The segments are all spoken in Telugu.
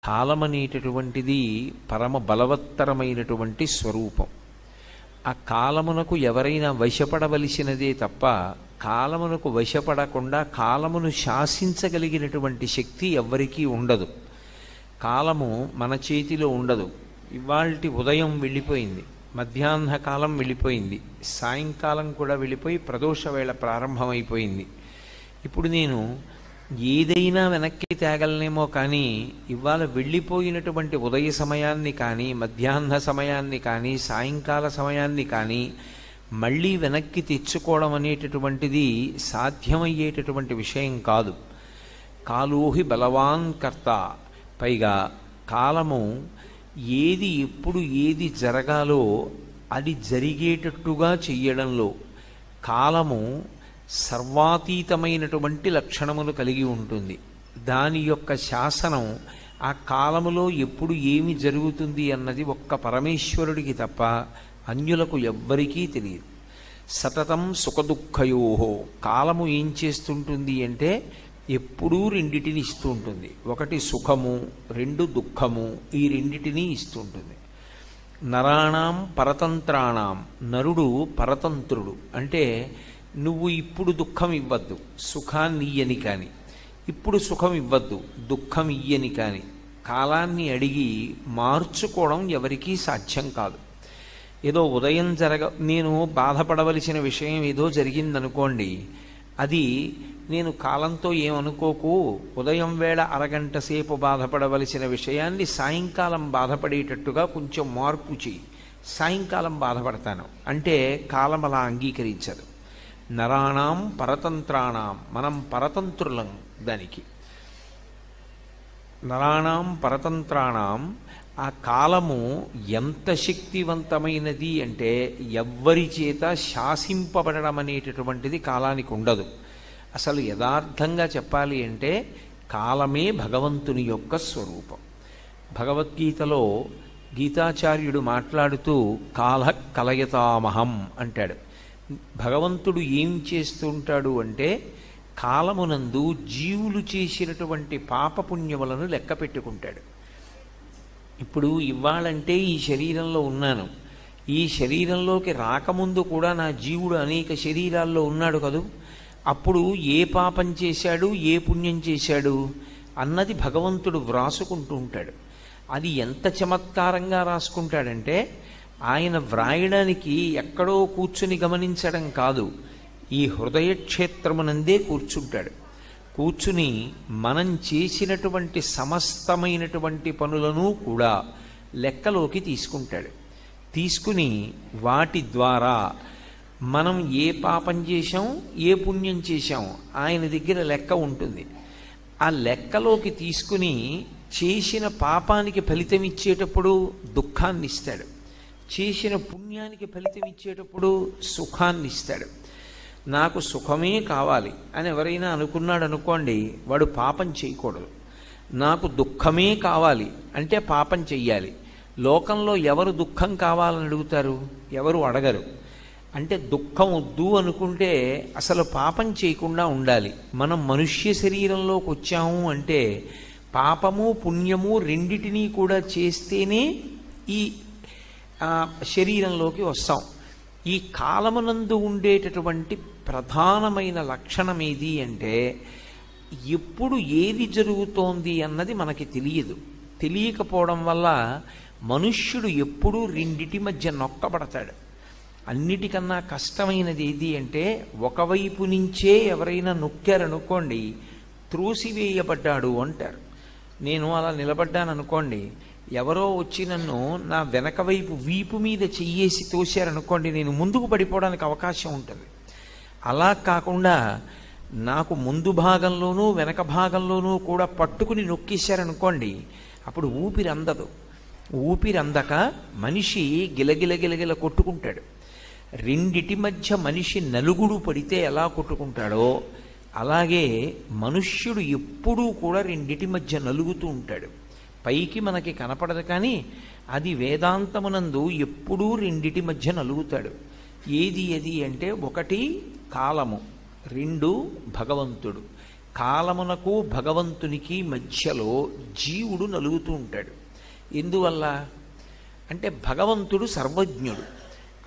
కాలం అనేటటువంటిది పరమ బలవత్తరమైనటువంటి స్వరూపం. ఆ కాలమునకు ఎవరైనా వశపడవలసినదే తప్ప కాలమునకు వశపడకుండా కాలమును శాసించగలిగినటువంటి శక్తి ఎవ్వరికీ ఉండదు. కాలము మన చేతిలో ఉండదు. ఇవాల్టి ఉదయం వెళ్ళిపోయింది, మధ్యాహ్న కాలం వెళ్ళిపోయింది, సాయంకాలం కూడా వెళ్ళిపోయి ప్రదోష వేళ ప్రారంభమైపోయింది. ఇప్పుడు నేను ఏదైనా వెనక్కి తేగలనేమో కానీ ఇవాళ వెళ్ళిపోయినటువంటి ఉదయ సమయాన్ని కానీ మధ్యాహ్న సమయాన్ని కానీ సాయంకాల సమయాన్ని కానీ మళ్ళీ వెనక్కి తెచ్చుకోవడం అనేటటువంటిది సాధ్యమయ్యేటటువంటి విషయం కాదు. కాలోహి బలవాన్ కర్త. పైగా కాలము ఏది ఎప్పుడు ఏది జరగాలో అది జరిగేటట్టుగా చెయ్యడంలో కాలము సర్వాతీతమైనటువంటి లక్షణములు కలిగి ఉంటుంది. దాని యొక్క శాసనం ఆ కాలములో ఎప్పుడు ఏమి జరుగుతుంది అన్నది ఒక్క పరమేశ్వరుడికి తప్ప అన్యులకు ఎవ్వరికీ తెలియదు. సతతం సుఖదుఃఖయోహో. కాలము ఏం చేస్తుంటుంది అంటే ఎప్పుడూ రెండిటిని ఇస్తూ ఉంటుంది. ఒకటి సుఖము, రెండు దుఃఖము. ఈ రెండిటిని ఇస్తుంటుంది. నరాణం పరతంత్రాణం. నరుడు పరతంత్రుడు. అంటే నువ్వు ఇప్పుడు దుఃఖం ఇవ్వద్దు, సుఖాన్ని ఇయ్యని కానీ, ఇప్పుడు సుఖం ఇవ్వద్దు, దుఃఖం ఇయ్యని కానీ కాలాన్ని అడిగి మార్చుకోవడం ఎవరికీ సాధ్యం కాదు. ఏదో ఉదయం నేను బాధపడవలసిన విషయం ఏదో జరిగిందనుకోండి, అది నేను కాలంతో ఏమనుకోకు, ఉదయం వేళ అరగంట సేపు బాధపడవలసిన విషయాన్ని సాయంకాలం బాధపడేటట్టుగా కొంచెం మార్పు చేయి, సాయంకాలం బాధపడతాను అంటే కాలం అలా అంగీకరించదు. నరాణం పరతంత్రాణం. మనం పరతంత్రులం. దానికి నరాణం పరతంత్రాణం. ఆ కాలము ఎంత శక్తివంతమైనది అంటే ఎవ్వరి చేత శాసింపబడడం అనేటటువంటిది కాలానికి ఉండదు. అసలు యథార్థంగా చెప్పాలి అంటే కాలమే భగవంతుని యొక్క స్వరూపం. భగవద్గీతలో గీతాచార్యుడు మాట్లాడుతూ కాల కలయతామహం అంటాడు. భగవంతుడు ఏం చేస్తుంటాడు అంటే కాలమునందు జీవులు చేసినటువంటి పాపపుణ్యములను లెక్క పెట్టుకుంటాడు. ఇప్పుడు ఇవ్వాలంటే ఈ శరీరంలో ఉన్నాను, ఈ శరీరంలోకి రాకముందు కూడా నా జీవుడు అనేక శరీరాల్లో ఉన్నాడు కదూ. అప్పుడు ఏ పాపం చేశాడు, ఏ పుణ్యం చేశాడు అన్నది భగవంతుడు వ్రాసుకుంటూ ఉంటాడు. అది ఎంత చమత్కారంగా రాసుకుంటాడంటే ఆయన వ్రాయడానికి ఎక్కడో కూర్చుని గమనించడం కాదు, ఈ హృదయ క్షేత్రమునందే కూర్చుంటాడు. కూర్చుని మనం చేసినటువంటి సమస్తమైనటువంటి పనులను కూడా లెక్కలోకి తీసుకుంటాడు. తీసుకుని వాటి ద్వారా మనం ఏ పాపం చేశాం, ఏ పుణ్యం చేశాం ఆయన దగ్గర లెక్క ఉంటుంది. ఆ లెక్కలోకి తీసుకుని చేసిన పాపానికి ఫలితం ఇచ్చేటప్పుడు దుఃఖాన్ని ఇస్తాడు, చేసిన పుణ్యానికి ఫలితం ఇచ్చేటప్పుడు సుఖాన్ని ఇస్తాడు. నాకు సుఖమే కావాలి అని ఎవరైనా అనుకున్నాడు అనుకోండి, వాడు పాపం చేయకూడదు. నాకు దుఃఖమే కావాలి అంటే పాపం చెయ్యాలి. లోకంలో ఎవరు దుఃఖం కావాలని అడుగుతారు? ఎవరు అడగరు. అంటే దుఃఖం వద్దు అనుకుంటే అసలు పాపం చేయకుండా ఉండాలి. మనం మనుష్య శరీరంలోకి వచ్చాము అంటే పాపము పుణ్యము రెండిటినీ కూడా చేస్తేనే ఈ శరీరంలోకి వస్తాం. ఈ కాలమునందు ఉండేటటువంటి ప్రధానమైన లక్షణం ఏది అంటే ఎప్పుడు ఏది జరుగుతోంది అన్నది మనకి తెలియదు. తెలియకపోవడం వల్ల మనుష్యుడు ఎప్పుడూ రెండిటి మధ్య నొక్కబడతాడు. అన్నిటికన్నా కష్టమైనది ఏది అంటే ఒకవైపు నుంచే ఎవరైనా నొక్కారనుకోండి త్రోసివేయబడ్డాడు అంటారు. నేను అలా నిలబడ్డాను అనుకోండి, ఎవరో వచ్చి నన్ను నా వెనక వైపు వీపు మీద చెయ్యేసి తోశారనుకోండి, నేను ముందుకు పడిపోవడానికి అవకాశం ఉంటుంది. అలా కాకుండా నాకు ముందు భాగంలోనూ వెనక భాగంలోనూ కూడా పట్టుకుని నొక్కేశారనుకోండి, అప్పుడు ఊపిరి అందదు. ఊపిరి అందక మనిషి గిలగిల కొట్టుకుంటాడు. రెండిటి మధ్య మనిషి నలుగుడు పడితే ఎలా కొట్టుకుంటాడో అలాగే మనుష్యుడు ఎప్పుడూ కూడా రెండిటి మధ్య నలుగుతూ ఉంటాడు. పైకి మనకి కనపడదు కానీ అది వేదాంతమునందు ఎప్పుడూ రెండిటి మధ్య నలుగుతాడు. ఏది అంటే ఒకటి కాలము, రెండు భగవంతుడు. కాలమునకు భగవంతునికి మధ్యలో జీవుడు నలుగుతూ ఉంటాడు. ఎందువల్ల అంటే భగవంతుడు సర్వజ్ఞుడు,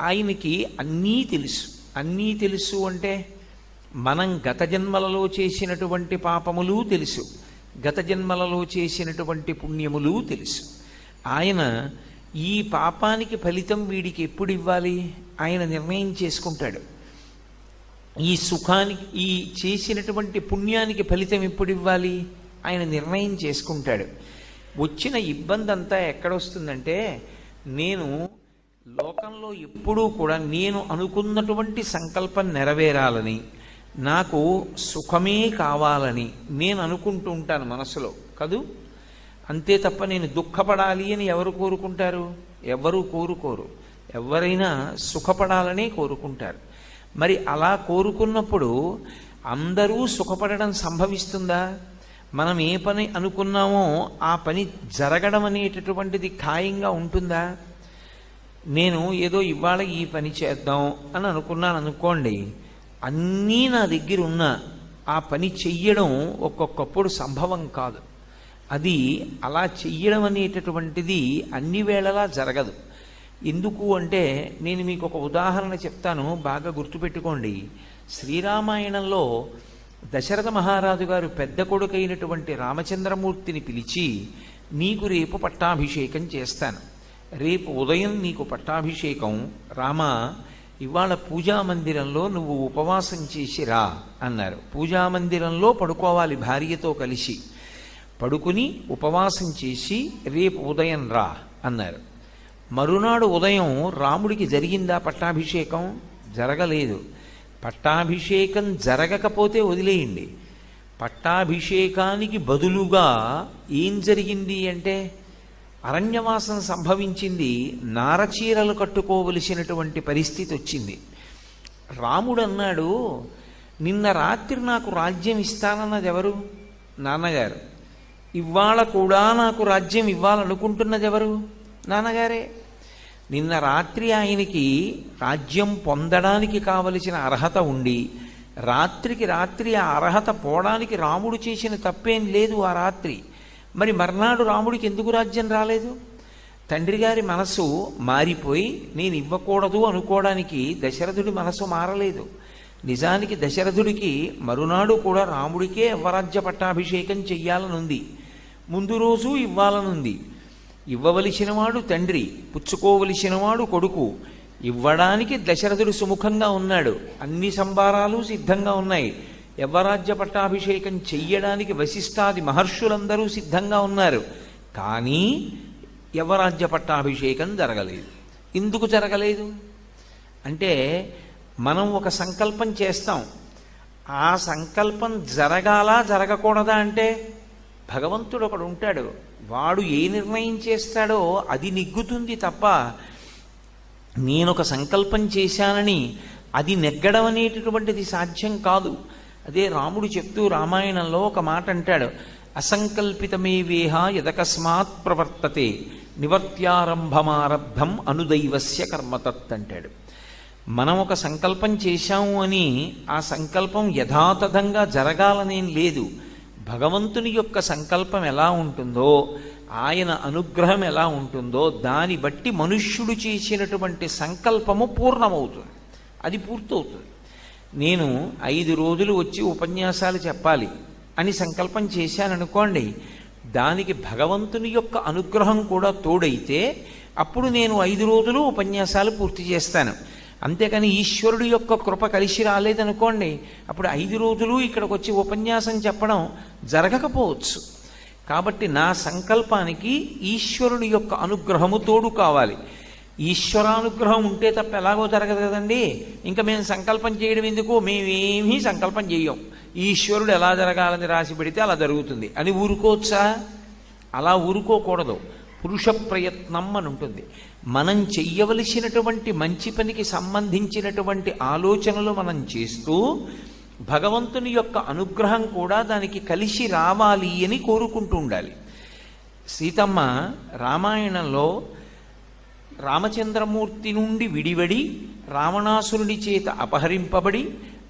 ఆయనకి అన్నీ తెలుసు. అన్నీ తెలుసు అంటే మనం గత జన్మలలో చేసినటువంటి పాపములు తెలుసు, గత జన్మలలో చేసినటువంటి పుణ్యములు తెలుసు. ఆయన ఈ పాపానికి ఫలితం వీడికి ఎప్పుడు ఇవ్వాలి ఆయన నిర్ణయం చేసుకుంటాడు. ఈ సుఖానికి, ఈ చేసినటువంటి పుణ్యానికి ఫలితం ఎప్పుడు ఇవ్వాలి ఆయన నిర్ణయం చేసుకుంటాడు. వచ్చిన ఇబ్బంది అంతా ఎక్కడొస్తుందంటే, నేను లోకంలో ఎప్పుడూ కూడా నేను అనుకున్నటువంటి సంకల్పం నెరవేరాలని, నాకు సుఖమే కావాలని నేను అనుకుంటూ ఉంటాను మనసులో కదూ. అంతే తప్ప నేను దుఃఖపడాలి అని ఎవరు కోరుకుంటారు? ఎవరు కోరుకోరు. ఎవరైనా సుఖపడాలనే కోరుకుంటారు. మరి అలా కోరుకున్నప్పుడు అందరూ సుఖపడడం సంభవిస్తుందా? మనం ఏ పని అనుకున్నామో ఆ పని జరగడం అనేటటువంటిది ఖాయంగా ఉంటుందా? నేను ఏదో ఇవాళ ఈ పని చేద్దాం అని అనుకున్నాను అనుకోండి, అన్నీ నా దగ్గర ఉన్న ఆ పని చెయ్యడం ఒక్కొక్కప్పుడు సంభవం కాదు. అది అలా చెయ్యడం అనేటటువంటిది అన్ని వేళలా జరగదు. ఎందుకు అంటే నేను మీకు ఒక ఉదాహరణ చెప్తాను, బాగా గుర్తుపెట్టుకోండి. శ్రీరామాయణంలో దశరథ మహారాజు గారు పెద్ద కొడుకైనటువంటి రామచంద్రమూర్తిని పిలిచి, నీకు రేపు పట్టాభిషేకం చేస్తాను, రేపు ఉదయం నీకు పట్టాభిషేకం, రామ ఇవాళ పూజామందిరంలో నువ్వు ఉపవాసం చేసిరా అన్నారు. పూజామందిరంలో పడుకోవాలి భార్యతో కలిసి, పడుకుని ఉపవాసం చేసి రేపు ఉదయం రా అన్నారు. మరునాడు ఉదయం రాముడికి జరిగిందా పట్టాభిషేకం? జరగలేదు. పట్టాభిషేకం జరగకపోతే వదిలేయండి, పట్టాభిషేకానికి బదులుగా ఏం జరిగింది అంటే అరణ్యవాసం సంభవించింది. నారచీరలు కట్టుకోవలసినటువంటి పరిస్థితి వచ్చింది. రాముడు అన్నాడు, నిన్న రాత్రి నాకు రాజ్యం ఇస్తానన్నది ఎవరు? నాన్నగారు. ఇవాళ కూడా నాకు రాజ్యం ఇవ్వాలనుకుంటున్నది ఎవరు? నాన్నగారే. నిన్న రాత్రి ఆయనకి రాజ్యం పొందడానికి కావలసిన అర్హత ఉండి, రాత్రికి రాత్రి ఆ అర్హత పోవడానికి రాముడు చేసిన తప్పేం లేదు ఆ రాత్రి. మరి మర్నాడు రాముడికి ఎందుకు రాజ్యం రాలేదు? తండ్రి గారి మనసు మారిపోయి నేను ఇవ్వకూడదు అనుకోవడానికి దశరథుడి మనసు మారలేదు. నిజానికి దశరథుడికి మరునాడు కూడా రాముడికే యవ్వరాజ్య పట్టాభిషేకం చెయ్యాలనుంది, ముందు రోజు ఇవ్వాలనుంది. ఇవ్వవలసినవాడు తండ్రి, పుచ్చుకోవలసినవాడు కొడుకు. ఇవ్వడానికి దశరథుడు సుముఖంగా ఉన్నాడు, అన్ని సంబారాలు సిద్ధంగా ఉన్నాయి. యవ్వరాజ్య పట్టాభిషేకం చెయ్యడానికి వశిష్ఠాది మహర్షులందరూ సిద్ధంగా ఉన్నారు. కానీ యవ్వరాజ్య పట్టాభిషేకం జరగలేదు. ఎందుకు జరగలేదు అంటే, మనం ఒక సంకల్పం చేస్తాం, ఆ సంకల్పం జరగాలా జరగకూడదా అంటే భగవంతుడు ఒకడు ఉంటాడు, వాడు ఏ నిర్ణయం చేస్తాడో అది నెగ్గుతుంది తప్ప, నేనొక సంకల్పం చేశానని అది నెగ్గడం అనేటటువంటిది సాధ్యం కాదు. అదే రాముడు చెప్తూ రామాయణంలో ఒక మాట అంటాడు, అసంకల్పితమే వేహ యదకస్మాత్ ప్రవర్తతే నివర్త్యారంభమారబ్ధం అనుదైవస్య కర్మతత్ అంటాడు. మనం ఒక సంకల్పం చేశాము అని ఆ సంకల్పం యథాతథంగా జరగాలనేం లేదు. భగవంతుని యొక్క సంకల్పం ఎలా ఉంటుందో, ఆయన అనుగ్రహం ఎలా ఉంటుందో దాన్ని బట్టి మనుష్యుడు చేసినటువంటి సంకల్పము పూర్ణమవుతుంది, అది పూర్తవుతుంది. నేను 5 రోజులు వచ్చి ఉపన్యాసాలు చెప్పాలి అని సంకల్పం చేశాననుకోండి, దానికి భగవంతుని యొక్క అనుగ్రహం కూడా తోడైతే అప్పుడు నేను 5 రోజులు ఉపన్యాసాలు పూర్తి చేస్తాను. అంతేకాని ఈశ్వరుడు యొక్క కృప కలిసి రాలేదనుకోండి, అప్పుడు 5 రోజులు ఇక్కడికి వచ్చి ఉపన్యాసం చెప్పడం జరగకపోవచ్చు. కాబట్టి నా సంకల్పానికి ఈశ్వరుని యొక్క అనుగ్రహము తోడు కావాలి. ఈశ్వరానుగ్రహం ఉంటే తప్ప ఎలాగో జరగదు కదండి. ఇంకా మేము సంకల్పం చేయడం ఎందుకు, మేమేమీ సంకల్పం చెయ్యం, ఈశ్వరుడు ఎలా జరగాలని రాసి పెడితే అలా జరుగుతుంది అని ఊరుకోవచ్చా? అలా ఊరుకోకూడదు. పురుష ప్రయత్నం అని ఉంటుంది. మనం చెయ్యవలసినటువంటి మంచి పనికి సంబంధించినటువంటి ఆలోచనలు మనం చేస్తూ భగవంతుని యొక్క అనుగ్రహం కూడా దానికి కలిసి రావాలి అని కోరుకుంటూ ఉండాలి. సీతమ్మ రామాయణంలో రామచంద్రమూర్తి నుండి విడివడి రావణాసురుని చేత అపహరింపబడి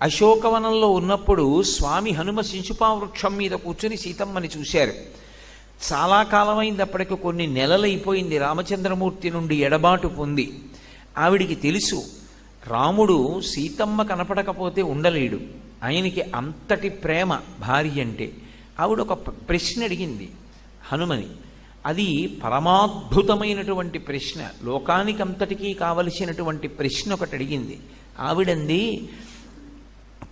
అశోకవనంలో ఉన్నప్పుడు స్వామి హనుమ శింశుపా వృక్షం మీద కూర్చుని సీతమ్మని చూశారు. చాలా కాలమైంది, అప్పటికి కొన్ని నెలలైపోయింది రామచంద్రమూర్తి నుండి ఎడబాటు పొంది. ఆవిడికి తెలుసు రాముడు సీతమ్మ కనపడకపోతే ఉండలేడు, ఆయనకి అంతటి ప్రేమ భార్య అంటే. ఆవిడ ఒక ప్రశ్న అడిగింది హనుమని. అది పరమాద్భుతమైనటువంటి ప్రశ్న, లోకానికి అంతటికీ కావలసినటువంటి ప్రశ్న ఒకటి అడిగింది. ఆవిడంది,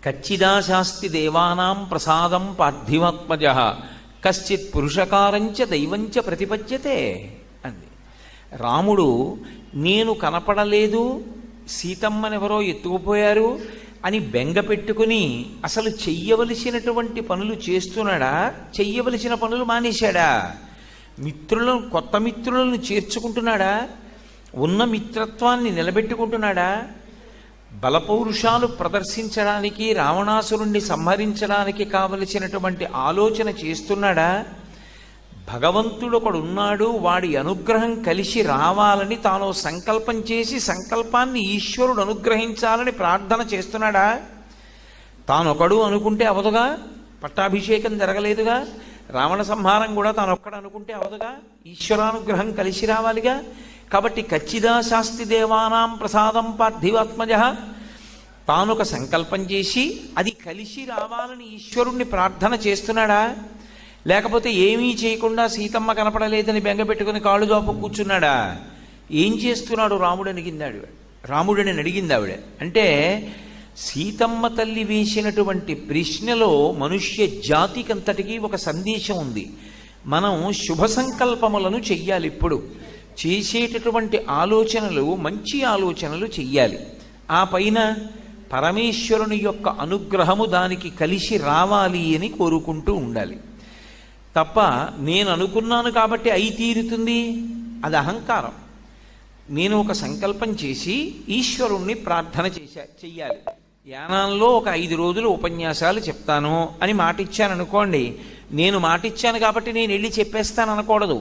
కచ్చిదాశాస్తి దేవానాం ప్రసాదం పార్థివాత్మజ కశ్చిత్ పురుషకారంచ దైవంచ ప్రతిపద్యతే అంది. రాముడు నేను కనపడలేదు, సీతమ్మనెవరో ఎత్తుకుపోయారు అని బెంగ పెట్టుకుని అసలు చెయ్యవలసినటువంటి పనులు చేస్తున్నాడా, చెయ్యవలసిన పనులు మానేశాడా? మిత్రులను, కొత్త మిత్రులను చేర్చుకుంటున్నాడా? ఉన్న మిత్రత్వాన్ని నిలబెట్టుకుంటున్నాడా? బలపౌరుషాలు ప్రదర్శించడానికి, రావణాసురుణ్ణి సంహరించడానికి కావలసినటువంటి ఆలోచన చేస్తున్నాడా? భగవంతుడు ఒకడున్నాడు, వాడి అనుగ్రహం కలిసి రావాలని తాను సంకల్పం చేసి సంకల్పాన్ని ఈశ్వరుడు అనుగ్రహించాలని ప్రార్థన చేస్తున్నాడా? తానొకడు అనుకుంటే అవదుగా, పట్టాభిషేకం జరగలేదుగా, రావణ సంహారం కూడా తానొక్కడు అనుకుంటే అవదుగా, ఈశ్వరానుగ్రహం కలిసి రావాలిగా. కాబట్టి కచ్చిదా శాస్తి దేవానాం ప్రసాదం పార్థివాత్మజ, తానొక సంకల్పం చేసి అది కలిసి రావాలని ఈశ్వరుణ్ణి ప్రార్థన చేస్తున్నాడా? లేకపోతే ఏమీ చేయకుండా సీతమ్మ కనపడలేదని బెంగ పెట్టుకుని కాళ్ళు జాపు కూర్చున్నాడా? ఏం చేస్తున్నాడు రాముడని అడిగింది ఆవిడ. అంటే సీతమ్మ తల్లి వేసినటువంటి ప్రశ్నలో మనుష్య జాతికంతటికీ ఒక సందేశం ఉంది. మనం శుభ సంకల్పములను చెయ్యాలి. ఇప్పుడు చేసేటటువంటి ఆలోచనలు మంచి ఆలోచనలు చెయ్యాలి. ఆ పైన పరమేశ్వరుని యొక్క అనుగ్రహము దానికి కలిసి రావాలి అని కోరుకుంటూ ఉండాలి తప్ప నేను అనుకున్నాను కాబట్టి అయి తీరుతుంది, అది అహంకారం. నేను ఒక సంకల్పం చేసి ఈశ్వరుణ్ణి ప్రార్థన చెయ్యాలి. యానాల్లో ఒక 5 రోజులు ఉపన్యాసాలు చెప్తాను అని మాటిచ్చాను అనుకోండి, నేను మాటిచ్చాను కాబట్టి నేను వెళ్ళి చెప్పేస్తాను అనకూడదు.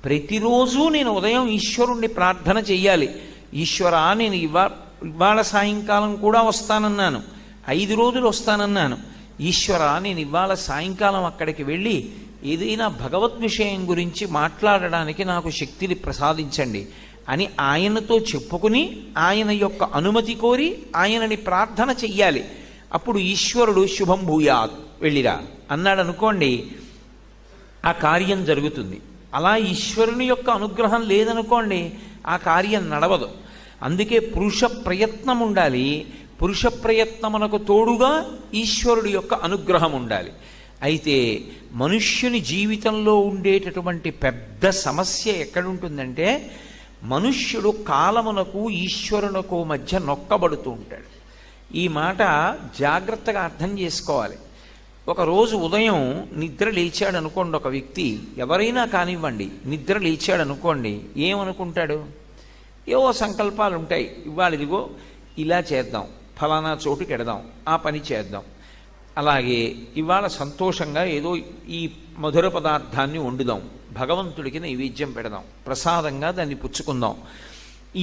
ప్రతిరోజు నేను ఉదయం ఈశ్వరుణ్ణి ప్రార్థన చెయ్యాలి. ఈశ్వరా, నేను ఇవాళ సాయంకాలం కూడా వస్తానన్నాను, 5 రోజులు వస్తానన్నాను. ఈశ్వరా, నేను ఇవాళ సాయంకాలం అక్కడికి వెళ్ళి ఏదైనా భగవద్ విషయం గురించి మాట్లాడడానికి నాకు శక్తిని ప్రసాదించండి అని ఆయనతో చెప్పుకుని ఆయన యొక్క అనుమతి కోరి ఆయనని ప్రార్థన చెయ్యాలి. అప్పుడు ఈశ్వరుడు శుభం భూయాత్ వెళ్ళిరా అన్నాడు అనుకోండి, ఆ కార్యం జరుగుతుంది. అలా ఈశ్వరుని యొక్క అనుగ్రహం లేదనుకోండి, ఆ కార్యం నడవదు. అందుకే పురుష ప్రయత్నం ఉండాలి. పురుష ప్రయత్నమునకు తోడుగా ఈశ్వరుడి యొక్క అనుగ్రహం ఉండాలి. అయితే మనుష్యుని జీవితంలో ఉండేటటువంటి పెద్ద సమస్య ఎక్కడుంటుందంటే, మనుష్యుడు కాలమునకు ఈశ్వరునకు మధ్య నొక్కబడుతూ ఉంటాడు. ఈ మాట జాగ్రత్తగా అర్థం చేసుకోవాలి. ఒకరోజు ఉదయం నిద్ర లేచాడు అనుకోండి, ఒక వ్యక్తి ఎవరైనా కానివ్వండి, నిద్ర లేచాడు అనుకోండి, ఏమనుకుంటాడు? ఏవో సంకల్పాలు ఉంటాయి. ఇవాళ ఇదిగో ఇలా చేద్దాం, ఫలానా చోటుకి ఎడదాం, ఆ పని చేద్దాం, అలాగే ఇవాళ సంతోషంగా ఏదో ఈ మధుర పదార్థాన్ని వండుదాం, భగవంతుడికి నైవేద్యం పెడదాం, ప్రసాదంగా దాన్ని పుచ్చుకుందాం,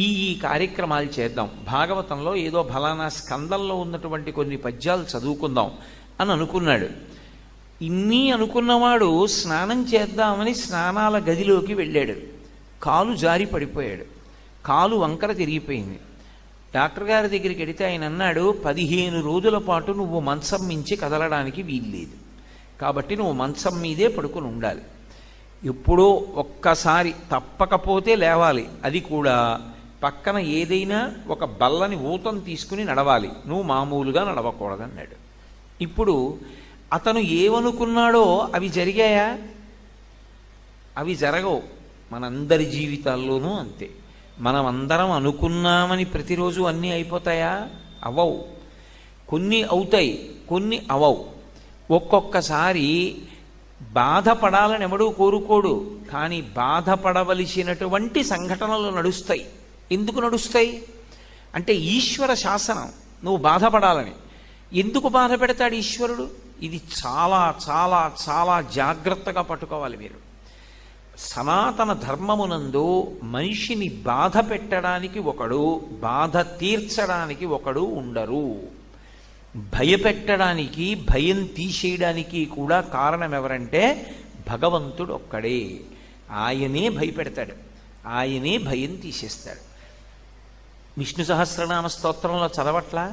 ఈ కార్యక్రమాలు చేద్దాం, భాగవతంలో ఏదో ఫలానా స్కందంలో ఉన్నటువంటి కొన్ని పద్యాలు చదువుకుందాం అని అనుకున్నాడు. ఇన్ని అనుకున్నవాడు స్నానం చేద్దామని స్నానాల గదిలోకి వెళ్ళాడు. కాలు జారి పడిపోయాడు, కాలు వంకర తిరిగిపోయింది. డాక్టర్ గారి దగ్గరికి వెడితే ఆయన అన్నాడు, 15 రోజుల పాటు నువ్వు మంచం మించి కదలడానికి వీల్లేదు, కాబట్టి నువ్వు మంచం మీదే పడుకుని ఉండాలి. ఎప్పుడో ఒక్కసారి తప్పకపోతే లేవాలి, అది కూడా పక్కన ఏదైనా ఒక బల్లని ఊతం తీసుకుని నడవాలి, నువ్వు మామూలుగా నడవకూడదన్నాడు. ఇప్పుడు అతను ఏమనుకున్నాడో అవి జరిగాయా? అవి జరగవు. మనందరి జీవితాల్లోనూ అంతే. మనం అందరం అనుకున్నామని ప్రతిరోజు అన్నీ అయిపోతాయా? అవ్వవు. కొన్ని అవుతాయి, కొన్ని అవవు. ఒక్కొక్కసారి బాధపడాలని ఎవడూ కోరుకోడు, కానీ బాధపడవలసినటువంటి సంఘటనలు నడుస్తాయి. ఎందుకు నడుస్తాయి అంటే ఈశ్వర శాసనం, నువ్వు బాధపడాలని. ఎందుకు బాధ పెడతాడు ఈశ్వరుడు? ఇది చాలా చాలా చాలా జాగ్రత్తగా పట్టుకోవాలి మీరు. సనాతన ధర్మమునందు మనిషిని బాధ పెట్టడానికి ఒకడు, బాధ తీర్చడానికి ఒకడు ఉండరు. భయపెట్టడానికి, భయం తీసేయడానికి కూడా కారణం ఎవరంటే భగవంతుడు ఒక్కడే. ఆయనే భయపెడతాడు, ఆయనే భయం తీసేస్తాడు. విష్ణు సహస్రనామ స్తోత్రంలో చదవట్లా?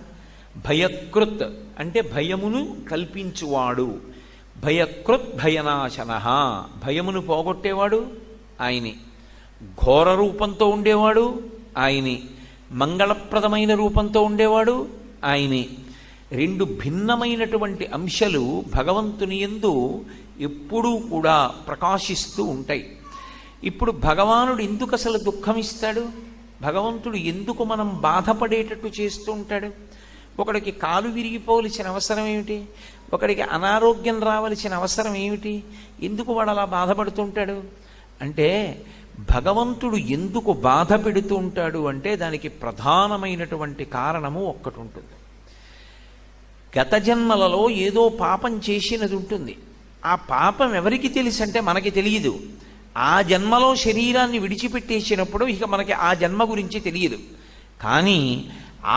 భయకృత్ అంటే భయమును కల్పించువాడు, భయకృత్ భయనాశన, భయమును పోగొట్టేవాడు ఆయనే, ఘోర రూపంతో ఉండేవాడు ఆయనే, మంగళప్రదమైన రూపంతో ఉండేవాడు ఆయనే. రెండు భిన్నమైనటువంటి అంశాలు భగవంతుని యందు ఎప్పుడూ కూడా ప్రకాశిస్తూ ఉంటాయి. ఇప్పుడు భగవానుడు ఎందుకు అసలు దుఃఖం ఇస్తాడు? భగవంతుడు ఎందుకు మనం బాధపడేటట్టు చేస్తూ ఉంటాడు? ఒకడికి కాలు విరిగిపోవలసిన అవసరం ఏమిటి? ఒకడికి అనారోగ్యం రావలసిన అవసరం ఏమిటి? ఎందుకు వాడు అలా బాధపడుతుంటాడు అంటే, భగవంతుడు ఎందుకు బాధ పెడుతూ ఉంటాడు అంటే దానికి ప్రధానమైనటువంటి కారణము ఒక్కటి ఉంటుంది. గత జన్మలలో ఏదో పాపం చేసినది ఉంటుంది. ఆ పాపం ఎవరికి తెలుసు అంటే మనకి తెలియదు. ఆ జన్మలో శరీరాన్ని విడిచిపెట్టేసినప్పుడు ఇక మనకి ఆ జన్మ గురించి తెలియదు. కానీ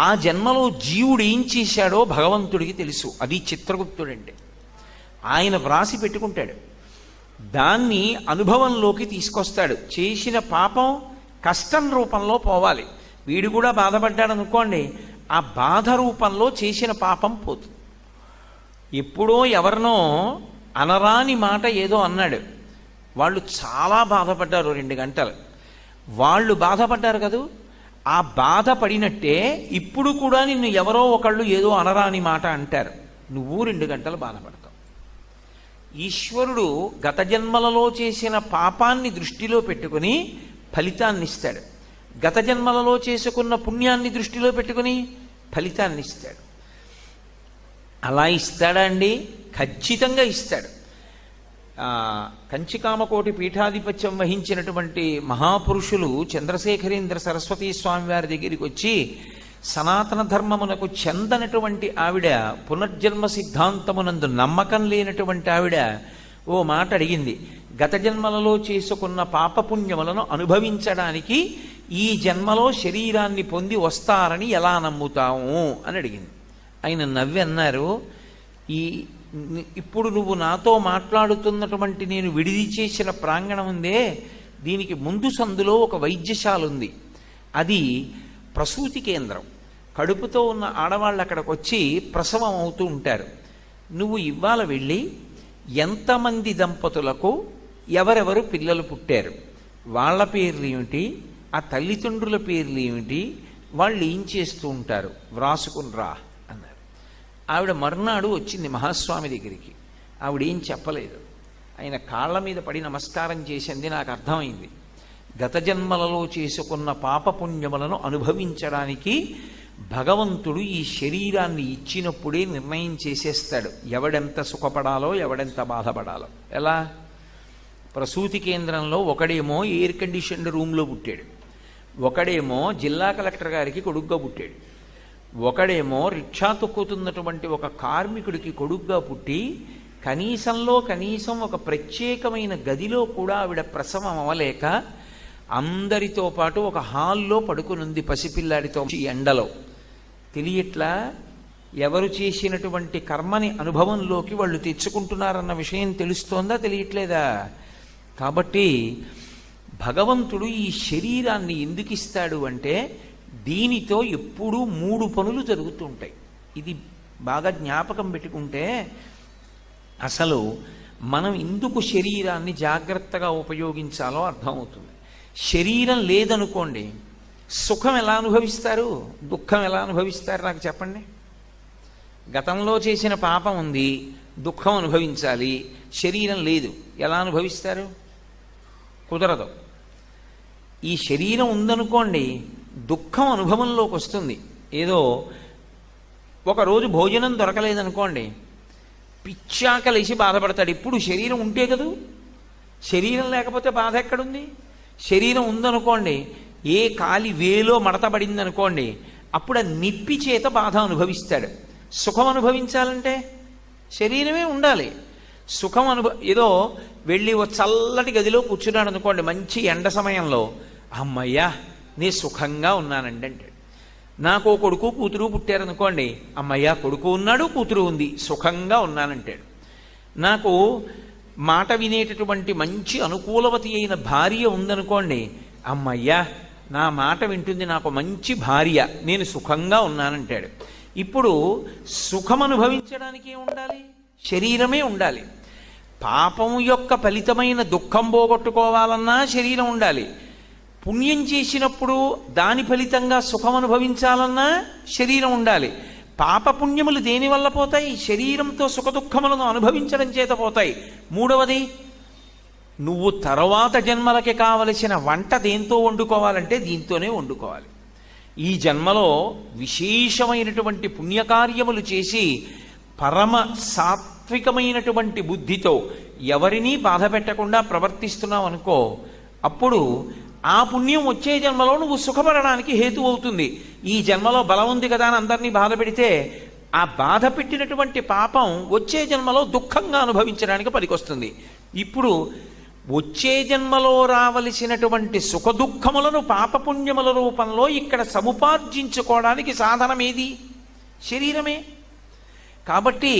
ఆ జన్మలో జీవుడు ఏం చేశాడో భగవంతుడికి తెలుసు. అది చిత్రగుప్తుడంటే. ఆయన వ్రాసి పెట్టుకుంటాడు, దాన్ని అనుభవంలోకి తీసుకొస్తాడు. చేసిన పాపం కష్టం రూపంలో పోవాలి. వీడు కూడా బాధపడ్డాడు అనుకోండి, ఆ బాధ రూపంలో చేసిన పాపం పోతుంది. ఎప్పుడో ఎవరినో అనరాని మాట ఏదో అన్నాడు, వాళ్ళు చాలా బాధపడ్డారు 2 గంటలు. వాళ్ళు బాధపడ్డారు కదూ, ఆ బాధపడినట్టే ఇప్పుడు కూడా నిన్ను ఎవరో ఒకళ్ళు ఏదో అనరాని మాట అంటారు, నువ్వు 2 గంటలు బాధపడతావు. ఈశ్వరుడు గత జన్మలలో చేసిన పాపాన్ని దృష్టిలో పెట్టుకుని ఫలితాన్ని ఇస్తాడు, గత జన్మలలో చేసుకున్న పుణ్యాన్ని దృష్టిలో పెట్టుకుని ఫలితాన్ని ఇస్తాడు. అలా ఇస్తాడా అండి? ఖచ్చితంగా ఇస్తాడు. కంచికామకోటి పీఠాధిపత్యం వహించినటువంటి మహాపురుషులు చంద్రశేఖరేంద్ర సరస్వతీ స్వామి వారి దగ్గరికి వచ్చి, సనాతన ధర్మమునకు చెందనటువంటి ఆవిడ, పునర్జన్మ సిద్ధాంతమునందు నమ్మకం లేనటువంటి ఆవిడ ఓ మాట అడిగింది. గత జన్మలలో చేసుకున్న పాపపుణ్యములను అనుభవించడానికి ఈ జన్మలో శరీరాన్ని పొంది వస్తారని ఎలా నమ్ముతాము అని అడిగింది. ఆయన నవ్వి అన్నారు, ఇప్పుడు నువ్వు నాతో మాట్లాడుతున్నటువంటి నేను విడిది చేసిన ప్రాంగణం ఉందే, దీనికి ముందు సందులో ఒక వైద్యశాల ఉంది. అది ప్రసూతి కేంద్రం. కడుపుతో ఉన్న ఆడవాళ్ళు అక్కడికి వచ్చి ప్రసవం అవుతూ ఉంటారు. నువ్వు ఇవాళ వెళ్ళి ఎంతమంది దంపతులకు ఎవరెవరు పిల్లలు పుట్టారు, వాళ్ళ పేర్లు ఏమిటి, ఆ తల్లిదండ్రుల పేర్లు ఏమిటి, వాళ్ళు ఏం చేస్తూ ఉంటారు వ్రాసుకుని రా అన్నారు. ఆవిడ మర్నాడు వచ్చింది మహాస్వామి దగ్గరికి. ఆవిడేం చెప్పలేదు. ఆయన కాళ్ళ మీద పడి నమస్కారం చేసింది. నాకు అర్థమైంది, గత జన్మలలో చేసుకున్న పాపపుణ్యములను అనుభవించడానికి భగవంతుడు ఈ శరీరాన్ని ఇచ్చినప్పుడే నిర్ణయం చేసేస్తాడు ఎవడెంత సుఖపడాలో ఎవడెంత బాధపడాలో. ఎలా? ప్రసూతి కేంద్రంలో ఒకడేమో ఎయిర్ కండిషన్డ్ రూమ్లో పుట్టాడు, ఒకడేమో జిల్లా కలెక్టర్ గారికి కొడుగ్గా పుట్టాడు, ఒకడేమో రిక్షా తొక్కుతున్నటువంటి ఒక కార్మికుడికి కొడుగ్గా పుట్టి కనీసంలో కనీసం ఒక ప్రత్యేకమైన గదిలో కూడా ఆవిడ ప్రసవం అవ్వలేక అందరితో పాటు ఒక హాల్లో పడుకునుంది పసిపిల్లాడితో. ఈ ఎండలో తెలియట్లా ఎవరు చేసినటువంటి కర్మని అనుభవంలోకి వాళ్ళు తెచ్చుకుంటున్నారన్న విషయం తెలుస్తోందా, తెలియట్లేదా? కాబట్టి భగవంతుడు ఈ శరీరాన్ని ఎందుకు ఇస్తాడు అంటే దీనితో ఎప్పుడూ 3 పనులు జరుగుతూ ఉంటాయి. ఇది బాగా జ్ఞాపకం పెట్టుకుంటే అసలు మనం ఎందుకు శరీరాన్ని జాగ్రత్తగా ఉపయోగించాలో అర్థమవుతుంది. శరీరం లేదనుకోండి, సుఖం ఎలా అనుభవిస్తారు, దుఃఖం ఎలా అనుభవిస్తారు నాకు చెప్పండి. గతంలో చేసిన పాపం ఉంది, దుఃఖం అనుభవించాలి, శరీరం లేదు, ఎలా అనుభవిస్తారు? కుదరదు. ఈ శరీరం ఉందనుకోండి, దుఃఖం అనుభవంలోకి వస్తుంది. ఏదో ఒకరోజు భోజనం దొరకలేదనుకోండి, పిచ్చాకలేసి బాధపడతాడు. ఇప్పుడు శరీరం ఉంటే కదూ, శరీరం లేకపోతే బాధ ఎక్కడుంది? శరీరం ఉందనుకోండి, ఏ కాలి వేలో మడతబడింది అనుకోండి, అప్పుడు ఆ నిప్పి చేత బాధ అనుభవిస్తాడు. సుఖం అనుభవించాలంటే శరీరమే ఉండాలి. సుఖం ఏదో వెళ్ళి ఓ చల్లటి గదిలో కూర్చున్నాడు అనుకోండి మంచి ఎండ సమయంలో, అమ్మయ్యా నే సుఖంగా ఉన్నానండి అంటాడు. నాకు కొడుకు కూతురు పుట్టారనుకోండి, అమ్మయ్య కొడుకు ఉన్నాడు కూతురు ఉంది సుఖంగా ఉన్నానంటాడు. నాకు మాట వినేటటువంటి మంచి అనుకూలవతి అయిన భార్య ఉందనుకోండి, అమ్మయ్యా నా మాట వింటుంది, నాకు మంచి భార్య, నేను సుఖంగా ఉన్నానంటాడు. ఇప్పుడు సుఖం అనుభవించడానికి ఏం ఉండాలి? శరీరమే ఉండాలి. పాపము యొక్క ఫలితమైన దుఃఖం పోగొట్టుకోవాలన్నా శరీరం ఉండాలి. పుణ్యం చేసినప్పుడు దాని ఫలితంగా సుఖం అనుభవించాలన్నా శరీరం ఉండాలి. పాపపుణ్యములు దేనివల్ల పోతాయి? శరీరంతో సుఖ దుఃఖములను అనుభవించడం చేత పోతాయి. మూడవది, నువ్వు తర్వాత జన్మలకి కావలసిన వంట దేంతో వండుకోవాలంటే దీంతోనే వండుకోవాలి. ఈ జన్మలో విశేషమైనటువంటి పుణ్యకార్యములు చేసి పరమ సాత్వికమైనటువంటి బుద్ధితో ఎవరినీ బాధ పెట్టకుండా ప్రవర్తిస్తున్నావు అనుకో, అప్పుడు ఆ పుణ్యం వచ్చే జన్మలో నువ్వు సుఖపడడానికి హేతు అవుతుంది. ఈ జన్మలో బలం ఉంది కదా అని అందరినీ బాధ పెడితే ఆ బాధ పెట్టినటువంటి పాపం వచ్చే జన్మలో దుఃఖంగా అనుభవించడానికి పనికొస్తుంది. ఇప్పుడు వచ్చే జన్మలో రావలసినటువంటి సుఖ దుఃఖములను పాపపుణ్యముల రూపంలో ఇక్కడ సముపార్జించుకోవడానికి సాధనం ఏది? శరీరమే. కాబట్టి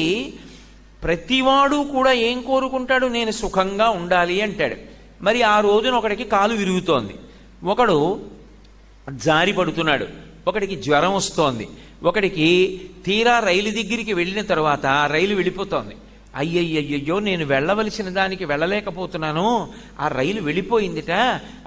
ప్రతివాడు కూడా ఏం కోరుకుంటాడు? నేను సుఖంగా ఉండాలి అంటాడు. మరి ఆ రోజున ఒకడికి కాలు విరుగుతోంది, ఒకడు జారి పడుతున్నాడు, ఒకడికి జ్వరం వస్తోంది, ఒకడికి తీరా రైలు దగ్గరికి వెళ్ళిన తర్వాత రైలు వెళ్ళిపోతోంది. అయ్యయ్యయ్యో నేను వెళ్ళవలసిన దానికి వెళ్ళలేకపోతున్నాను, ఆ రైలు వెళ్ళిపోయిందిట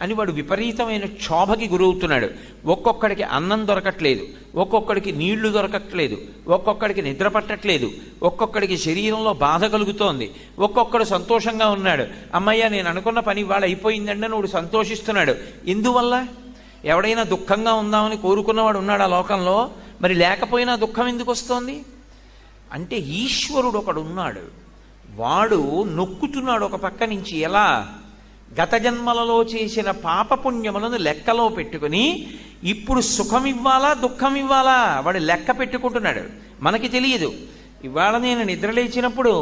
అని వాడు విపరీతమైన క్షోభకి గురవుతున్నాడు. ఒక్కొక్కడికి అన్నం దొరకట్లేదు, ఒక్కొక్కడికి నీళ్లు దొరకట్లేదు, ఒక్కొక్కడికి నిద్ర పట్టట్లేదు, ఒక్కొక్కడికి శరీరంలో బాధ కలుగుతోంది, ఒక్కొక్కడు సంతోషంగా ఉన్నాడు. అమ్మయ్య నేను అనుకున్న పని ఇవాళ అయిపోయిందండి అని వాడు సంతోషిస్తున్నాడు. ఎందువల్ల? ఎవడైనా దుఃఖంగా ఉందామని కోరుకున్నవాడు ఉన్నాడు ఆ లోకంలో? మరి లేకపోయినా దుఃఖం ఎందుకు వస్తోంది అంటే ఈశ్వరుడు ఒకడు ఉన్నాడు, వాడు నొక్కుతున్నాడు ఒక పక్క నుంచి. ఎలా? గత జన్మలలో చేసిన పాపపుణ్యములను లెక్కలో పెట్టుకుని ఇప్పుడు సుఖం ఇవ్వాలా దుఃఖం ఇవ్వాలా వాడు లెక్క పెట్టుకుంటున్నాడు. మనకి తెలియదు. ఇవాళ నేను నిద్రలేచినప్పుడు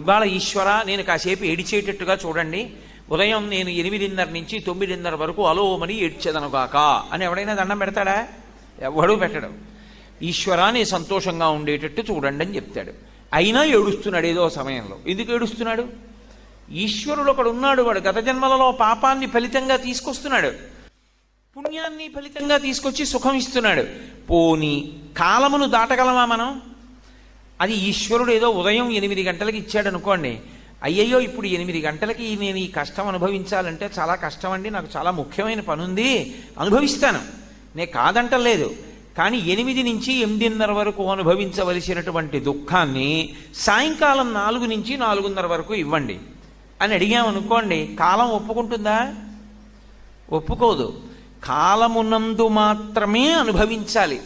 ఇవాళ ఈశ్వర నేను కాసేపు ఏడిచేటట్టుగా చూడండి, ఉదయం నేను 8:30 నుంచి 9:30 వరకు అలోమని ఏడ్చేదనుగాక అని ఎవడైనా దండం పెడతాడా? ఎవడూ పెట్టడు. ఈశ్వరాన్ని సంతోషంగా ఉండేటట్టు చూడండి అని చెప్తాడు. అయినా ఏడుస్తున్నాడు ఏదో సమయంలో. ఎందుకు ఏడుస్తున్నాడు? ఈశ్వరుడు ఒకడు ఉన్నాడు, వాడు గత జన్మలలో పాపాన్ని ఫలితంగా తీసుకొస్తున్నాడు, పుణ్యాన్ని ఫలితంగా తీసుకొచ్చి సుఖం ఇస్తున్నాడు. పోనీ కాలమును దాటగలమా మనం? అది ఈశ్వరుడు ఏదో ఉదయం 8 గంటలకి ఇచ్చాడు అనుకోండి, అయ్యయ్యో ఇప్పుడు 8 గంటలకి నేను ఈ కష్టం అనుభవించాలంటే చాలా కష్టం అండి, నాకు చాలా ముఖ్యమైన పని ఉంది, అనుభవిస్తాను, నేను కాదంటలేదు. కానీ 8 నుంచి 8:30 వరకు అనుభవించవలసినటువంటి దుఃఖాన్ని సాయంకాలం 4 నుంచి 4:30 వరకు ఇవ్వండి అని అడిగామనుకోండి, కాలం ఒప్పుకుంటుందా? ఒప్పుకోదు. కాలమునందు మాత్రమే అనుభవించాలి.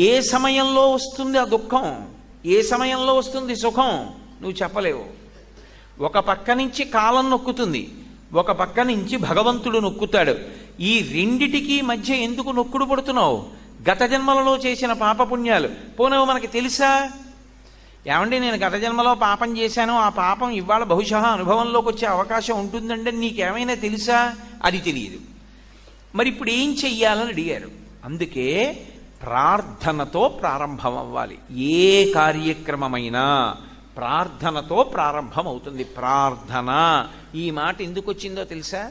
ఏ సమయంలో వస్తుంది ఆ దుఃఖం, ఏ సమయంలో వస్తుంది సుఖం నువ్వు చెప్పలేవు. ఒక పక్క నుంచి కాలం నొక్కుతుంది, ఒక పక్క నుంచి భగవంతుడు నొక్కుతాడు. ఈ రెండిటికి మధ్య ఎందుకు నొక్కుడు పడుతున్నావు? గత జన్మలలో చేసిన పాపపుణ్యాలు పోనవు మనకి తెలుసా? ఏమండి నేను గత జన్మలో పాపం చేశాను, ఆ పాపం ఇవాళ బహుశా అనుభవంలోకి వచ్చే అవకాశం ఉంటుందంటే నీకేమైనా తెలుసా? అది తెలియదు. మరి ఇప్పుడు ఏం చెయ్యాలని అడిగారు. అందుకే ప్రార్థనతో ప్రారంభం అవ్వాలి. ఏ కార్యక్రమమైనా ప్రార్థనతో ప్రారంభం అవుతుంది. ప్రార్థన ఈ మాట ఎందుకు వచ్చిందో తెలుసా?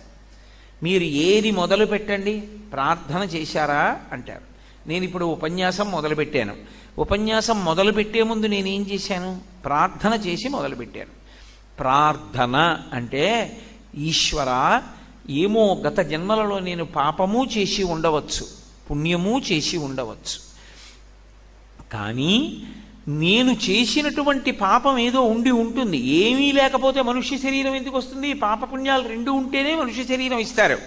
మీరు ఏది మొదలు పెట్టండి, ప్రార్థన చేశారా అంటారు. నేను ఇప్పుడు ఉపన్యాసం మొదలుపెట్టాను, ఉపన్యాసం మొదలుపెట్టే ముందు నేనేం చేశాను? ప్రార్థన చేసి మొదలుపెట్టాను. ప్రార్థన అంటే ఈశ్వర ఏమో గత జన్మలలో నేను పాపము చేసి ఉండవచ్చు, పుణ్యము చేసి ఉండవచ్చు, కానీ నేను చేసినటువంటి పాపం ఏదో ఉండి ఉంటుంది. ఏమీ లేకపోతే మనుష్య శరీరం ఎందుకు వస్తుంది? పాపపుణ్యాలు రెండు ఉంటేనే మనుష్య శరీరం ఇస్తారు.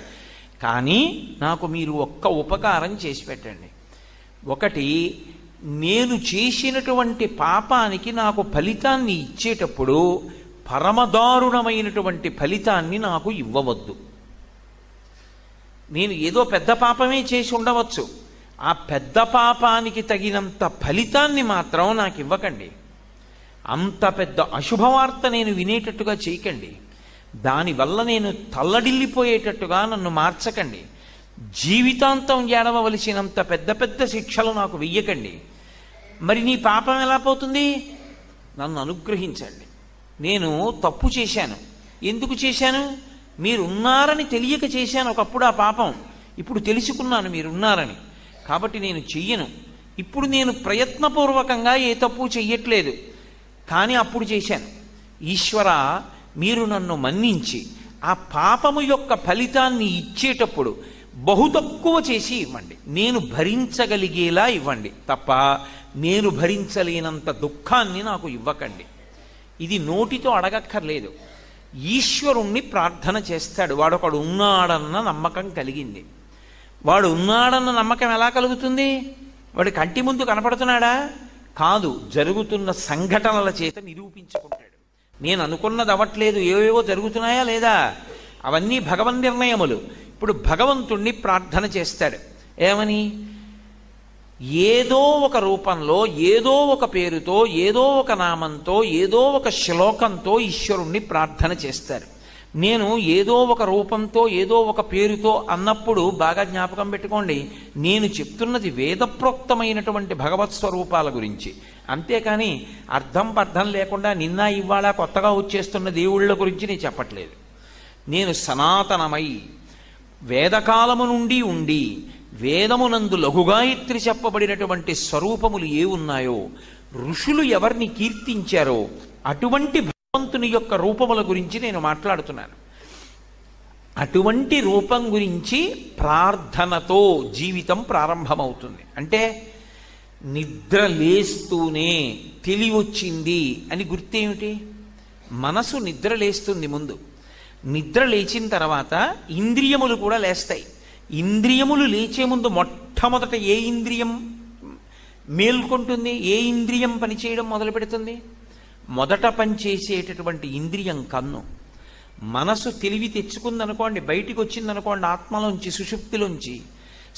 కానీ నాకు మీరు ఒక్క ఉపకారం చేసి పెట్టండి. ఒకటి, నేను చేసినటువంటి పాపానికి నాకు ఫలితాన్ని ఇచ్చేటప్పుడు పరమదారుణమైనటువంటి ఫలితాన్ని నాకు ఇవ్వవద్దు. నేను ఏదో పెద్ద పాపమే చేసి ఉండవచ్చు, ఆ పెద్ద పాపానికి తగినంత ఫలితాన్ని మాత్రం నాకు ఇవ్వకండి. అంత పెద్ద అశుభవార్త నేను వినేటట్టుగా చేయకండి. దానివల్ల నేను తల్లడిల్లిపోయేటట్టుగా నన్ను మార్చకండి. జీవితాంతం ఏడవలసినంత పెద్ద పెద్ద శిక్షలు నాకు వెయ్యకండి. మరి నీ పాపం ఎలా పోతుంది? నన్ను అనుగ్రహించండి. నేను తప్పు చేశాను. ఎందుకు చేశాను? మీరున్నారని తెలియక చేశాను ఒకప్పుడు ఆ పాపం. ఇప్పుడు తెలుసుకున్నాను మీరున్నారని, కాబట్టి నేను చెయ్యను. ఇప్పుడు నేను ప్రయత్నపూర్వకంగా ఏ తప్పు చెయ్యట్లేదు, కానీ అప్పుడు చేశాను. ఈశ్వర, మీరు నన్ను మన్నించి ఆ పాపము యొక్క ఫలితాన్ని ఇచ్చేటప్పుడు బహు తక్కువ చేసి ఇవ్వండి. నేను భరించగలిగేలా ఇవ్వండి తప్ప నేను భరించలేనంత దుఃఖాన్ని నాకు ఇవ్వకండి. ఇది నోటితో అడగక్కర్లేదు. ఈశ్వరుణ్ణి ప్రార్థన చేస్తాడు. వాడొకడు ఉన్నాడన్న నమ్మకం కలిగింది. వాడు ఉన్నాడన్న నమ్మకం ఎలా కలుగుతుంది? వాడి కంటి ముందు కనపడుతున్నాడా? కాదు, జరుగుతున్న సంఘటనల చేత నిరూపించుకుంటాడు. నేను అనుకున్నది అవ్వట్లేదు, ఏవేవో జరుగుతున్నాయా లేదా, అవన్నీ భగవన్ నిర్ణయములు. ఇప్పుడు భగవంతుణ్ణి ప్రార్థన చేస్తాడు. ఏమని? ఏదో ఒక రూపంలో, ఏదో ఒక పేరుతో, ఏదో ఒక నామంతో, ఏదో ఒక శ్లోకంతో ఈశ్వరుణ్ణి ప్రార్థన చేస్తారు. నేను ఏదో ఒక రూపంతో, ఏదో ఒక పేరుతో అన్నప్పుడు బాగా జ్ఞాపకం పెట్టుకోండి, నేను చెప్తున్నది వేదప్రోక్తమైనటువంటి భగవత్ స్వరూపాల గురించి. అంతేకాని అర్థం పర్థం లేకుండా నిన్న ఇవాళ కొత్తగా వచ్చేస్తున్న దేవుళ్ళ గురించి నేను చెప్పట్లేదు. నేను సనాతనమై వేదకాలము నుండి ఉండి వేదమునందు లఘుగాయత్రి చెప్పబడినటువంటి స్వరూపములు ఏ ఉన్నాయో, ఋషులు ఎవరిని కీర్తించారో అటువంటి భగవంతుని యొక్క రూపముల గురించి నేను మాట్లాడుతున్నాను. అటువంటి రూపం గురించి ప్రార్థనతో జీవితం ప్రారంభమవుతుంది. అంటే నిద్ర లేస్తూనే తెలివొచ్చింది అని గుర్తేమిటి? మనసు నిద్ర లేస్తుంది ముందు. నిద్ర లేచిన తర్వాత ఇంద్రియములు కూడా లేస్తాయి. ఇంద్రియములు లేచే ముందు మొట్టమొదట ఏ ఇంద్రియం మేల్కొంటుంది? ఏ ఇంద్రియం పనిచేయడం మొదలు పెడుతుంది? మొదట పనిచేసేటటువంటి ఇంద్రియం కన్ను. మనసు తెలివి తెచ్చుకుందనుకోండి, బయటికి వచ్చిందనుకోండి, ఆత్మలోంచి, సుషుప్తిలోంచి,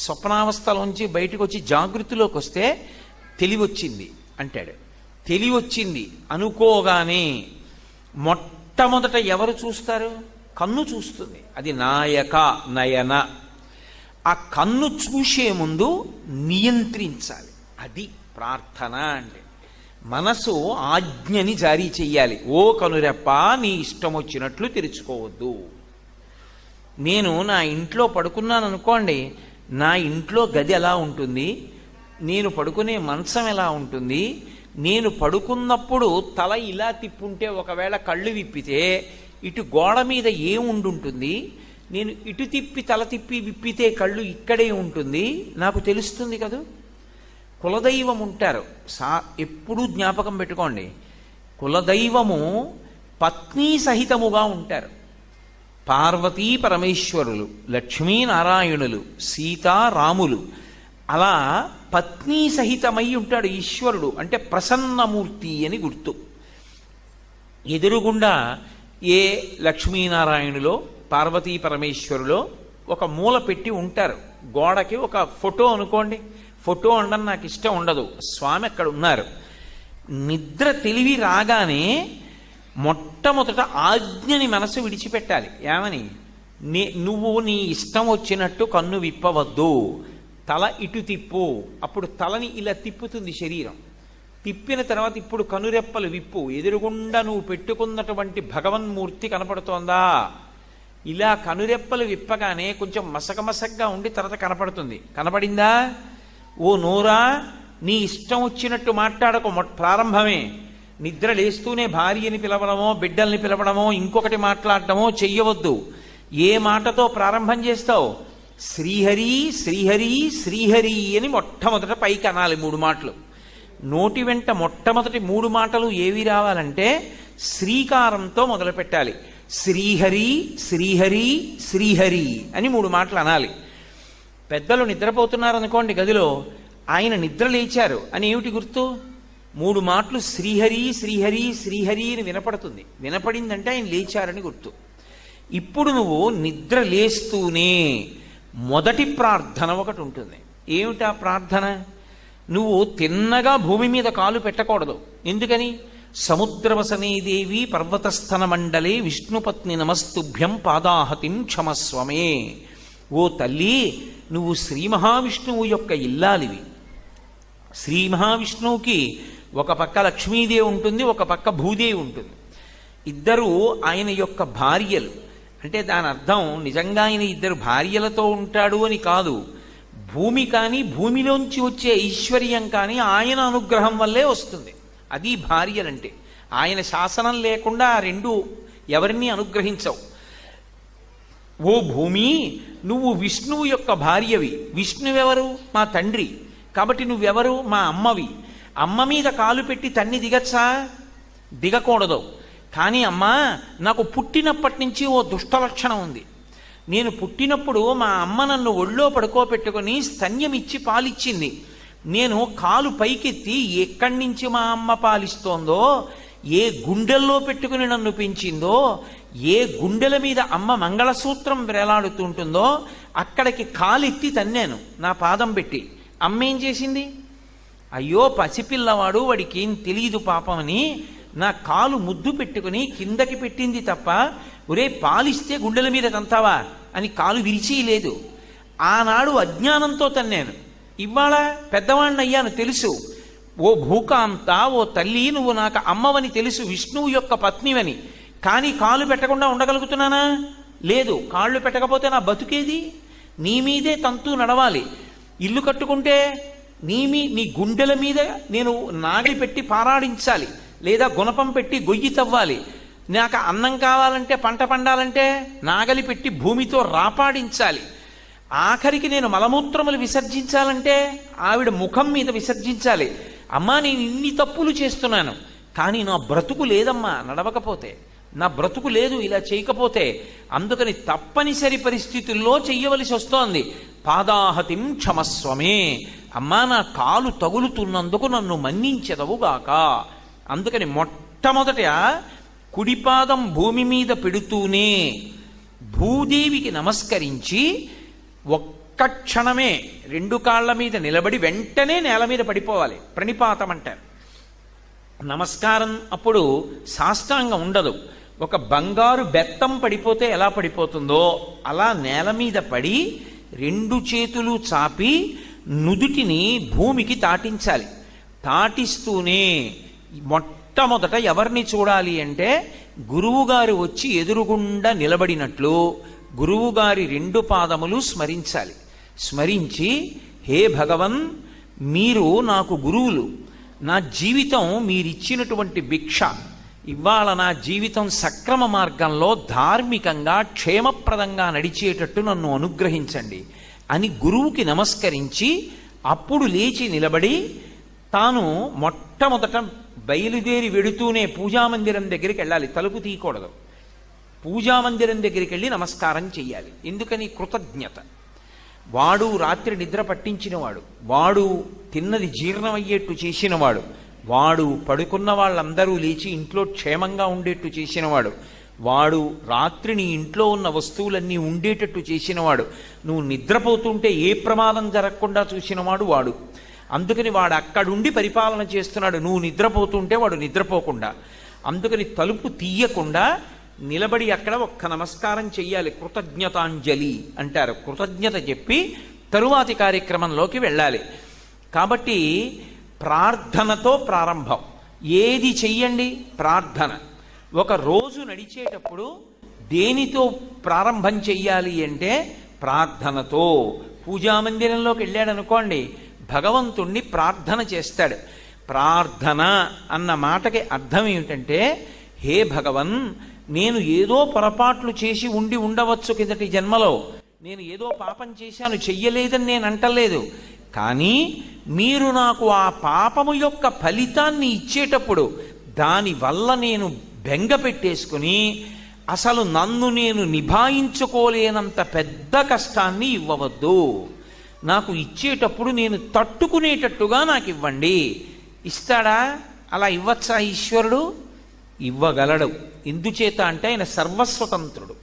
స్వప్నావస్థలోంచి బయటికి వచ్చి జాగృతిలోకి వస్తే తెలివొచ్చింది అంటాడు. తెలివొచ్చింది అనుకోగానే మొట్టమొదట ఎవరు చూస్తారు? కన్ను చూస్తుంది. అది నాయక నయన. ఆ కన్ను చూసే ముందు నియంత్రించాలి. అది ప్రార్థన అంటే. మనసు ఆజ్ఞని జారీ చెయ్యాలి. ఓ కనురెప్ప, నీ ఇష్టం వచ్చినట్లు తెరుచుకోవద్దు. నేను నా ఇంట్లో పడుకున్నాను అనుకోండి, నా ఇంట్లో గది ఎలా ఉంటుంది, నేను పడుకునే మంచం ఎలా ఉంటుంది, నేను పడుకున్నప్పుడు తల ఇలా తిప్పుంటే ఒకవేళ కళ్ళు విప్పితే ఇటు గోడ మీద ఏముండుంటుంది, నేను ఇటు తిప్పి తల తిప్పి విప్పితే కళ్ళు ఇక్కడే ఉంటుంది, నాకు తెలుస్తుంది కదా. కులదైవం ఉంటారు. ఎప్పుడూ జ్ఞాపకం పెట్టుకోండి, కులదైవము పత్నీ సహితముగా ఉంటారు. పార్వతీ పరమేశ్వరులు, లక్ష్మీనారాయణులు, సీతారాములు, అలా పత్నీ సహితమై ఉంటాడు ఈశ్వరుడు. అంటే ప్రసన్నమూర్తి అని గుర్తు. ఎదురుగుండా ఏ లక్ష్మీనారాయణులో పార్వతీ పరమేశ్వరులో ఒక మూల పెట్టి ఉంటారు. గోడకి ఒక ఫోటో అనుకోండి. ఫోటో అనడం నాకు ఇష్టం ఉండదు, స్వామి అక్కడ ఉన్నారు. నిద్ర తెలివి రాగానే మొట్టమొదట ఆజ్ఞని మనసు విడిచిపెట్టాలి. ఏమని? నువ్వు నీ ఇష్టం వచ్చినట్టు కన్ను విప్పవద్దు, తల ఇటు తిప్పు. అప్పుడు తలని ఇలా తిప్పుతుంది శరీరం. తిప్పిన తర్వాత ఇప్పుడు కనురెప్పలు విప్పు. ఎదురుగుండా నువ్వు పెట్టుకున్నటువంటి భగవన్మూర్తి కనపడుతోందా? ఇలా కనురెప్పలు విప్పగానే కొంచెం మసకమసగ్గా ఉండి తర్వాత కనపడుతుంది. కనపడిందా? ఓ నోరా, నీ ఇష్టం వచ్చినట్టు మాట్లాడకు. ప్రారంభమే. నిద్ర లేస్తూనే భార్యని పిలవడమో, బిడ్డల్ని పిలవడమో, ఇంకొకటి మాట్లాడటమో చెయ్యవద్దు. ఏ మాటతో ప్రారంభం చేస్తావు? శ్రీహరి శ్రీహరి శ్రీహరి అని మొట్టమొదట పైకి అనాలి 3 మాటలు. నోటి వెంట మొట్టమొదటి 3 మాటలు ఏవి రావాలంటే శ్రీకారంతో మొదలు పెట్టాలి. శ్రీహరి శ్రీహరి శ్రీహరి అని 3 మాటలు అనాలి. పెద్దలు నిద్రపోతున్నారనుకోండి గదిలో, ఆయన నిద్ర లేచారు అని ఏమిటి గుర్తు? 3 మాటలు శ్రీహరి శ్రీహరి శ్రీహరి అని వినపడుతుంది. వినపడిందంటే ఆయన లేచారని గుర్తు. ఇప్పుడు నువ్వు నిద్ర లేస్తూనే మొదటి ప్రార్థన ఒకటి ఉంటుంది. ఏమిటా ప్రార్థన? నువ్వు తిన్నగా భూమి మీద కాలు పెట్టకూడదు. ఎందుకని? సముద్రవసనే దేవి పర్వతస్థన మండలే విష్ణుపత్ని నమస్తుభ్యం పాదాహతిం క్షమస్వమే. ఓ తల్లి, నువ్వు శ్రీ మహావిష్ణువు యొక్క ఇల్లాలివి. శ్రీ మహావిష్ణువుకి ఒక పక్క లక్ష్మీదేవి ఉంటుంది, ఒక పక్క భూదేవి ఉంటుంది. ఇద్దరు ఆయన యొక్క భార్యలు. అంటే దాని అర్థం నిజంగా ఆయన ఇద్దరు భార్యలతో ఉంటాడు అని కాదు. భూమి కానీ భూమిలోంచి వచ్చే ఐశ్వర్యం కానీ ఆయన అనుగ్రహం వల్లే వస్తుంది. అది భార్యలంటే. ఆయన శాసనం లేకుండా ఆ రెండు ఎవరిని అనుగ్రహించవు. ఓ భూమి, నువ్వు విష్ణువు యొక్క భార్యవి. విష్ణువెవరు? మా తండ్రి. కాబట్టి నువ్వెవరు? మా అమ్మవి. అమ్మ మీద కాలు పెట్టి తన్ని దిగచ్చా? దిగకూడదు. కానీ అమ్మా, నాకు పుట్టినప్పటి నుంచి ఓ దుష్ట లక్షణం ఉంది. నేను పుట్టినప్పుడు మా అమ్మ నన్ను ఒళ్ళో పడుకోబెట్టుకొని స్తన్యమిచ్చి పాలిచ్చింది. నేను కాలు పైకెత్తి ఎక్కడి నుంచి మా అమ్మ పాలిస్తోందో, ఏ గుండెల్లో పెట్టుకుని నన్ను పెంచిందో, ఏ గుండెల మీద అమ్మ మంగళసూత్రం వేలాడుతుంటుందో అక్కడికి కాలెత్తి తన్నాను నా పాదం పెట్టి. అమ్మేం చేసింది? అయ్యో పసిపిల్లవాడు, వాడికి ఏం తెలియదు పాపమని నా కాలు ముద్దు పెట్టుకుని కిందకి పెట్టింది తప్ప, ఒరే పాలిస్తే గుండెల మీద తంతావా అని కాలు విరిచేయలేదు. ఆనాడు అజ్ఞానంతో తన్నాను. ఇవాళ పెద్దవాణ్ణి అయ్యాను, తెలుసు. ఓ భూకాంత, ఓ తల్లి, నువ్వు నాకు అమ్మవని తెలుసు, విష్ణువు యొక్క పత్నివని. కానీ కాలు పెట్టకుండా ఉండగలుగుతున్నానా? లేదు. కాళ్ళు పెట్టకపోతే నా బతుకేది? నీ మీదే తంతు నడవాలి. ఇల్లు కట్టుకుంటే నీ గుండెల మీద నేను నాగలి పెట్టి పారాడించాలి, లేదా గుణపం పెట్టి గొయ్యి తవ్వాలి. నాకు అన్నం కావాలంటే, పంట పండాలంటే నాగలి పెట్టి భూమితో రాపాడించాలి. ఆఖరికి నేను మలమూత్రములు విసర్జించాలంటే ఆవిడ ముఖం మీద విసర్జించాలి. అమ్మా, నేను ఇన్ని తప్పులు చేస్తున్నాను, కానీ నా బ్రతుకు లేదమ్మా నడవకపోతే. నా బ్రతుకు లేదు ఇలా చేయకపోతే. అందుకని తప్పనిసరి పరిస్థితుల్లో చెయ్యవలసి వస్తోంది. పాదాహతిం క్షమస్వమే. అమ్మా, నా కాలు తగులుతున్నందుకు నన్ను మన్నించెదవుగాక. అందుకని మొట్టమొదట కుడిపాదం భూమి మీద పెడుతూనే భూదేవికి నమస్కరించి ఒక్క క్షణమే రెండు కాళ్ల మీద నిలబడి వెంటనే నేల మీద పడిపోవాలి. ప్రణిపాతం అంటారు. నమస్కారం అప్పుడు సాష్టాంగం ఉండదు. ఒక బంగారు బెత్తం పడిపోతే ఎలా పడిపోతుందో అలా నేల మీద పడి రెండు చేతులు చాపి నుదుటిని భూమికి తాటించాలి. తాటిస్తూనే మొట్టమొదట ఎవరిని చూడాలి అంటే, గురువుగారు వచ్చి ఎదురుగుండా నిలబడినట్లు గురువుగారి రెండు పాదములు స్మరించాలి. స్మరించి, హే భగవన్, మీరు నాకు గురువులు, నా జీవితం మీరిచ్చినటువంటి భిక్ష. ఇవాళ నా జీవితం సక్రమ మార్గంలో ధార్మికంగా క్షేమప్రదంగా నడిచేటట్టు నన్ను అనుగ్రహించండి అని గురువుకి నమస్కరించి అప్పుడు లేచి నిలబడి తాను మొట్టమొదట బయలుదేరి వెడుతూనే పూజామందిరం దగ్గరికి వెళ్ళాలి. తలుపు తీయకూడదు. పూజామందిరం దగ్గరికి వెళ్ళి నమస్కారం చెయ్యాలి. ఎందుకని? కృతజ్ఞత. వాడు రాత్రి నిద్ర పట్టించినవాడు, వాడు తిన్నది జీర్ణమయ్యేట్టు చేసినవాడు, వాడు పడుకున్న వాళ్ళందరూ లేచి ఇంట్లో క్షేమంగా ఉండేట్టు చేసినవాడు, వాడు రాత్రి నీ ఇంట్లో ఉన్న వస్తువులన్నీ ఉండేటట్టు చేసినవాడు, నువ్వు నిద్రపోతుంటే ఏ ప్రమాదం జరగకుండా చూసినవాడు వాడు. అందుకని వాడు అక్కడుండి పరిపాలన చేస్తున్నాడు, నువ్వు నిద్రపోతుంటే వాడు నిద్రపోకుండా. అందుకని తలుపు తీయకుండా నిలబడి అక్కడ ఒక్క నమస్కారం చెయ్యాలి. కృతజ్ఞతాంజలి అంటారు. కృతజ్ఞత చెప్పి తరువాతి కార్యక్రమంలోకి వెళ్ళాలి. కాబట్టి ప్రార్థనతో ప్రారంభం. ఏది చెయ్యండి? ప్రార్థన. ఒక రోజు నడిచేటప్పుడు దేనితో ప్రారంభం చెయ్యాలి అంటే ప్రార్థనతో. పూజామందిరంలోకి వెళ్ళాడనుకోండి, భగవంతుణ్ణి ప్రార్థన చేస్తాడు. ప్రార్థన అన్న మాటకి అర్థం ఏమిటంటే, హే భగవన్, నేను ఏదో పొరపాట్లు చేసి ఉండవచ్చు కిందటి జన్మలో, నేను ఏదో పాపం చేశాను, చెయ్యలేదని నేను అంటలేదు. కానీ మీరు నాకు ఆ పాపము యొక్క ఫలితాన్ని ఇచ్చేటప్పుడు దానివల్ల నేను బెంగ పెట్టేసుకుని అసలు నన్ను నేను నిభాయించుకోలేనంత పెద్ద కష్టాన్ని ఇవ్వవద్దు. నాకు ఇచ్చేటప్పుడు నేను తట్టుకునేటట్టుగా నాకు ఇవ్వండి. ఇస్తాడా? అలా ఇవ్వచ్చా ఈశ్వరుడు? ఇవ్వగలడు. ఎందుచేత అంటే ఆయన సర్వస్వతంత్రుడు.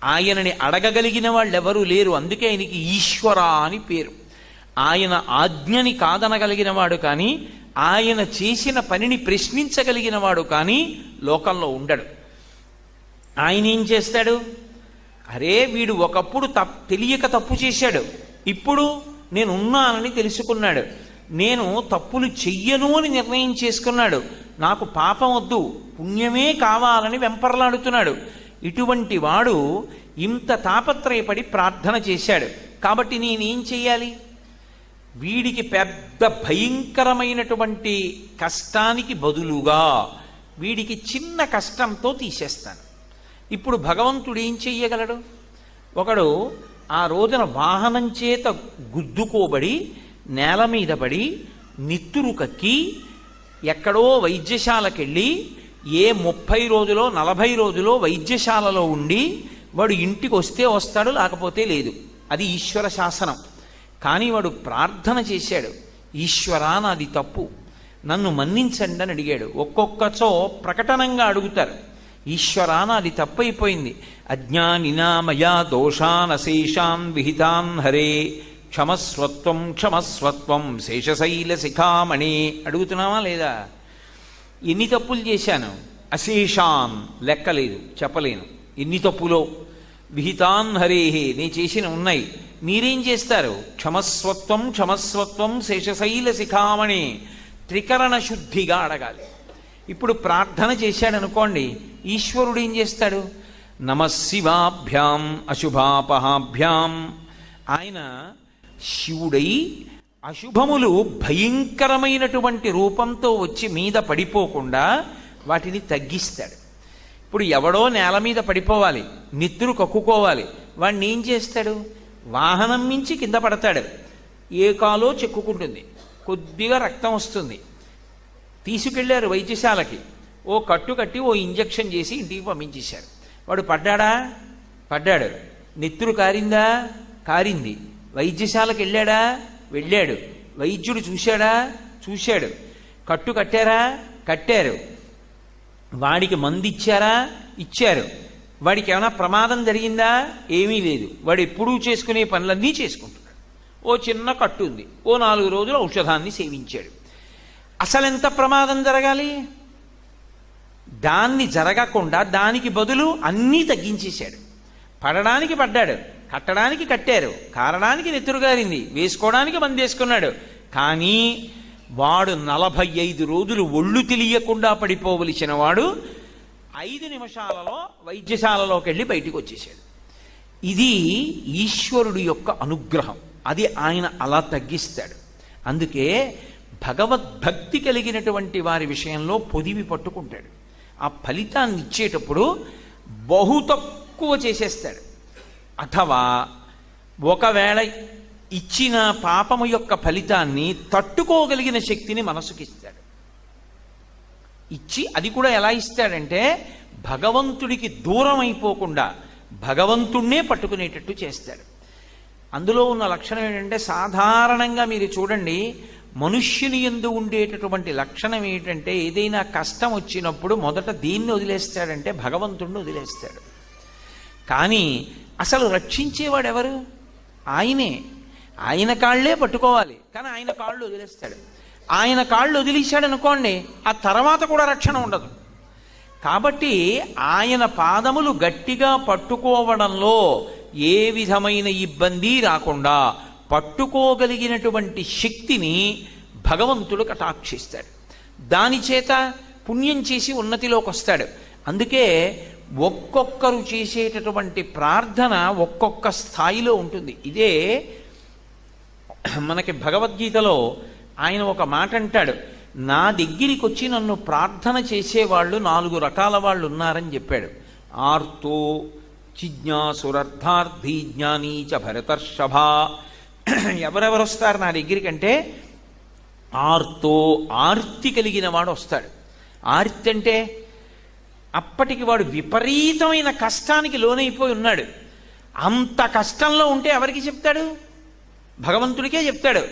ఆయనని అడగగలిగిన వాళ్ళు ఎవరూ లేరు. అందుకే ఆయనకి ఈశ్వర అని పేరు. ఆయన ఆజ్ఞని కాదనగలిగిన వాడు కానీ, ఆయన చేసిన పనిని ప్రశ్నించగలిగిన వాడు కానీ లోకంలో ఉండడు. ఆయన ఏం చేస్తాడు? అరే వీడు ఒకప్పుడు తెలియక తప్పు చేశాడు, ఇప్పుడు నేను ఉన్నానని తెలుసుకున్నాడు, నేను తప్పులు చెయ్యను అని నిర్ణయం చేసుకున్నాడు, నాకు పాపం వద్దు పుణ్యమే కావాలని వెంపర్లాడుతున్నాడు. ఇటువంటి వాడు ఇంత తాపత్రయపడి ప్రార్థన చేశాడు. కాబట్టి నేనేం చెయ్యాలి? వీడికి పెద్ద భయంకరమైనటువంటి కష్టానికి బదులుగా వీడికి చిన్న కష్టంతో తీసేస్తాను. ఇప్పుడు భగవంతుడు ఏం చెయ్యగలడు? ఒకడు ఆ రోజున వాహనం చేత గుద్దుకోబడి నేల మీద పడి నిత్తురు కక్కి ఎక్కడో వైద్యశాలకెళ్ళి ఏ 30 రోజులో 40 రోజులో వైద్యశాలలో ఉండి వాడు ఇంటికి వస్తే వస్తాడు, లేకపోతే లేదు. అది ఈశ్వర శాసనం. కానీ వాడు ప్రార్థన చేశాడు, ఈశ్వరా నాది తప్పు, నన్ను మన్నించండి అని అడిగాడు. ఒక్కొక్కచో ప్రకటనంగా అడుగుతారు, ఈశ్వరా నాది తప్పైపోయింది, అజ్ఞానినా మయా దోషాన్ అశేషాన్ విహితాన్ హరే క్షమస్వత్వం క్షమస్వత్వం శేషశైల శిఖామణి. అడుగుతున్నావా లేదా? ఎన్ని తప్పులు చేశాను? అశేషాన్, లెక్కలేదు, చెప్పలేను ఎన్ని తప్పులో. విహితాన్ హరేహే, నే చేసిన ఉన్నాయి. మీరేం చేస్తారు? క్షమస్వత్వం క్షమస్వత్వం శేషశైల శిఖామణి. త్రికరణ శుద్ధిగా అడగాలి. ఇప్పుడు ప్రార్థన చేశాడనుకోండి, ఈశ్వరుడు ఏం చేస్తాడు? నమశివాభ్యాం అశుభాపహాభ్యాం. ఆయన శివుడై అశుభములు భయంకరమైనటువంటి రూపంతో వచ్చి మీద పడిపోకుండా వాటిని తగ్గిస్తాడు. ఇప్పుడు ఎవడో నేల మీద పడిపోవాలి, నిద్ర కక్కుకోవాలి, వాడిని ఏం చేస్తాడు? వాహనం మించి కింద పడతాడు, ఏ కాలో చెక్కుకుంటుంది, కొద్దిగా రక్తం వస్తుంది, తీసుకెళ్లారు వైద్యశాలకి, ఓ కట్టు కట్టి ఓ ఇంజక్షన్ చేసి ఇంటికి పంపించేశారు. వాడు పడ్డాడా? పడ్డాడు. నెత్తురు కారిందా? కారింది. వైద్యశాలకు వెళ్ళాడా? వెళ్ళాడు. వైద్యుడు చూశాడా? చూశాడు. కట్టు కట్టారా? కట్టారు. వాడికి మందు ఇచ్చారా? ఇచ్చారు. వాడికి ఏమైనా ప్రమాదం జరిగిందా? ఏమీ లేదు. వాడు ఎప్పుడూ చేసుకునే పనులన్నీ చేసుకుంటున్నాడు. ఓ చిన్న కట్టు ఉంది, ఓ 4 రోజులు ఔషధాన్ని సేవించాడు. అసలెంత ప్రమాదం జరగాలి? దాన్ని జరగకుండా దానికి బదులు అన్నీ తగ్గించేశాడు. పడడానికి పడ్డాడు, కట్టడానికి కట్టారు, కారడానికి నెత్తురుగారింది, వేసుకోవడానికి మంది వేసుకున్నాడు. కానీ వాడు 45 రోజులు ఒళ్ళు తెలియకుండా పడిపోవలసిన వాడు 5 నిమిషాలలో వైద్యశాలలోకి వెళ్ళి బయటికి వచ్చేసాడు. ఇది ఈశ్వరుడు యొక్క అనుగ్రహం. అది ఆయన అలా తగ్గిస్తాడు. అందుకే భగవద్భక్తి కలిగినటువంటి వారి విషయంలో పొదివి పట్టుకుంటాడు. ఆ ఫలితాన్ని ఇచ్చేటప్పుడు బహు తక్కువ చేసేస్తాడు. అథవా ఒకవేళ ఇచ్చిన పాపము యొక్క ఫలితాన్ని తట్టుకోగలిగిన శక్తిని మనసుకిస్తాడు. ఇచ్చి అది కూడా ఎలా ఇస్తాడంటే భగవంతుడికి దూరం అయిపోకుండా భగవంతుణ్ణే పట్టుకునేటట్టు చేస్తాడు. అందులో ఉన్న లక్షణం ఏంటంటే, సాధారణంగా మీరు చూడండి, మనుష్యుని యందు ఉండేటటువంటి లక్షణం ఏంటంటే, ఏదైనా కష్టం వచ్చినప్పుడు మొదట దీన్ని వదిలేస్తాడంటే భగవంతుడిని వదిలేస్తాడు. కానీ అసలు రక్షించేవాడు ఎవరు? ఆయనే. ఆయన కాళ్లే పట్టుకోవాలి, కానీ ఆయన కాళ్ళు వదిలేస్తాడు. ఆయన కాళ్ళు వదిలేశాడు అనుకోండి, ఆ తర్వాత కూడా రక్షణ ఉండదు. కాబట్టి ఆయన పాదములు గట్టిగా పట్టుకోవడంలో ఏ విధమైన ఇబ్బంది రాకుండా పట్టుకోగలిగినటువంటి శక్తిని భగవంతుడు కటాక్షిస్తాడు. దాని చేత పుణ్యం చేసి ఉన్నతిలోకి వస్తాడు. అందుకే ఒక్కొక్కరు చేసేటటువంటి ప్రార్థన ఒక్కొక్క స్థాయిలో ఉంటుంది. ఇదే మనకి భగవద్గీతలో ఆయన ఒక మాట అంటాడు, నా దగ్గరికి వచ్చి నన్ను ప్రార్థన చేసేవాళ్ళు 4 రకాల వాళ్ళు ఉన్నారని చెప్పాడు. ఆర్తో జిజ్ఞాసురర్థార్థి జ్ఞానీ చ భరతర్షభ. ఎవరెవరు వస్తారు నా దగ్గరికి అంటే, ఆర్తో, ఆర్తి కలిగిన వాడు వస్తాడు. ఆర్తి అంటే అప్పటికి వాడు విపరీతమైన కష్టానికి లోనైపోయి ఉన్నాడు. అంత కష్టంలో ఉంటే ఎవరికి చెప్తాడు? భగవంతుడికే చెప్తాడు.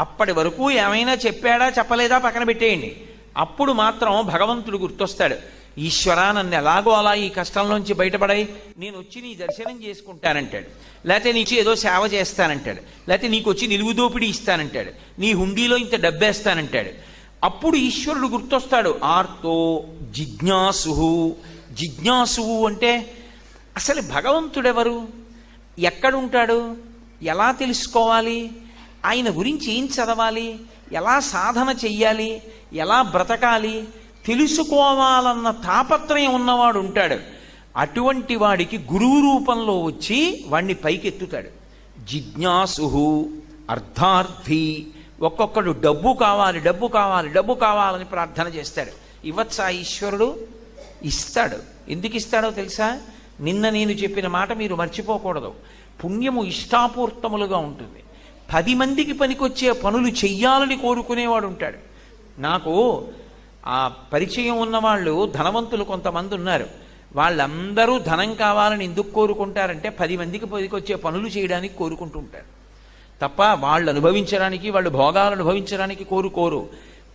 అప్పటి వరకు ఏమైనా చెప్పాడా చెప్పలేదా పక్కన పెట్టేయండి. అప్పుడు మాత్రం భగవంతుడు గుర్తొస్తాడు. ఈశ్వరా, నన్ను ఎలాగో అలా ఈ కష్టంలోంచి బయటపడాయి, నేను వచ్చి నీ దర్శనం చేసుకుంటానంటాడు. లేకపోతే నీకు ఏదో సేవ చేస్తానంటాడు. లేకపోతే నీకు వచ్చి నిలువు దోపిడీ ఇస్తానంటాడు. నీ హుండీలో ఇంత డబ్బేస్తానంటాడు. అప్పుడు ఈశ్వరుడు గుర్తొస్తాడు. ఆర్తో జిజ్ఞాసు. జిజ్ఞాసువు అంటే అసలు భగవంతుడెవరు, ఎక్కడుంటాడు, ఎలా తెలుసుకోవాలి, ఆయన గురించి ఏం చదవాలి, ఎలా సాధన చెయ్యాలి, ఎలా బ్రతకాలి తెలుసుకోవాలన్న తాపత్రయం ఉన్నవాడు ఉంటాడు. అటువంటి వాడికి గురువు రూపంలో వచ్చి వాణ్ణి పైకెత్తుతాడు. జిజ్ఞాసు అర్థార్థి, ఒక్కొక్కడు డబ్బు కావాలి డబ్బు కావాలి డబ్బు కావాలని ప్రార్థన చేస్తాడు. ఇవ్వచ్చా ఈశ్వరుడు? ఇస్తాడు. ఎందుకు ఇస్తాడో తెలుసా? నిన్న నేను చెప్పిన మాట మీరు మర్చిపోకూడదు. పుణ్యము ఇష్టాపూర్తములుగా ఉంటుంది. 10 మందికి పనికొచ్చే పనులు చెయ్యాలని కోరుకునేవాడు ఉంటాడు. నాకు ఆ పరిచయం ఉన్నవాళ్ళు ధనవంతులు కొంతమంది ఉన్నారు. వాళ్ళందరూ ధనం కావాలని ఎందుకు కోరుకుంటారంటే 10 మందికి పనికొచ్చే పనులు చేయడానికి కోరుకుంటుంటారు తప్ప వాళ్ళు అనుభవించడానికి, వాళ్ళు భోగాలు అనుభవించడానికి కోరుకోరు.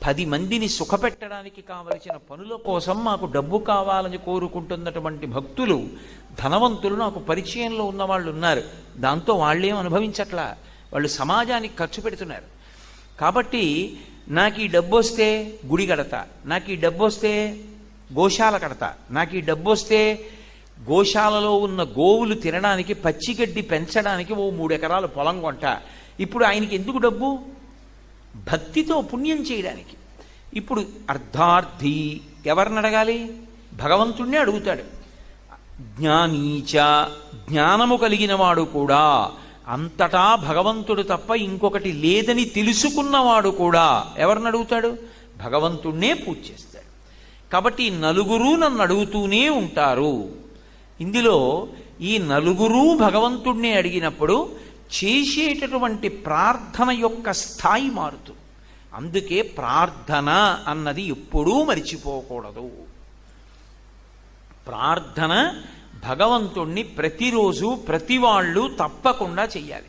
10 మందిని సుఖపెట్టడానికి కావలసిన పనుల కోసం మాకు డబ్బు కావాలని కోరుకుంటున్నటువంటి భక్తులు, ధనవంతులు నాకు పరిచయంలో ఉన్నవాళ్ళు ఉన్నారు. దాంతో వాళ్ళేం అనుభవించట్లా, వాళ్ళు సమాజానికి ఖర్చు పెడుతున్నారు. కాబట్టి నాకు ఈ డబ్బు వస్తే గుడి కడతా, నాకు ఈ డబ్బు వస్తే గోశాల కడతా, నాకు ఈ డబ్బు వస్తే గోశాలలో ఉన్న గోవులు తినడానికి, పచ్చిగడ్డి పెంచడానికి ఓ 3 ఎకరాలు పొలం కొంట. ఇప్పుడు ఆయనకి ఎందుకు డబ్బు? భక్తితో పుణ్యం చేయడానికి. ఇప్పుడు అర్థార్థి ఎవరిని అడగాలి? భగవంతుణ్ణి అడుగుతాడు. జ్ఞానీచ, జ్ఞానము కలిగిన వాడు కూడా, అంతటా భగవంతుడు తప్ప ఇంకొకటి లేదని తెలుసుకున్నవాడు కూడా ఎవరిని అడుగుతాడు? భగవంతుణ్ణే పూజ చేస్తాడు. కాబట్టి నలుగురు నన్ను అడుగుతూనే ఉంటారు. ఇందులో ఈ నలుగురు భగవంతుణ్ణి అడిగినప్పుడు చేసేటటువంటి ప్రార్థన యొక్క స్థాయి మారుతుంది. అందుకే ప్రార్థన అన్నది ఎప్పుడూ మరిచిపోకూడదు. ప్రార్థన భగవంతుణ్ణి ప్రతిరోజు ప్రతి వాళ్ళు తప్పకుండా చెయ్యాలి.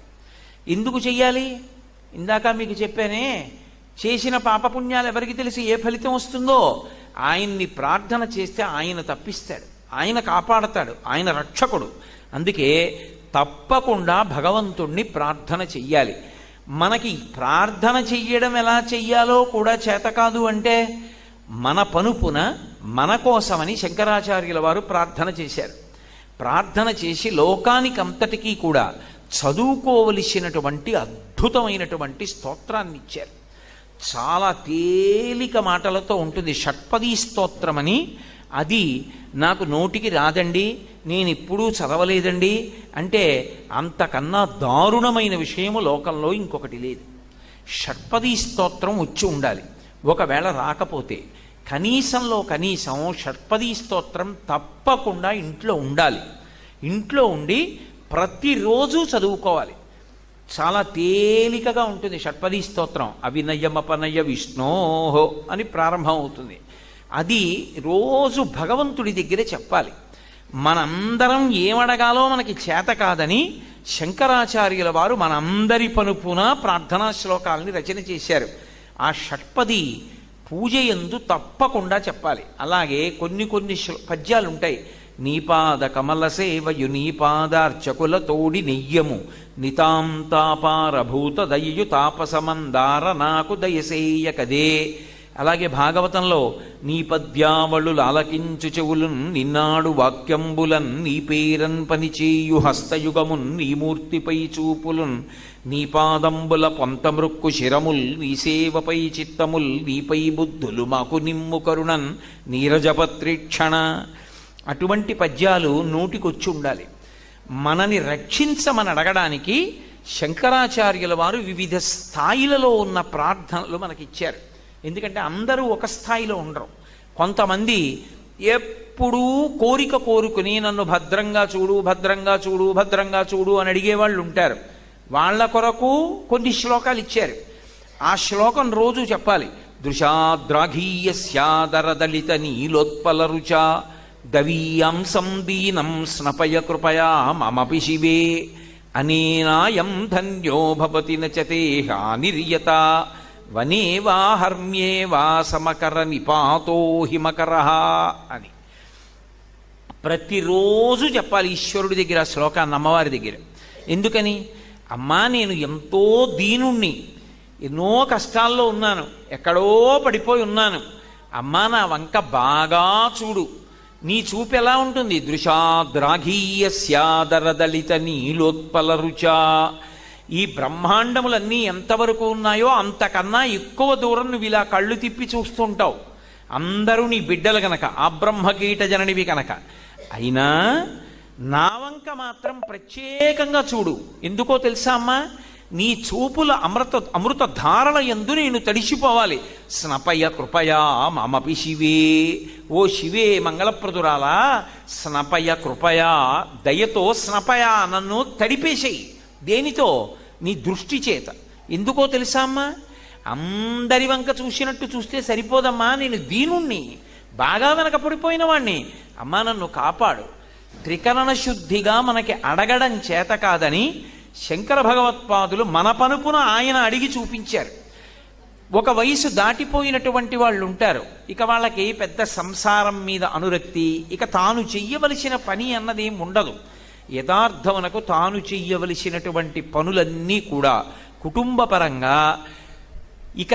ఎందుకు చెయ్యాలి? ఇందాక మీకు చెప్పానే, చేసిన పాపపుణ్యాలు ఎవరికి తెలిసి ఏ ఫలితం వస్తుందో. ఆయన్ని ప్రార్థన చేస్తే ఆయన తప్పిస్తాడు, ఆయన కాపాడతాడు, ఆయన రక్షకుడు. అందుకే తప్పకుండా భగవంతుణ్ణి ప్రార్థన చెయ్యాలి. మనకి ప్రార్థన చెయ్యడం ఎలా చెయ్యాలో కూడా చేత కాదు అంటే, మన పనుపున మన కోసమని శంకరాచార్యుల వారు ప్రార్థన చేశారు. ప్రార్థన చేసి లోకానికంతటికీ కూడా చదువుకోవలసినటువంటి అద్భుతమైనటువంటి స్తోత్రాన్ని ఇచ్చారు. చాలా తేలిక మాటలతో ఉంటుంది. షట్పదీ స్తోత్రమని. అది నాకు నోటికి రాదండి, నేను ఎప్పుడూ చదవలేదండి అంటే అంతకన్నా దారుణమైన విషయము లోకంలో ఇంకొకటి లేదు. షట్పదీ స్తోత్రం వచ్చి ఉండాలి. ఒకవేళ రాకపోతే కనీసంలో కనీసం షట్పదీ స్తోత్రం తప్పకుండా ఇంట్లో ఉండాలి. ఇంట్లో ఉండి ప్రతిరోజు చదువుకోవాలి. చాలా తేలికగా ఉంటుంది షట్పదీ స్తోత్రం. అవినయమపనయ విష్ణోహో అని ప్రారంభం అవుతుంది. అది రోజు భగవంతుడి దగ్గర చెప్పాలి. మనందరం ఏమడగాలో మనకి చేత కాదని శంకరాచార్యుల వారు మనందరి పనుపున ప్రార్థనా శ్లోకాలని రచన చేశారు. ఆ షట్పది పూజ యందు తప్పకుండా చెప్పాలి. అలాగే కొన్ని పద్యాలు ఉంటాయి. నీపాద కమల సేవయు నీపాదార్చకుల తోడి నెయ్యము నితాంతాపారభూత దయయు తాపసమందార నాకు దయసేయ కదే. అలాగే భాగవతంలో నీ పద్యావళులు ఆలకించు చెవులున్ నిన్నాడు వాక్యంబులన్ నీ పేరన్ పనిచేయు హస్తయుగమున్ నీ మూర్తిపై చూపులున్ నీ పాదంబుల పొంతమృక్కు శిరముల్ నీ సేవపై చిత్తముల్ నీపై బుద్ధులు మాకు నిమ్ము కరుణన్ నీరజపత్రీక్షణ. అటువంటి పద్యాలు నోటికొచ్చి ఉండాలి. మనని రక్షించమని అడగడానికి శంకరాచార్యుల వారు వివిధ స్థాయిలలో ఉన్న ప్రార్థనలు మనకిచ్చారు. ఎందుకంటే అందరూ ఒక స్థాయిలో ఉండరు. కొంతమంది ఎప్పుడూ కోరిక కోరుకుని నన్ను భద్రంగా చూడు భద్రంగా చూడు భద్రంగా చూడు అని అడిగేవాళ్ళు ఉంటారు. వాళ్ళ కొరకు కొన్ని శ్లోకాలు ఇచ్చారు. ఆ శ్లోకం రోజు చెప్పాలి. దృశాద్రాఘీయస్యాదరదళిత నీలోత్పల రుచ దవీయాంసం దీనం స్నపయ కృపయా మమపి శివే అనేనాయం ధన్యో భవతి నచతే హానిర్యత వనే వా హర్మ్యే వా సమకర నిపాతో హిమకర అని ప్రతిరోజు చెప్పాలి ఈశ్వరుడి దగ్గర ఆ శ్లోకాన్ని, అమ్మవారి దగ్గర. ఎందుకని? అమ్మా నేను ఎంతో దీనుణ్ణి, ఎన్నో కష్టాల్లో ఉన్నాను, ఎక్కడో పడిపోయి ఉన్నాను. అమ్మా నా వంక బాగా చూడు, నీ చూపు ఎలా ఉంటుంది? దృశాద్రాఘీయస్యాదరదళిత నీలోత్పల రుచా. ఈ బ్రహ్మాండములన్నీ ఎంతవరకు ఉన్నాయో అంతకన్నా ఎక్కువ దూరం నువ్వు ఇలా కళ్ళు తిప్పి చూస్తుంటావు. అందరూ నీ బిడ్డలు గనక, ఆ బ్రహ్మకీట జననివి కనుక. అయినా నా వంక మాత్రం ప్రత్యేకంగా చూడు. ఎందుకో తెలుసా అమ్మా? నీ చూపుల అమృత ధారల యందు నేను తడిసిపోవాలి. స్నపయ కృపయా మమపి శివే. ఓ శివే మంగళప్రదురాలా, స్నపయ కృపయా, దయతో స్నపయా, నన్ను తడిపేసేయి. దేనితో? నీ దృష్టి చేత. ఎందుకో తెలుసా అమ్మా? అందరి వంక చూసినట్టు చూస్తే సరిపోదమ్మా. నేను దీనుణ్ణి, బాగా వెనకపడిపోయిన వాణ్ణి. అమ్మా నన్ను కాపాడు. త్రికరణ శుద్ధిగా మనకి అడగడం చేత కాదని శంకర భగవత్పాదులు మన పనుపున ఆయన అడిగి చూపించారు. ఒక వయసు దాటిపోయినటువంటి వాళ్ళు ఉంటారు. ఇక వాళ్ళకి పెద్ద సంసారం మీద అనురక్తి, ఇక తాను చెయ్యవలసిన పని అన్నది ఉండదు. యథార్థమునకు తాను చెయ్యవలసినటువంటి పనులన్నీ కూడా కుటుంబపరంగా ఇక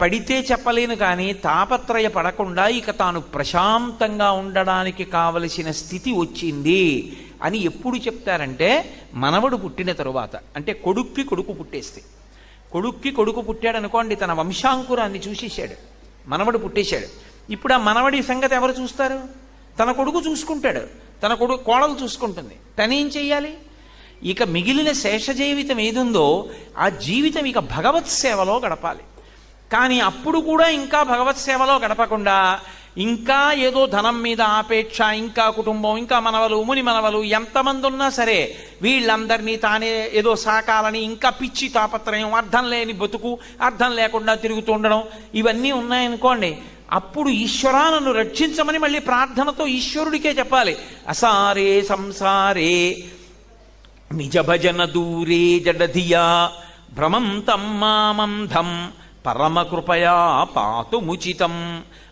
పడితే చెప్పలేను కానీ తాపత్రయ పడకుండా ఇక తాను ప్రశాంతంగా ఉండడానికి కావలసిన స్థితి వచ్చింది అని ఎప్పుడు చెప్తారంటే మనవడు పుట్టిన తరువాత. అంటే కొడుక్కి కొడుకు పుట్టేస్తే, కొడుక్కి కొడుకు పుట్టాడు అనుకోండి, తన వంశాంకురాన్ని చూసేశాడు, మనవడు పుట్టేశాడు. ఇప్పుడు ఆ మనవడి సంగతి ఎవరు చూస్తారు? తన కొడుకు చూసుకుంటాడు, తన కొడుకు కోడలు చూసుకుంటుంది. తనేం చెయ్యాలి? ఇక మిగిలిన శేష జీవితం ఏదుందో ఆ జీవితం ఇక భగవత్ సేవలో గడపాలి. కానీ అప్పుడు కూడా ఇంకా భగవత్ సేవలో గడపకుండా ఇంకా ఏదో ధనం మీద ఆపేక్ష, ఇంకా కుటుంబం, ఇంకా మనవలు, ముని మనవలు ఎంతమంది ఉన్నా సరే వీళ్ళందరినీ తానే ఏదో సాకాలని ఇంకా పిచ్చి తాపత్రయం, అర్థం లేని బతుకు, అర్థం లేకుండా తిరుగుతూ ఉండడం, ఇవన్నీ ఉన్నాయనుకోండి, అప్పుడు ఈశ్వరా నన్ను రక్షించమని మళ్ళీ ప్రార్థనతో ఈశ్వరుడికే చెప్పాలి. అసారే సంసారే నిజ భజన దూరే జడధియా భ్రమం తం మామంధం పరమకృపయా పాతుముచితం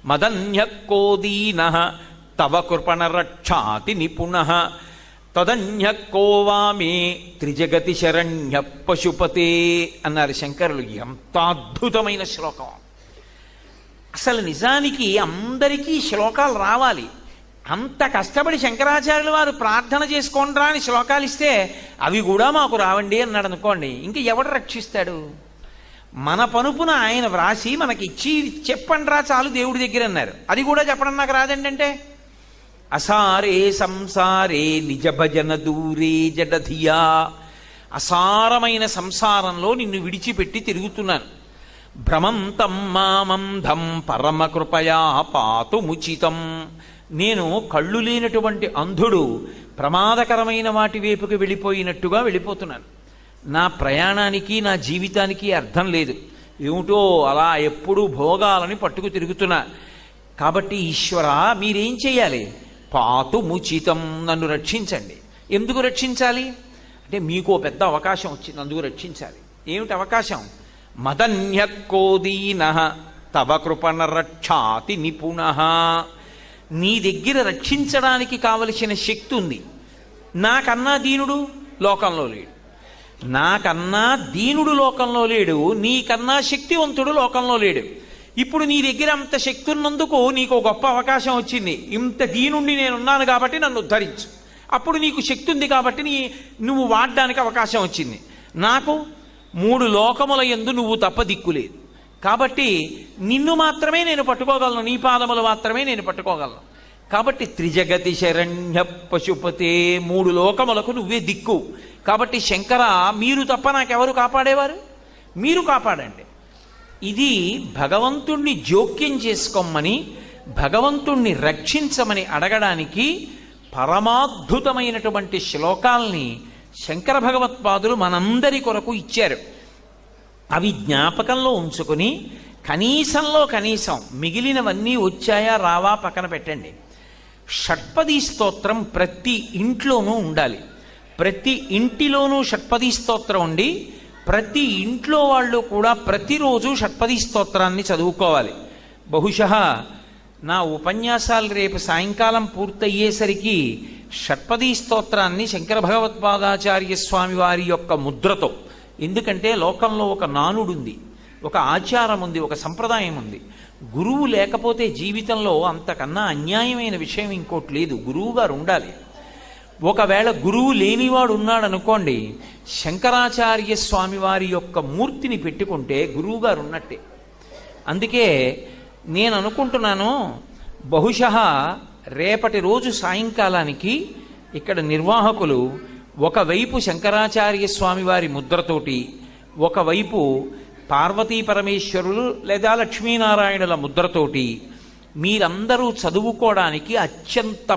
మదన్య కోదీన తవ కృపణ రక్షాతి నిపుణ తదన్య కోవామే త్రిజగతి శరణ్య పశుపతే అన్నారు శంకరులు. ఎంత అద్భుతమైన శ్లోకం! అసలు నిజానికి అందరికీ శ్లోకాలు రావాలి. అంత కష్టపడి శంకరాచార్యుల వారు ప్రార్థన చేసుకోండ్రా అని శ్లోకాలు ఇస్తే అవి కూడా మాకు రావండి అన్నాడు అనుకోండి, ఇంక ఎవడు రక్షిస్తాడు? మన పనుపున ఆయన వ్రాసి మనకి ఇచ్చి చెప్పండ్రా చాలు దేవుడి దగ్గర అన్నారు. అది కూడా చెప్పడం నాకు రాదండి అంటే, అసారే సంసారే నిజ భజన దూరే జడధియా. అసారమైన సంసారంలో నిన్ను విడిచిపెట్టి తిరుగుతున్నాను. భ్రమం తం మామంధం పరమకృపయా పాతుముచితం. నేను కళ్ళు లేనటువంటి అంధుడు ప్రమాదకరమైన వాటి వైపుకి వెళ్ళిపోయినట్టుగా వెళ్ళిపోతున్నాను. నా ప్రయాణానికి, నా జీవితానికి అర్థం లేదు. ఏమిటో అలా ఎప్పుడూ భోగాలని పట్టుకు తిరుగుతున్నా. కాబట్టి ఈశ్వర మీరేం చేయాలి? పాతుముచితం, నన్ను రక్షించండి. ఎందుకు రక్షించాలి అంటే మీకు పెద్ద అవకాశం వచ్చింది, అందుకు రక్షించాలి. ఏమిటి అవకాశం? మదన్యకోదీన తవ కృపణ రక్షాతి నిపుణ. నీ దగ్గర రక్షించడానికి కావలసిన శక్తి ఉంది. నాకన్నా దీనుడు లోకంలో లేడు, నాకన్నా దీనుడు లోకంలో లేడు, నీకన్నా శక్తివంతుడు లోకంలో లేడు. ఇప్పుడు నీ దగ్గర అంత శక్తి ఉన్నందుకు నీకు గొప్ప అవకాశం వచ్చింది. ఇంత దీనుండి నేనున్నాను కాబట్టి నన్ను ఉద్ధరించు. అప్పుడు నీకు శక్తి ఉంది కాబట్టి నువ్వు వాడడానికి అవకాశం వచ్చింది. నాకు 3 లోకముల యందు నువ్వు తప్ప దిక్కులేదు కాబట్టి నిన్ను మాత్రమే నేను పట్టుకోగలను, నీ పాదములు మాత్రమే నేను పట్టుకోగలను. కాబట్టి త్రిజగతి శరణ్య పశుపతే, 3 లోకములకు నువ్వే దిక్కు. కాబట్టి శంకర మీరు తప్ప నాకెవరు కాపాడేవారు? మీరు కాపాడండి. ఇది భగవంతుణ్ణి జోక్యం చేసుకోమని, భగవంతుణ్ణి రక్షించమని అడగడానికి పరమాద్భుతమైనటువంటి శ్లోకాల్ని శంకర భగవత్పాదులు మనందరి కొరకు ఇచ్చారు. అవి జ్ఞాపకంలో ఉంచుకొని కనీసంలో కనీసం మిగిలినవన్నీ వచ్చాయా రావా పక్కన పెట్టండి. షట్పదీ స్తోత్రం ప్రతి ఇంట్లోనూ ఉండాలి. ప్రతి ఇంటిలోనూ షట్పదీ స్తోత్రం ఉండి ప్రతి ఇంట్లో వాళ్ళు కూడా ప్రతిరోజు షట్పదీ స్తోత్రాన్ని చదువుకోవాలి. బహుశः నా ఉపన్యాసాలు రేపు సాయంకాలం పూర్తయ్యేసరికి షట్పదీ స్తోత్రాన్ని శంకర భగవత్పాదాచార్య స్వామి వారి యొక్క ముద్రతో, ఎందుకంటే లోకంలో ఒక నానుడుంది, ఒక ఆచారం ఉంది, ఒక సంప్రదాయం ఉంది. గురువు లేకపోతే జీవితంలో అంతకన్నా అన్యాయమైన విషయం ఇంకోటి లేదు. గురువు గారు ఉండాలి. ఒకవేళ గురువు లేనివాడు ఉన్నాడు అనుకోండి, శంకరాచార్య స్వామి వారి యొక్క మూర్తిని పెట్టుకుంటే గురువు గారు ఉన్నట్టే. అందుకే నేను అనుకుంటున్నాను, బహుశः రేపటి రోజు సాయంకాలానికి ఇక్కడ నిర్వాహకులు ఒకవైపు శంకరాచార్య స్వామి వారి ముద్రతోటి, ఒకవైపు పార్వతీ పరమేశ్వరులు లేదా లక్ష్మీనారాయణుల ముద్రతోటి మీరందరూ చదువుకోవడానికి అత్యంత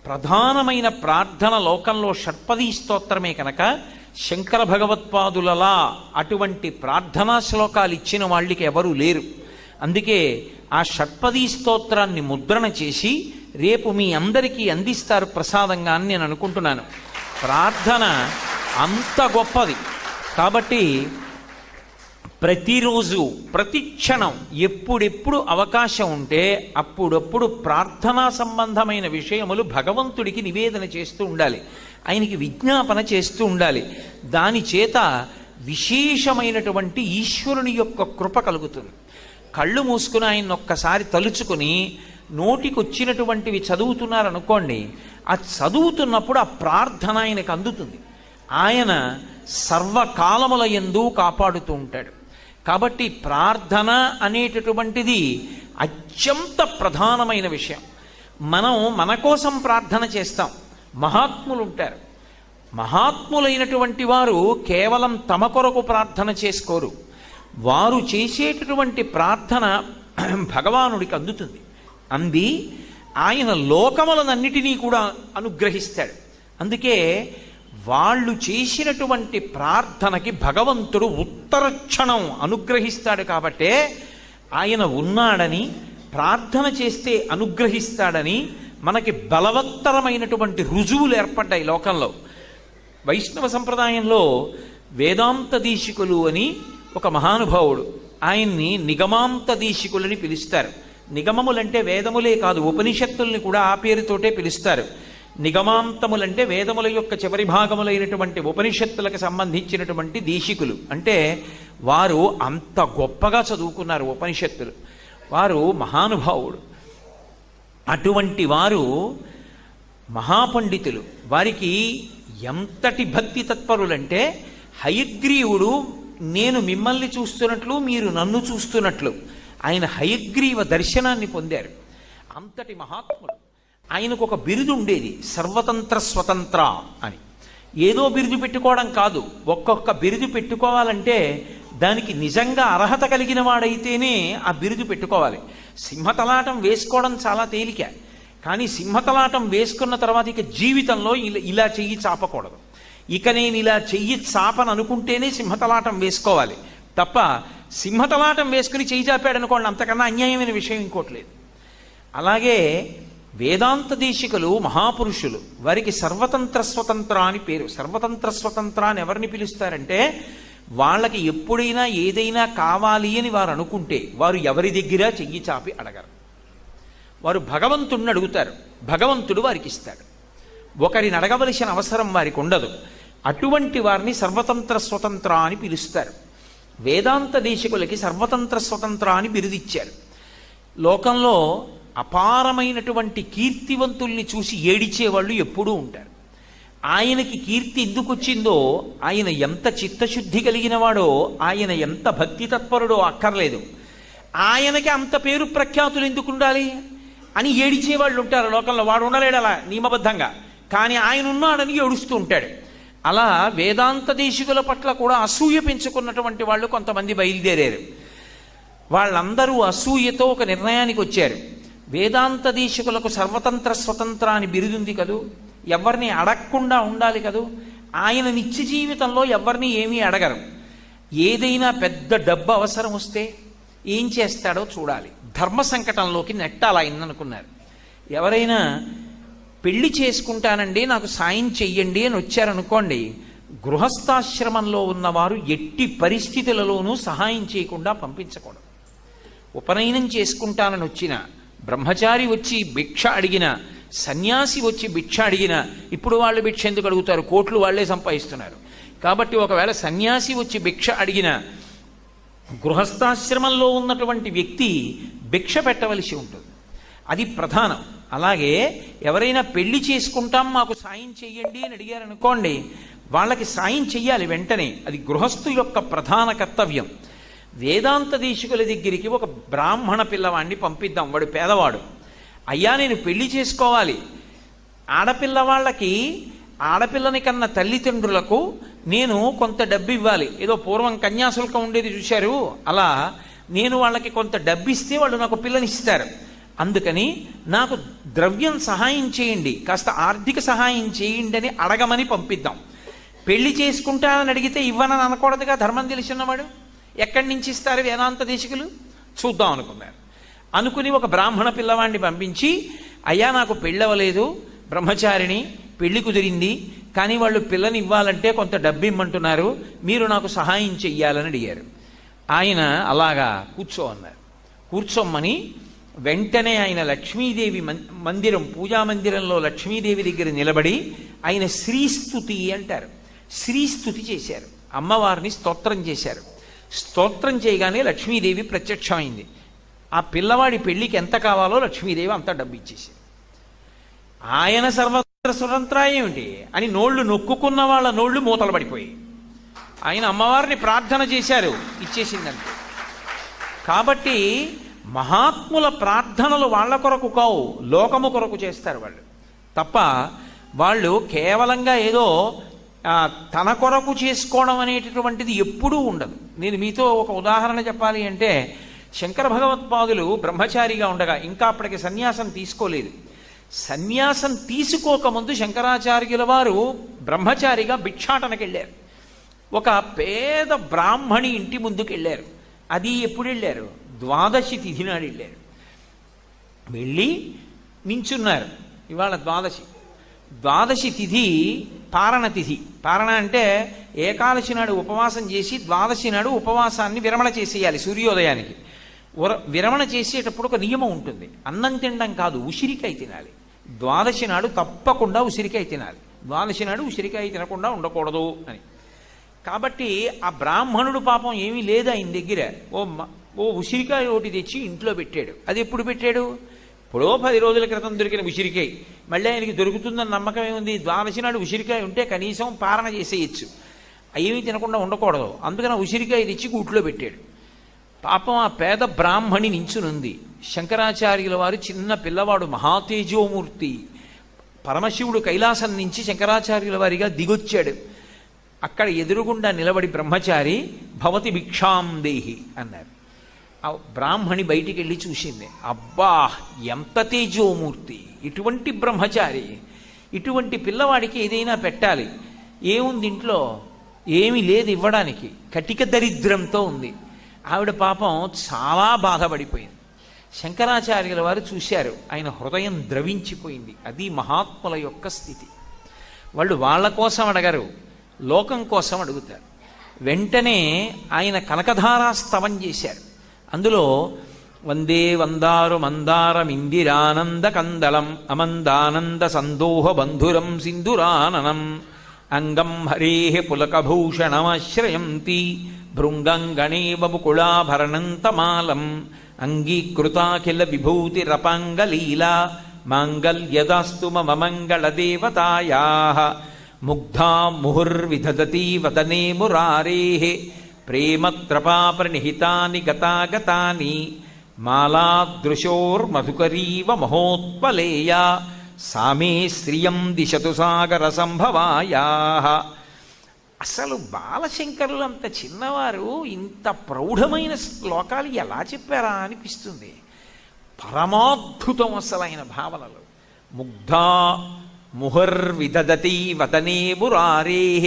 ప్రధానమైన ప్రార్థన లోకంలో షట్పదీ స్తోత్రమే కనుక శంకర భగవత్పాదులలా అటువంటి ప్రార్థనా శ్లోకాలు ఇచ్చిన వాళ్ళకి ఎవరూ లేరు. అందుకే ఆ షట్పదీ స్తోత్రాన్ని ముద్రణ చేసి రేపు మీ అందరికీ అందిస్తారు ప్రసాదంగా అని నేను అనుకుంటున్నాను. ప్రార్థన అంత గొప్పది కాబట్టి ప్రతిరోజు ప్రతి క్షణం ఎప్పుడెప్పుడు అవకాశం ఉంటే అప్పుడప్పుడు ప్రార్థనా సంబంధమైన విషయములు భగవంతుడికి నివేదన చేస్తూ ఉండాలి, ఆయనకి విజ్ఞాపన చేస్తూ ఉండాలి. దాని చేత విశేషమైనటువంటి ఈశ్వరుని యొక్క కృప కలుగుతుంది. కళ్ళు మూసుకుని ఆయన ఒక్కసారి తలుచుకుని నోటికొచ్చినటువంటివి చదువుతున్నారనుకోండి, ఆ చదువుతున్నప్పుడు ఆ ప్రార్థన ఆయనకు అందుతుంది. ఆయన సర్వకాలముల యందు కాపాడుతూ ఉంటాడు. కాబట్టి ప్రార్థన అనేటటువంటిది అత్యంత ప్రధానమైన విషయం. మనం మన కోసం ప్రార్థన చేస్తాం. మహాత్ములు ఉంటారు, మహాత్ములైనటువంటి వారు కేవలం తమ కొరకు ప్రార్థన చేసుకోరు. వారు చేసేటటువంటి ప్రార్థన భగవానుడికి అందుతుంది. అంది ఆయన లోకములనన్నిటినీ కూడా అనుగ్రహిస్తాడు. అందుకే వాళ్ళు చేసినటువంటి ప్రార్థనకి భగవంతుడు ఉత్తర క్షణం అనుగ్రహిస్తాడు. కాబట్టే ఆయన ఉన్నాడని, ప్రార్థన చేస్తే అనుగ్రహిస్తాడని మనకి బలవత్తరమైనటువంటి రుజువులు ఏర్పడ్డాయి లోకంలో. వైష్ణవ సంప్రదాయంలో వేదాంత దీశికులు అని ఒక మహానుభావుడు, ఆయన్ని నిగమాంత దీశికులని పిలుస్తారు. నిగమములంటే వేదములే కాదు, ఉపనిషత్తుల్ని కూడా ఆ పేరుతోటే పిలుస్తారు. నిగమాంతములంటే వేదముల యొక్క చివరి భాగములైనటువంటి ఉపనిషత్తులకు సంబంధించినటువంటి దీశికులు. అంటే వారు అంత గొప్పగా చదువుకున్నారు ఉపనిషత్తులు. వారు మహానుభావుడు. అటువంటి వారు మహాపండితులు. వారికి ఎంతటి భక్తి తత్పరులంటే హయగ్రీవుడు నేను మిమ్మల్ని చూస్తున్నట్లు మీరు నన్ను చూస్తున్నట్లు ఆయన హయగ్రీవ దర్శనాన్ని పొందారు. అంతటి మహాత్ముడు. ఆయనకు ఒక బిరుదు ఉండేది, సర్వతంత్ర స్వతంత్ర అని. ఏదో బిరుదు పెట్టుకోవడం కాదు, ఒక్కొక్క బిరుదు పెట్టుకోవాలంటే దానికి నిజంగా అర్హత కలిగిన వాడైతేనే ఆ బిరుదు పెట్టుకోవాలి. సింహతలాటం వేసుకోవడం చాలా తేలిక, కానీ సింహతలాటం వేసుకున్న తర్వాత ఇక జీవితంలో ఇలా చెయ్యి చాపకూడదు. ఇక నేను ఇలా చెయ్యి చాపను అనుకుంటేనే సింహతలాటం వేసుకోవాలి తప్ప సింహతలాటం వేసుకుని చెయ్యి చాపాడనుకోండి, అంతకన్నా అన్యాయమైన విషయం ఇంకోటి లేదు. అలాగే వేదాంత దేశికులు మహాపురుషులు, వారికి సర్వతంత్ర స్వతంత్ర అని పేరు. సర్వతంత్ర స్వతంత్ర అని ఎవరిని పిలుస్తారంటే వాళ్ళకి ఎప్పుడైనా ఏదైనా కావాలి అని వారు అనుకుంటే వారు ఎవరి దగ్గర చెయ్యి చాపి అడగరు. వారు భగవంతుడిని అడుగుతారు, భగవంతుడు వారికి ఇస్తాడు. ఒకరిని అడగవలసిన అవసరం వారికి ఉండదు. అటువంటి వారిని సర్వతంత్ర స్వతంత్ర అని పిలుస్తారు. వేదాంత దేశికులకి సర్వతంత్ర స్వతంత్ర అని బిరుదిచ్చారు. లోకంలో అపారమైనటువంటి కీర్తివంతుల్ని చూసి ఏడిచేవాళ్ళు ఎప్పుడూ ఉంటారు. ఆయనకి కీర్తి ఎందుకు వచ్చిందో, ఆయన ఎంత చిత్తశుద్ధి కలిగిన వాడో, ఆయన ఎంత భక్తి తత్పరుడో అక్కర్లేదు. ఆయనకి అంత పేరు ప్రఖ్యాతులు ఎందుకు ఉండాలి అని ఏడిచేవాళ్ళు ఉంటారు లోకంలో. వాడు ఉండలేడు అలా నియమబద్ధంగా, కానీ ఆయన ఉన్నాడని ఏడుస్తూ ఉంటాడు. అలా వేదాంత దేశికుల పట్ల కూడా అసూయ పెంచుకున్నటువంటి వాళ్ళు కొంతమంది బయలుదేరారు. వాళ్ళందరూ అసూయతో ఒక నిర్ణయానికి వచ్చారు. వేదాంత దేశికులకు సర్వతంత్ర స్వతంత్ర అని బిరుదుంది కదూ, ఎవరిని అడగకుండా ఉండాలి కదూ. ఆయన నిత్య జీవితంలో ఎవరిని ఏమీ అడగరు. ఏదైనా పెద్ద డబ్బు అవసరం వస్తే ఏం చేస్తాడో చూడాలి, ధర్మ సంకటంలోకి నెట్టాలి ఆయన అనుకున్నారు. ఎవరైనా పెళ్లి చేసుకుంటానండి నాకు సాయం చెయ్యండి అని వచ్చారనుకోండి, గృహస్థాశ్రమంలో ఉన్నవారు ఎట్టి పరిస్థితులలోనూ సహాయం చేయకుండా పంపించకూడదు. ఉపనయనం చేసుకుంటానని వచ్చిన బ్రహ్మచారి వచ్చి భిక్ష అడిగిన, సన్యాసి వచ్చి భిక్ష అడిగిన, ఇప్పుడు వాళ్ళు భిక్ష ఎందుకు అడుగుతారు, కోట్లు వాళ్లే సంపాదిస్తున్నారు. కాబట్టి ఒకవేళ సన్యాసి వచ్చి భిక్ష అడిగిన గృహస్థాశ్రమంలో ఉన్నటువంటి వ్యక్తి భిక్ష పెట్టవలసి ఉంటుంది, అది ప్రధానం. అలాగే ఎవరైనా పెళ్లి చేసుకుంటాం మాకు సాయం చెయ్యండి అని అడిగారనుకోండి, వాళ్ళకి సాయం చెయ్యాలి వెంటనే, అది గృహస్థు యొక్క ప్రధాన కర్తవ్యం. వేదాంత దేశికుల దగ్గరికి ఒక బ్రాహ్మణ పిల్లవాడిని పంపిద్దాం, వాడు పేదవాడు. అయ్యా నేను పెళ్లి చేసుకోవాలి, ఆడపిల్లని కన్నా తల్లిదండ్రులకు నేను కొంత డబ్బు ఇవ్వాలి, ఏదో పూర్వం కన్యాశుల్కం ఉండేది చూశారు, అలా నేను వాళ్ళకి కొంత డబ్బు ఇస్తే వాళ్ళు నాకు పిల్లనిస్తారు, అందుకని నాకు ద్రవ్యం సహాయం చేయండి, కాస్త ఆర్థిక సహాయం చేయండి అని అడగమని పంపిద్దాం. పెళ్లి చేసుకుంటానని అడిగితే ఇవ్వనని అనకూడదుగా, ధర్మం తెలిసినవాడు. ఎక్కడి నుంచి ఇస్తారు వేదాంత దేశికులు? చూద్దాం అనుకున్నారు. అనుకుని ఒక బ్రాహ్మణ పిల్లవాడిని పంపించి, అయ్యా నాకు పెళ్ళవలేదు, బ్రహ్మచారిణి, పెళ్లి కుదిరింది, కానీ వాళ్ళు పిల్లని ఇవ్వాలంటే కొంత డబ్బు ఇమ్మంటున్నారు, మీరు నాకు సహాయం చెయ్యాలని అడిగారు. ఆయన అలాగా కూర్చో అన్నారు. కూర్చోమ్మని వెంటనే ఆయన లక్ష్మీదేవి మందిరం, పూజామందిరంలో లక్ష్మీదేవి దగ్గర నిలబడి ఆయన శ్రీస్తుతి అంటారు, శ్రీస్తుతి చేశారు, అమ్మవారిని స్తోత్రం చేశారు. స్తోత్రం చేయగానే లక్ష్మీదేవి ప్రత్యక్షమైంది. ఆ పిల్లవాడి పెళ్లికి ఎంత కావాలో లక్ష్మీదేవి అంతా డబ్బు ఇచ్చేసింది. ఆయన సర్వత్ర స్వతంత్ర ఏమిటి అని నోళ్లు నొక్కుకున్న వాళ్ళ నోళ్లు మూతలు పడిపోయి, ఆయన అమ్మవారిని ప్రార్థన చేశారు, ఇచ్చేసిందంటే. కాబట్టి మహాత్ముల ప్రార్థనలు వాళ్ళ కొరకు కావు, లోకము కొరకు చేస్తారు వాళ్ళు తప్ప. వాళ్ళు కేవలంగా ఏదో తన కొరకు చేసుకోవడం అనేటటువంటిది ఎప్పుడూ ఉండదు. నేను మీతో ఒక ఉదాహరణ చెప్పాలి అంటే, శంకర భగవత్పాదులు బ్రహ్మచారిగా ఉండగా, ఇంకా అప్పటికి సన్యాసం తీసుకోలేదు, సన్యాసం తీసుకోకముందు శంకరాచార్యుల వారు బ్రహ్మచారిగా భిక్షాటనకి వెళ్ళారు. ఒక పేద బ్రాహ్మణి ఇంటి ముందుకు వెళ్ళారు. అది ఎప్పుడు వెళ్ళారు? ద్వాదశి తిథి నాడు వెళ్ళారు. వెళ్ళి నించున్నారు. ఇవాళ ద్వాదశి తిథి పారణ తిథి. పారణ అంటే ఏకాదశి నాడు ఉపవాసం చేసి ద్వాదశి నాడు ఉపవాసాన్ని విరమణ చేసేయాలి సూర్యోదయానికి. విరమణ చేసేటప్పుడు ఒక నియమం ఉంటుంది, అన్నం తినడం కాదు, ఉసిరికాయ తినాలి. ద్వాదశి నాడు తప్పకుండా ఉసిరికాయ తినాలి, ద్వాదశి నాడు ఉసిరికాయ తినకుండా ఉండకూడదు అని. కాబట్టి ఆ బ్రాహ్మణుడు పాపం ఏమీ లేదు ఆయన దగ్గర, ఓ ఉసిరికాయ ఒకటి తెచ్చి ఇంట్లో పెట్టాడు. అది ఎప్పుడు పెట్టాడు? ఇప్పుడో 10 రోజుల క్రితం దొరికిన ఉసిరికాయ, మళ్ళీ ఆయనకి దొరుకుతుందని నమ్మకం ఏముంది? ద్వాదశి నాడు ఉసిరికాయ ఉంటే కనీసం పారణ చేసేయచ్చు, ఏమీ తినకుండా ఉండకూడదు, అందుకని ఉసిరికాయ తెచ్చి గూట్లో పెట్టాడు. పాపం ఆ పేద బ్రాహ్మణి నించునుంది. శంకరాచార్యుల వారు చిన్న పిల్లవాడు, మహాతేజోమూర్తి, పరమశివుడు కైలాసం నుంచి శంకరాచార్యుల వారిగా దిగొచ్చాడు. అక్కడ ఎదురుగుండా నిలబడి బ్రహ్మచారి భవతి భిక్షాం దేహి అన్నారు. ఆ బ్రాహ్మణి బయటికి వెళ్ళి చూసింది, అబ్బా ఎంత తేజోమూర్తి, ఇటువంటి బ్రహ్మచారి, ఇటువంటి పిల్లవాడికి ఏదైనా పెట్టాలి, ఏముంది ఇంట్లో? ఏమీ లేదు ఇవ్వడానికి, కటిక దరిద్రంతో ఉంది. ఆవిడ పాపం చాలా బాధపడిపోయింది. శంకరాచార్యుల వారు చూశారు, ఆయన హృదయం ద్రవించిపోయింది. అది మహాత్ముల యొక్క స్థితి. వాళ్ళు వాళ్ళ కోసం అడగరు, లోకం కోసం అడుగుతారు. వెంటనే ఆయన కనకధారాస్తవం చేశారు. అందులో వందే వందారు మందారమిందిరానంద కందళం అమందానంద సందోహ బంధురం సింధురాననం అంగం హరే పులకభూషణమాశ్రయంతి భృంగం గణేవ ముకుళాభరణంతమాలం అంగీకృతాఖిల విభూతిరపాంగలీలా మాంగల్యదాస్తు మమ మంగళదేవతాయాః ముగ్ధా ముహుర్విదధతి వదనే మురారేః ప్రేమత్రపాప్రనిహితాని గతాగతాని మాలాదృశోర్మధుకరీవ మహోత్పలేయా సామే శ్రియం దిశతు సాగర సంభవాయాః. అసలు బాలశంకరులు అంత చిన్నవారు ఇంత ప్రౌఢమైన శ్లోకాలు ఎలా చెప్పారా అనిపిస్తుంది. పరమాద్భుతం అసలు ఆయన భావనలు. ముగ్ధా ముహుర్విదధతి వదనే మురారేః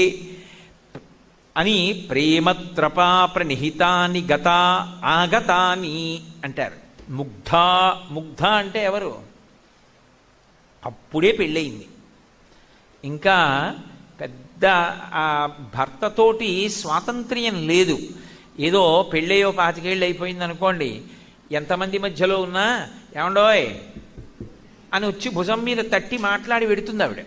అని ప్రేమత్రపా ప్రణిహితాని గత ఆగతాని అంటారు. ముగ్ధ అంటే ఎవరు? అప్పుడే పెళ్ళయింది, ఇంకా పెద్ద ఆ భర్తతోటి స్వాతంత్ర్యం లేదు. ఏదో పెళ్ళయ్యో 25 ఏళ్ళు అయిపోయింది అనుకోండి, ఎంతమంది మధ్యలో ఉన్నా ఏమండోయ్ అని వచ్చి భుజం మీద తట్టి మాట్లాడి పెడుతుంది ఆవిడ.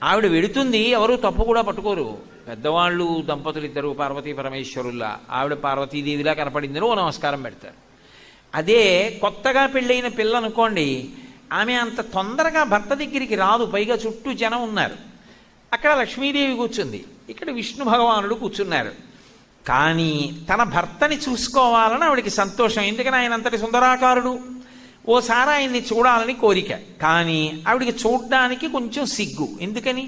ఆవిడ వెడుతుంది, ఎవరు తప్పు కూడా పట్టుకోరు. పెద్దవాళ్ళు దంపతులు ఇద్దరు పార్వతీ పరమేశ్వరుల్లా, ఆవిడ పార్వతీదేవిలా కనపడిందని ఓ నమస్కారం పెడతారు. అదే కొత్తగా పెళ్ళైన పిల్ల అనుకోండి, ఆమె అంత తొందరగా భర్త దగ్గరికి రాదు, పైగా చుట్టూ జనం ఉన్నారు. అక్కడ లక్ష్మీదేవి కూర్చుంది, ఇక్కడ విష్ణు భగవానుడు కూర్చున్నారు. కానీ తన భర్తని చూసుకోవాలని ఆవిడికి సంతోషం. ఎందుకని ఆయన అంతటి సుందరాకారుడు, ఓసారి ఆయన్ని చూడాలని కోరిక. కానీ ఆవిడికి చూడ్డానికి కొంచెం సిగ్గు. ఎందుకని?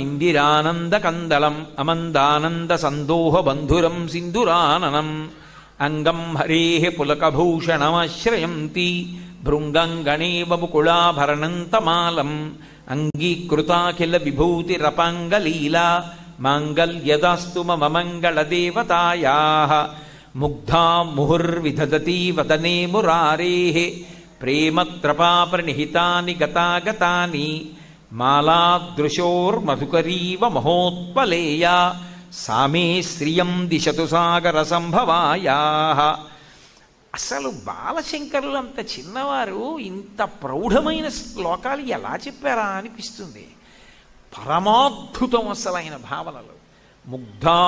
ఇందిరానంద కందళం అమందానంద సందోహ బంధురం సింధురాననం అంగం హరే పులకభూషణమాశ్రయంతి భృంగం గణేవ ముకుళాభరణంతమాలం అంగీకృతాఖిల విభూతిరపాంగలీలా మాంగళ్యదాస్తు మమ మంగళదేవతాయాః ముగ్ధా ముహుర్విదధతి వదనే మురారేః ప్రేమత్రపాప్రణిహితాని గతాగతాని మాలాదృశోర్మధుకరీవ మహోత్పలేయా సామే శ్రియం దిశతు సాగర సంభవాయాః. అసలు బాలశంకరులు అంత చిన్నవారు ఇంత ప్రౌఢమైన శ్లోకాలు ఎలా చెప్పారా అనిపిస్తుంది. పరమాద్భుతం అసలు ఆయన భావనలు. ముగ్ధా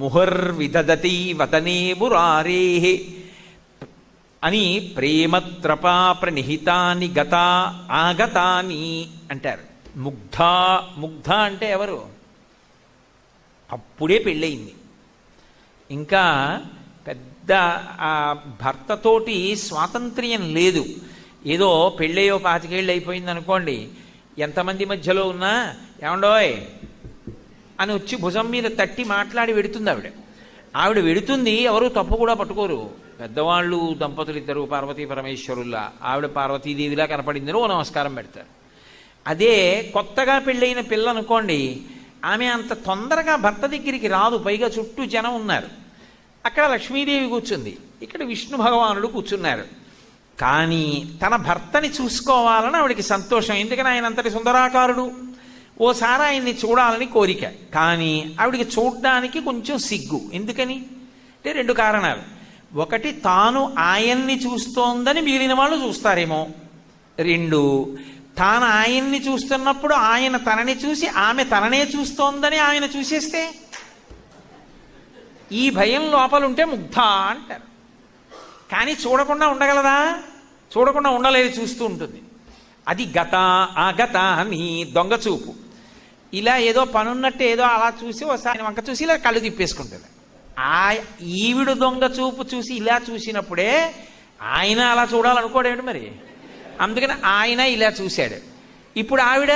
ముహుర్విదధతి వదనే మురారేః అని ప్రేమత్రపా ప్రణిహితాని గత ఆగతాని అంటారు. ముగ్ధ అంటే ఎవరు? అప్పుడే పెళ్ళయింది, ఇంకా పెద్ద ఆ భర్తతోటి స్వాతంత్ర్యం లేదు. ఏదో పెళ్ళయ్యో 25 ఏళ్ళు అయిపోయింది అనుకోండి, ఎంతమంది మధ్యలో ఉన్నా ఏమండోయ్ అని వచ్చి భుజం మీద తట్టి మాట్లాడి వెడుతుంది ఆవిడ వెడుతుంది, ఎవరు తప్పు కూడా పట్టుకోరు. పెద్దవాళ్ళు దంపతులు ఇద్దరు పార్వతీ పరమేశ్వరుల్లా, ఆవిడ పార్వతీదేవిలా కనపడిందని ఓ నమస్కారం పెడతారు. అదే కొత్తగా పెళ్ళైన పిల్ల అనుకోండి, ఆమె అంత తొందరగా భర్త దగ్గరికి రాదు, పైగా చుట్టూ జనం ఉన్నారు. అక్కడ లక్ష్మీదేవి కూర్చుంది, ఇక్కడ విష్ణు భగవానుడు కూర్చున్నారు. కానీ తన భర్తని చూసుకోవాలని ఆవిడికి సంతోషం. ఎందుకని ఆయన అంతటి సుందరాకారుడు, ఓసారి ఆయన్ని చూడాలని కోరిక. కానీ ఆవిడికి చూడ్డానికి కొంచెం సిగ్గు. ఎందుకని అంటే 2 కారణాలు. ఒకటి, తాను ఆయన్ని చూస్తోందని మిగిలిన వాళ్ళు చూస్తారేమో. 2, తాను ఆయన్ని చూస్తున్నప్పుడు ఆయన తనని చూసి ఆమె తననే చూస్తోందని ఆయన చూసేస్తే ఈ భయం లోపలుంటే ముగ్ధ అంటారు. కానీ చూడకుండా ఉండగలదా? చూడకుండా ఉండలేదు, చూస్తూ ఉంటుంది. అది గత ఆగత అని దొంగ చూపు. ఇలా ఏదో పనున్నట్టు ఏదో అలా చూసి ఒకసారి వంక చూసి ఇలా కళ్ళు తిప్పేసుకుంటుంది. ఈవిడ దొంగ చూపు చూసి ఇలా చూసినప్పుడే ఆయన అలా చూడాలనుకోడేమిటి మరి. అందుకని ఆయన ఇలా చూశాడు. ఇప్పుడు ఆవిడ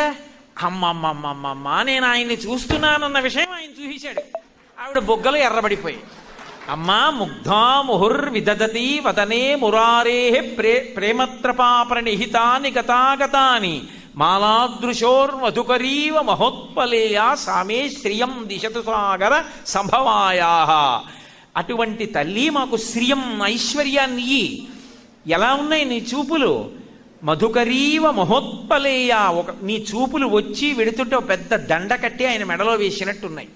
అమ్మమ్మమ్మమ్మ నేను ఆయన్ని చూస్తున్నానన్న విషయం ఆయన చూసేశాడు. ఆవిడ బొగ్గలు ఎర్రబడిపోయి, అమ్మా ముగ్ధా ముహుర్విదధతి వదనే మురారేః ప్రేమత్రపాప్రణిహితాని గతాగతాని మాలాదృశోర్మధుకరీవ మహోత్పలేయా సామే శ్రియం దిశతు సాగర సంభవాయాః. అటువంటి తల్లి మాకు శ్రియం ఐశ్వర్యాన్ని. ఎలా ఉన్నాయి నీ చూపులు? మధుకరీవ మహోత్పలేయా. నీ చూపులు వచ్చి వెడుతుంటే ఒక పెద్ద దండ కట్టి ఆయన మెడలో వేసినట్టున్నాయి.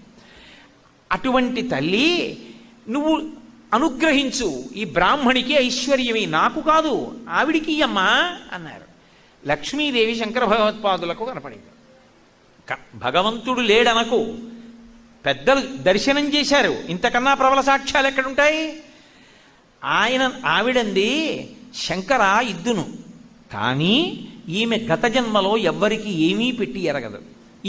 అటువంటి తల్లి నువ్వు అనుగ్రహించు, ఈ బ్రాహ్మణికి ఐశ్వర్యమే, నాకు కాదు ఆవిడికి అమ్మా అన్నారు. లక్ష్మీదేవి శంకర భగవత్పాదులకు కనపడింది. భగవంతుడు లేడనకు, పెద్దలు దర్శనం చేశారు, ఇంతకన్నా ప్రబల సాక్ష్యాలు ఎక్కడుంటాయి? ఆవిడంది, శంకర ఇద్దును, కానీ ఈమె గత జన్మలో ఎవ్వరికి ఏమీ పెట్టి ఎరగదు.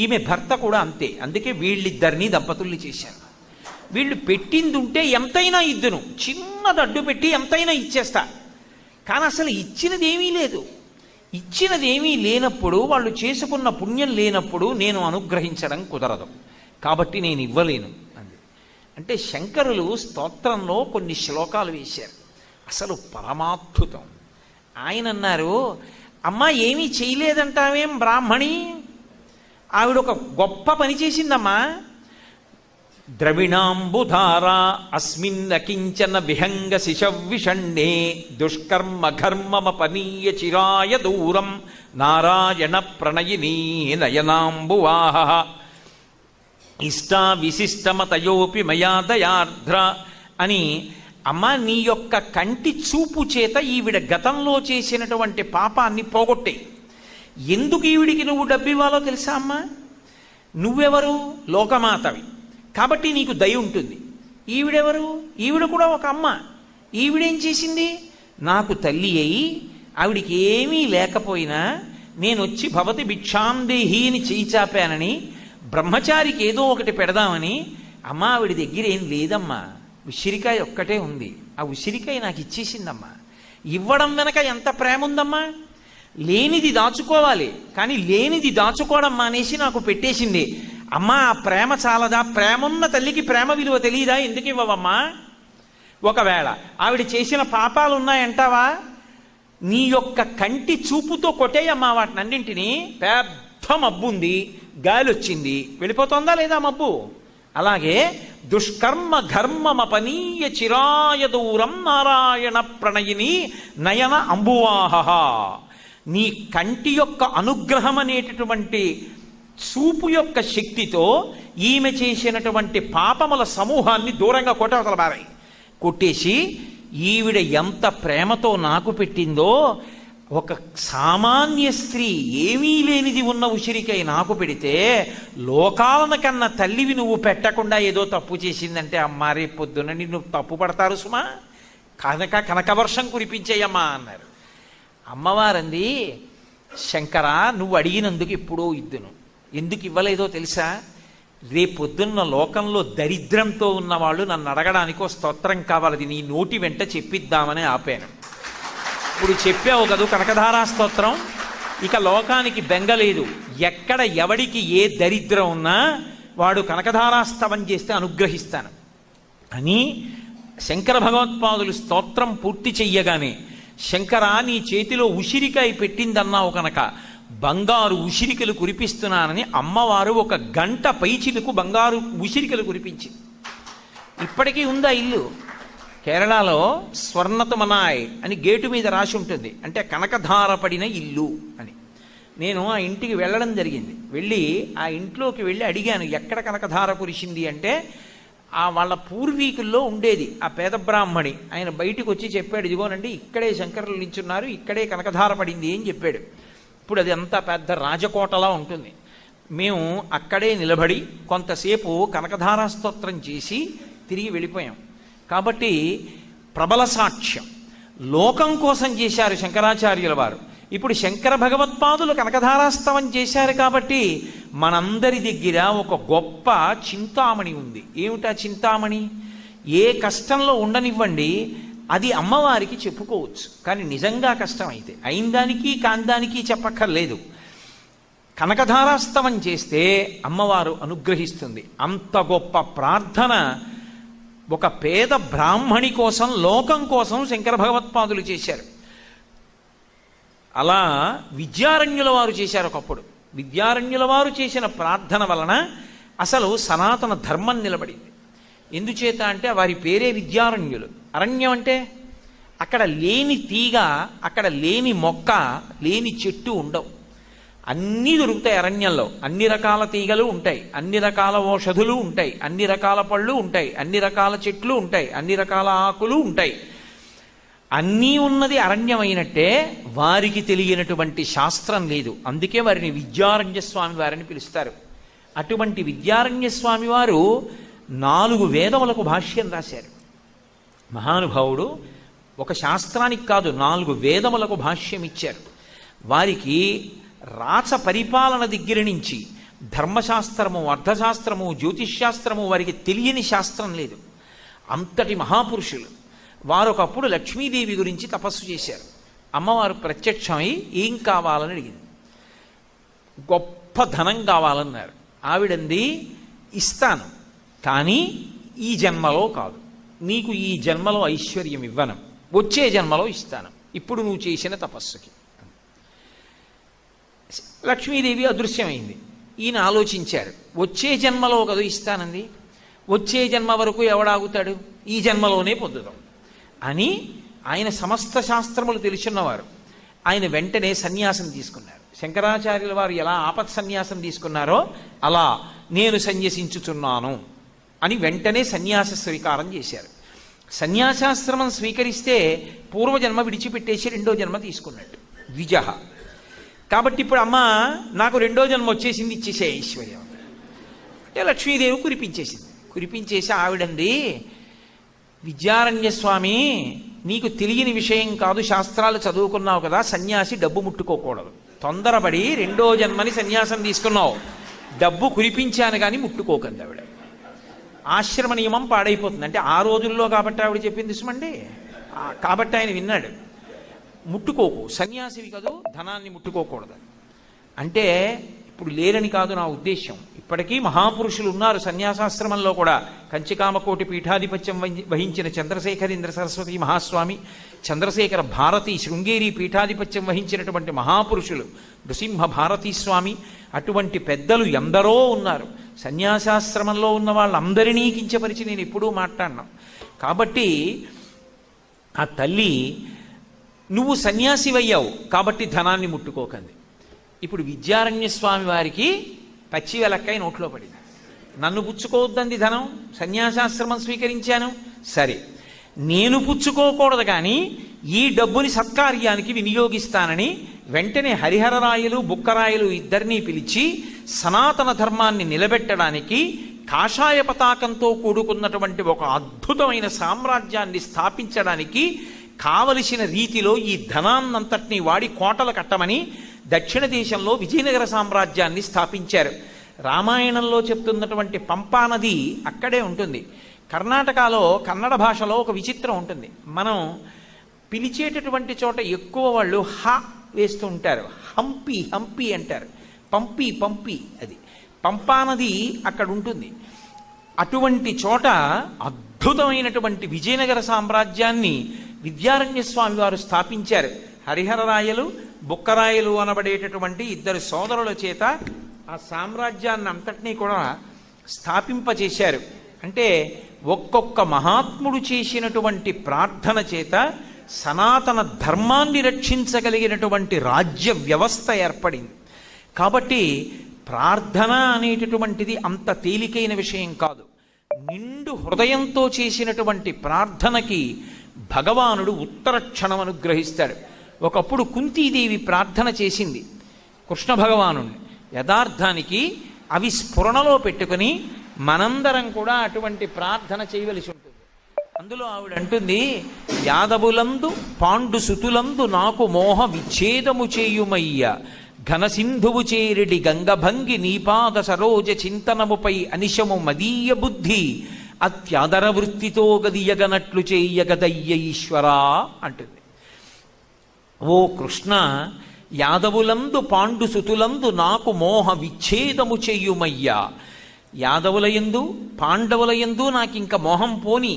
ఈమె భర్త కూడా అంతే, అందుకే వీళ్ళిద్దరినీ దంపతుల్ని చేశారు. వీళ్ళు పెట్టింది ఉంటే ఎంతైనా ఇద్దును, చిన్నది అడ్డు పెట్టి ఎంతైనా ఇచ్చేస్తా. కానీ అసలు ఇచ్చినదేమీ లేదు. ఇచ్చినదేమీ లేనప్పుడు, వాళ్ళు చేసుకున్న పుణ్యం లేనప్పుడు నేను అనుగ్రహించడం కుదరదు, కాబట్టి నేను ఇవ్వలేను అంది. అంటే శంకరులు స్తోత్రంలో కొన్ని శ్లోకాలు వేశారు, అసలు పరమాద్భుతం. ఆయన అన్నారు, అమ్మా ఏమీ చేయలేదంటావేం బ్రాహ్మణి, ఆవిడ ఒక గొప్ప పని చేసిందమ్మా. ద్రవిణాంబుధారా అస్మిన్న కించన విహంగ శిశవిషణ్ణే దుష్కర్మ ఘర్మమపనీయ చిరాయ దూరం నారాయణ ప్రణయినీ నయనాంబువాహ ఇష్టా విశిష్టమతయోపి మయా దయార్ద్ర అని. అమ్మ నీ యొక్క కంటి చూపు చేత ఈవిడ గతంలో చేసినటువంటి పాపాన్ని పోగొట్టే. ఎందుకు ఈవిడికి నువ్వు డబ్బు ఇవ్వాలో తెలుసా అమ్మా? నువ్వెవరు? లోకమాతవి, కాబట్టి నీకు దయ ఉంటుంది. ఈవిడెవరు? ఈవిడ కూడా ఒక అమ్మ. ఈవిడేం చేసింది? నాకు తల్లి అయి ఆవిడికి ఏమీ లేకపోయినా నేను వచ్చి భవతి భిక్షాందేహి అని చేయి చాపానని, బ్రహ్మచారికి ఏదో ఒకటి పెడదామని, అమ్మ ఆవిడ దగ్గర ఏం లేదమ్మా, ఉసిరికాయ ఒక్కటే ఉంది, ఆ ఉసిరికాయ నాకు ఇచ్చేసిందమ్మా. ఇవ్వడం వెనక ఎంత ప్రేమ ఉందమ్మా! లేనిది దాచుకోవాలి, కానీ లేనిది దాచుకోవడం మానేసి నాకు పెట్టేసింది. అమ్మా ఆ ప్రేమ చాలదా? ప్రేమన్న తల్లికి ప్రేమ విలువ తెలియదా? ఎందుకు ఇవ్వవమ్మా? ఒకవేళ ఆవిడ చేసిన పాపాలు ఉన్నాయంటావా? నీ యొక్క కంటి చూపుతో కొట్టేయమ్మా వాటిని అన్నింటినీ. పెద్ద మబ్బు ఉంది, గాలి వచ్చింది, వెళ్ళిపోతుందా లేదా మబ్బు? అలాగే దుష్కర్మ ఘర్మమపనీయ చిరాయ దూరం నారాయణ ప్రణయిని నయన అంబువాహ. నీ కంటి యొక్క అనుగ్రహం అనేటటువంటి చూపు యొక్క శక్తితో ఈమె చేసినటువంటి పాపముల సమూహాన్ని దూరంగా కొట్టవతల బారాయి. కొట్టేసి ఈవిడ ఎంత ప్రేమతో నాకు పెట్టిందో, ఒక సామాన్య స్త్రీ ఏమీ లేనిది ఉన్న ఉసిరికై నాకు పెడితే, లోకాలను కన్నా తల్లివి నువ్వు పెట్టకుండా ఏదో తప్పు చేసిందంటే అమ్మా రేపు పొద్దున నిన్ను తప్పు పడతారు సుమా, కనకవర్షం కురిపించేయమ్మా అన్నారు. అమ్మవారంది, శంకర నువ్వు అడిగినందుకు ఎప్పుడో ఇద్దును. ఎందుకు ఇవ్వలేదో తెలుసా? రేపొద్దున్న లోకంలో దరిద్రంతో ఉన్నవాళ్ళు నన్ను అడగడానికో స్తోత్రం కావాలది నీ నోటి వెంట చెప్పిద్దామని ఆపాను. ఇప్పుడు చెప్పావు కదూ కనకధారా స్తోత్రం, ఇక లోకానికి బెంగలేదు. ఎక్కడ ఎవడికి ఏ దరిద్రం ఉన్నా వాడు కనకధారాస్తవం చేస్తే అనుగ్రహిస్తాను అని శంకర భగవత్పాదులు స్తోత్రం పూర్తి చెయ్యగానే, శంకర నీ చేతిలో ఉసిరికాయ పెట్టిందన్నావు కనుక బంగారు ఉసిరికలు కురిపిస్తున్నానని అమ్మవారు ఒక గంట పైచిలకు బంగారు ఉసిరికలు కురిపించింది. ఇప్పటికీ ఉందా ఇల్లు? కేరళలో స్వర్ణతమనాయ్ అని గేటు మీద రాసి ఉంటుంది, అంటే కనకధార పడిన ఇల్లు అని. నేను ఆ ఇంటికి వెళ్ళడం జరిగింది. వెళ్ళి ఆ ఇంట్లోకి వెళ్ళి అడిగాను ఎక్కడ కనకధార కురిసింది అంటే, ఆ వాళ్ళ పూర్వీకుల్లో ఉండేది ఆ పేద బ్రాహ్మణి. ఆయన బయటికి వచ్చి చెప్పాడు, ఇదిగోనండి ఇక్కడే శంకరులు నించున్నారు, ఇక్కడే కనకధార పడింది అని చెప్పాడు. ఇప్పుడు అది అంత పెద్ద రాజకోటలా ఉంటుంది. మేము అక్కడే నిలబడి కొంతసేపు కనకధారా స్తోత్రం చేసి తిరిగి వెళ్ళిపోయాం. కాబట్టి ప్రబల సాక్ష్యం లోకం కోసం చేశారు శంకరాచార్యుల వారు. ఇప్పుడు శంకర భగవత్పాదులు కనకధారాస్తవం చేశారు కాబట్టి మనందరి దగ్గర ఒక గొప్ప చింతామణి ఉంది. ఏమిటా చింతామణి? ఏ కష్టంలో ఉండనివ్వండి, అది అమ్మవారికి చెప్పుకోవచ్చు. కానీ నిజంగా కష్టం అయితే అయిందానికి కాందానికి చెప్పక్కర్లేదు. కనకధారాస్తవం చేస్తే అమ్మవారు అనుగ్రహిస్తుంది. అంత గొప్ప ప్రార్థన ఒక పేద బ్రాహ్మణి కోసం, లోకం కోసం శంకర భగవత్పాదులు చేశారు. అలా విద్యారణ్యుల వారు చేశారు ఒకప్పుడు. విద్యారణ్యుల వారు చేసిన ప్రార్థన వలన అసలు సనాతన ధర్మం నిలబడింది. ఎందుచేత అంటే వారి పేరే విద్యారణ్యులు. అరణ్యం అంటే అక్కడ లేని తీగ, అక్కడ లేని మొక్క, లేని చెట్టు ఉండవు. అన్నీ దొరుకుతాయి అరణ్యంలో. అన్ని రకాల తీగలు ఉంటాయి, అన్ని రకాల ఔషధులు ఉంటాయి, అన్ని రకాల పళ్ళు ఉంటాయి, అన్ని రకాల చెట్లు ఉంటాయి, అన్ని రకాల ఆకులు ఉంటాయి. అన్నీ ఉన్నది అరణ్యం అయినట్టే వారికి తెలియనటువంటి శాస్త్రం లేదు. అందుకే వారిని విద్యారణ్య స్వామి వారిని పిలుస్తారు. అటువంటి విద్యారణ్య స్వామి వారు 4 వేదములకు భాష్యం రాశారు. మహానుభావుడు ఒక శాస్త్రానికి కాదు 4 వేదములకు భాష్యం ఇచ్చారు. వారికి రాచ పరిపాలన దగ్గర నుంచి ధర్మశాస్త్రము, అర్థశాస్త్రము, జ్యోతిష్శాస్త్రము వారికి తెలియని శాస్త్రం లేదు. అంతటి మహాపురుషులు వారు. ఒకప్పుడు లక్ష్మీదేవి గురించి తపస్సు చేశారు. అమ్మవారు ప్రత్యక్షమై ఏం కావాలని అడిగింది. గొప్ప ధనం కావాలన్నారు. ఆవిడంది, ఇస్తాను కానీ ఈ జన్మలో కాదు, నీకు ఈ జన్మలో ఐశ్వర్యం ఇవ్వను, వచ్చే జన్మలో ఇస్తాను, ఇప్పుడు నువ్వు చేసిన తపస్సుకి. లక్ష్మీదేవి అదృశ్యమైంది. ఈయన ఆలోచించారు, వచ్చే జన్మలో కదా ఇస్తానంది, వచ్చే జన్మ వరకు ఎవడాగుతాడు, ఈ జన్మలోనే పొందుదాం అని ఆయన సమస్త శాస్త్రములు తెలుసున్నవారు. ఆయన వెంటనే సన్యాసం తీసుకున్నారు. శంకరాచార్యుల వారు ఎలా ఆపత్ సన్యాసం తీసుకున్నారో అలా నేను సన్యసించుచున్నాను అని వెంటనే సన్యాస స్వీకారం చేశారు. సన్యాసాశ్రమం స్వీకరిస్తే పూర్వజన్మ విడిచిపెట్టేసి రెండో జన్మ తీసుకున్నట్టు. ద్విజ. కాబట్టి ఇప్పుడు అమ్మ నాకు రెండో జన్మ వచ్చేసింది, ఇచ్చేసే ఐశ్వర్యం అంటే లక్ష్మీదేవి కురిపించేసి ఆవిడంది, విద్యారణ్య స్వామి నీకు తెలియని విషయం కాదు, శాస్త్రాలు చదువుకున్నావు కదా, సన్యాసి డబ్బు ముట్టుకోకూడదు, తొందరపడి రెండో జన్మని సన్యాసం తీసుకున్నావు, డబ్బు కురిపించాను కానీ ముట్టుకోకండి. ఆవిడ ఆశ్రమ నియమం పాడైపోతుంది. అంటే ఆ రోజుల్లో కాబట్టి ఆవిడ చెప్పింది సుమండి, కాబట్టి ఆయన విన్నాడు. ముట్టుకోకు, సన్యాసివి కాదు, ధనాన్ని ముట్టుకోకూడదు అంటే ఇప్పుడు లేరని కాదు నా ఉద్దేశం. ఇప్పటికీ మహాపురుషులు ఉన్నారు సన్యాసాశ్రమంలో కూడా. కంచికామకోటి పీఠాధిపత్యం వహించిన చంద్రశేఖరేంద్ర సరస్వతి మహాస్వామి, చంద్రశేఖర భారతి శృంగేరి పీఠాధిపత్యం వహించినటువంటి మహాపురుషులు, నృసింహ భారతీ స్వామి, అటువంటి పెద్దలు ఎందరో ఉన్నారు. సన్యాసాశ్రమంలో ఉన్న వాళ్ళందరినీ కించపరిచి నేను ఎప్పుడూ మాట్లాడినాం. కాబట్టి ఆ తల్లి నువ్వు సన్యాసివయ్యావు కాబట్టి ధనాన్ని ముట్టుకోకండి. ఇప్పుడు విద్యారణ్య స్వామి వారికి పచ్చి వెలక్కాయ నోట్లో పడింది. నన్ను పుచ్చుకోవద్దంది ధనం, సన్యాసాశ్రమం స్వీకరించాను, సరే నేను పుచ్చుకోకూడదు కానీ ఈ డబ్బుని సత్కార్యానికి వినియోగిస్తానని వెంటనే హరిహరరాయలు బుక్కరాయలు ఇద్దరినీ పిలిచి సనాతన ధర్మాన్ని నిలబెట్టడానికి కాషాయ పతాకంతో కూడుకున్నటువంటి ఒక అద్భుతమైన సామ్రాజ్యాన్ని స్థాపించడానికి కావలసిన రీతిలో ఈ ధనాన్నంతటినీ వాడి కోటలు కట్టమని దక్షిణ దేశంలో విజయనగర సామ్రాజ్యాన్ని స్థాపించారు. రామాయణంలో చెప్తున్నటువంటి పంపా నది అక్కడే ఉంటుంది. కర్ణాటకలో కన్నడ భాషలో ఒక విచిత్రం ఉంటుంది. మనం పిలిచేటటువంటి చోట ఎక్కువ వాళ్ళు హ వేస్తూ ఉంటారు, హంపి హంపి అంటారు, పంపి పంపి, అది పంపా నది అక్కడ ఉంటుంది. అటువంటి చోట అద్భుతమైనటువంటి విజయనగర సామ్రాజ్యాన్ని విద్యారణ్య స్వామి వారు స్థాపించారు. హరిహరరాయలు బుక్కరాయలు అనబడేటటువంటి ఇద్దరు సోదరుల చేత ఆ సామ్రాజ్యాన్ని అంతటినీ కూడా స్థాపింపచేశారు. అంటే ఒక్కొక్క మహాత్ముడు చేసినటువంటి ప్రార్థన చేత సనాతన ధర్మాన్ని రక్షించగలిగినటువంటి రాజ్య వ్యవస్థ ఏర్పడింది. కాబట్టి ప్రార్థన అనేటటువంటిది అంత తేలికైన విషయం కాదు. నిండు హృదయంతో చేసినటువంటి ప్రార్థనకి భగవానుడు ఉత్తర క్షణం అనుగ్రహిస్తాడు. ఒకప్పుడు కుంతీదేవి ప్రార్థన చేసింది కృష్ణ భగవానుడిని. యథార్థానికి అవి స్ఫురణలో పెట్టుకుని మనందరం కూడా అటువంటి ప్రార్థన చేయవలసి ఉంటుంది. అందులో ఆవిడ అంటుంది, యాదవులందు పాండు సుతులందు నాకు మోహ విచ్ఛేదము చేయుమయ్య, ఘనసింధువు చేరిడి గంగభంగి నీపాద సరోజ చింతనముపై అనిశము మదీయ బుద్ధి అత్యాదర వృత్తితో గదియగనట్లు చేయగదయ్య ఈశ్వరా అంటుంది. ఓ కృష్ణ, యాదవులందు పాండు సుతులందు నాకు మోహ విచ్ఛేదము చెయ్యుమయ్యా. యాదవులయందు పాండవులయందు నాకు ఇంకా మోహం పోని,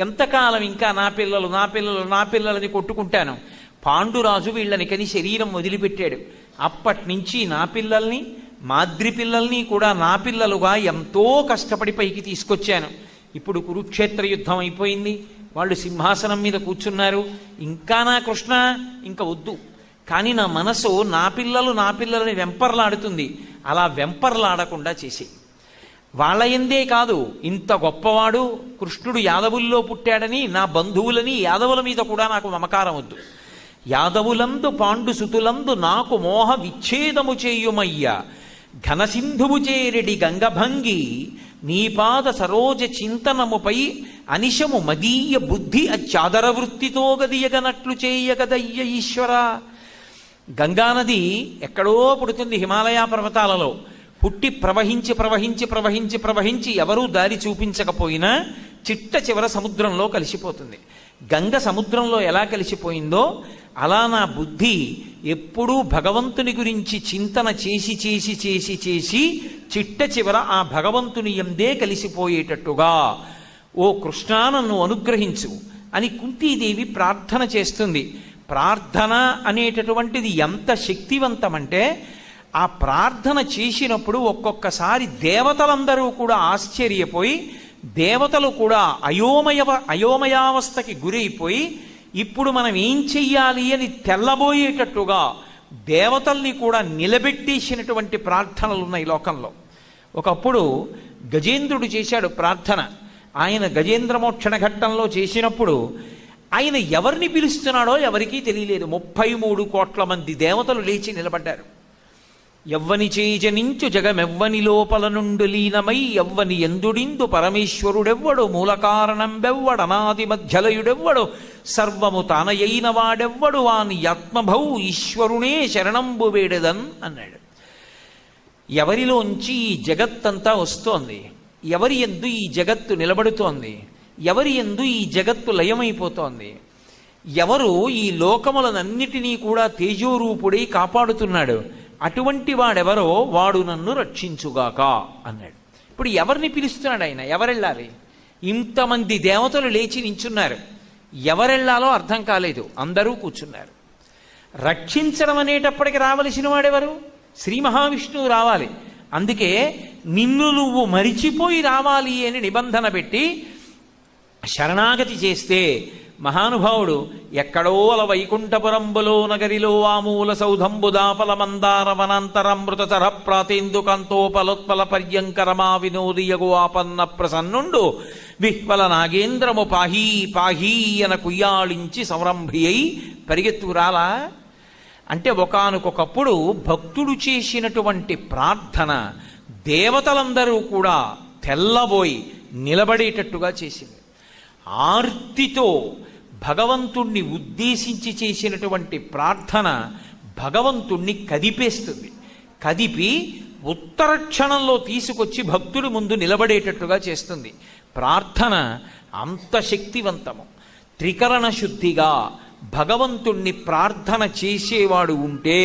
ఎంతకాలం ఇంకా నా పిల్లలు నా పిల్లలు నా పిల్లలని కొట్టుకుంటాను. పాండురాజు వీళ్ళని కని శరీరం వదిలిపెట్టాడు. అప్పటి నుంచి నా పిల్లల్ని మాద్రి పిల్లల్ని కూడా నా పిల్లలుగా ఎంతో కష్టపడి పైకి తీసుకొచ్చాను. ఇప్పుడు కురుక్షేత్ర యుద్ధం అయిపోయింది, వాళ్ళు సింహాసనం మీద కూర్చున్నారు. ఇంకా నా కృష్ణ ఇంకా వద్దు, కానీ నా మనసు నా పిల్లలని వెంపర్లాడుతుంది. అలా వెంపర్లాడకుండా చేసి వాళ్ళ ఎందే కాదు, ఇంత గొప్పవాడు కృష్ణుడు యాదవుల్లో పుట్టాడని నా బంధువులని యాదవుల మీద కూడా నాకు మమకారం వద్దు. యాదవులందు పాండు సుతులందు నాకు మోహ విచ్ఛేదము చేయుమయ్య, ఘనసింధువు చేరెడి గంగభంగి నీపాద సరోజ చింతనముపై అనిశము మదీయ బుద్ధి అత్యాదర వృత్తితో గదియగనట్లు చేయగదయ్య ఈశ్వర. గంగానది ఎక్కడో పుడుతుంది హిమాలయ పర్వతాలలో. పుట్టి ప్రవహించి ప్రవహించి ప్రవహించి ప్రవహించి ఎవరూ దారి చూపించకపోయినా చిట్ట చివర సముద్రంలో కలిసిపోతుంది. గంగ సముద్రంలో ఎలా కలిసిపోయిందో అలా నా బుద్ధి ఎప్పుడూ భగవంతుని గురించి చింతన చేసి చేసి చేసి చేసి చిట్ట చివర ఆ భగవంతుని ఎందే కలిసిపోయేటట్టుగా ఓ కృష్ణ నన్ను అనుగ్రహించు అని కుంతీదేవి ప్రార్థన చేస్తుంది. ప్రార్థన అనేటటువంటిది ఎంత శక్తివంతమంటే ఆ ప్రార్థన చేసినప్పుడు ఒక్కొక్కసారి దేవతలందరూ కూడా ఆశ్చర్యపోయి దేవతలు కూడా అయోమయావస్థకి గురైపోయి ఇప్పుడు మనం ఏం చెయ్యాలి అని తెల్లబోయేటట్టుగా దేవతల్ని కూడా నిలబెట్టేసినటువంటి ప్రార్థనలు ఉన్నాయి లోకంలో. ఒకప్పుడు గజేంద్రుడు చేశాడు ప్రార్థన. ఆయన గజేంద్రమోక్షణ ఘట్టంలో చేసినప్పుడు ఆయన ఎవరిని పిలుస్తున్నాడో ఎవరికీ తెలియలేదు. 33 కోట్ల మంది దేవతలు లేచి నిలబడ్డారు. ఎవ్వని చేజనించు జగమెవ్వని లోపల నుండు లీనమై ఎవ్వని ఎందుడిందు పరమేశ్వరుడెవ్వడు మూలకారణం బెవ్వడనాది మధ్యలయుడెవ్వడు సర్వము తానయైన వాడెవ్వడు వాని ఆత్మభౌ ఈశ్వరునే శరణంబు వేడెదన్ అన్నాడు. ఎవరిలోంచి ఈ జగత్తంతా వస్తోంది? ఎవరి యందు ఈ జగత్తు నిలబడుతోంది? ఎవరి యందు ఈ జగత్తు లయమైపోతోంది? ఎవరు ఈ లోకములనన్నిటినీ కూడా తేజోరూపుడై కాపాడుతున్నాడు? అటువంటి వాడెవరో వాడు నన్ను రక్షించుగాక అన్నాడు. ఇప్పుడు ఎవరిని పిలుస్తున్నాడు ఆయన? ఎవరెళ్ళాలి? ఇంతమంది దేవతలు లేచి నించున్నారు. ఎవరెళ్లాలో అర్థం కాలేదు. అందరూ కూర్చున్నారు. రక్షించడం అనేటప్పటికి రావలసిన వాడెవరు? శ్రీ మహావిష్ణువు రావాలి. అందుకే నిన్ను నువ్వు మరిచిపోయి రావాలి అని నిబంధన పెట్టి శరణాగతి చేస్తే మహానుభావుడు ఎక్కడో అల వైకుంఠపురంబులో నగరిలో ఆమూల సౌధంబుదాపల మందార వనాంతరమృతతర ప్రాతేందుకంతోపలోత్పల పర్యంకరమా వినోదియగు ఆపన్న ప్రసన్నుండు విహ్వల నాగేంద్రము పాహీ పాహీ అన కుయ్యాళించి సంరంభి అయి పరిగెత్తురాలా అంటే ఒకానొకప్పుడు భక్తుడు చేసినటువంటి ప్రార్థన దేవతలందరూ కూడా తెల్లబోయి నిలబడేటట్టుగా చేసింది. ఆర్తితో భగవంతుణ్ణి ఉద్దేశించి చేసినటువంటి ప్రార్థన భగవంతుణ్ణి కదిపేస్తుంది. కదిపి ఉత్తర క్షణంలో తీసుకొచ్చి భక్తుడి ముందు నిలబడేటట్టుగా చేస్తుంది. ప్రార్థన అంత శక్తివంతము. త్రికరణ శుద్ధిగా భగవంతుణ్ణి ప్రార్థన చేసేవాడు ఉంటే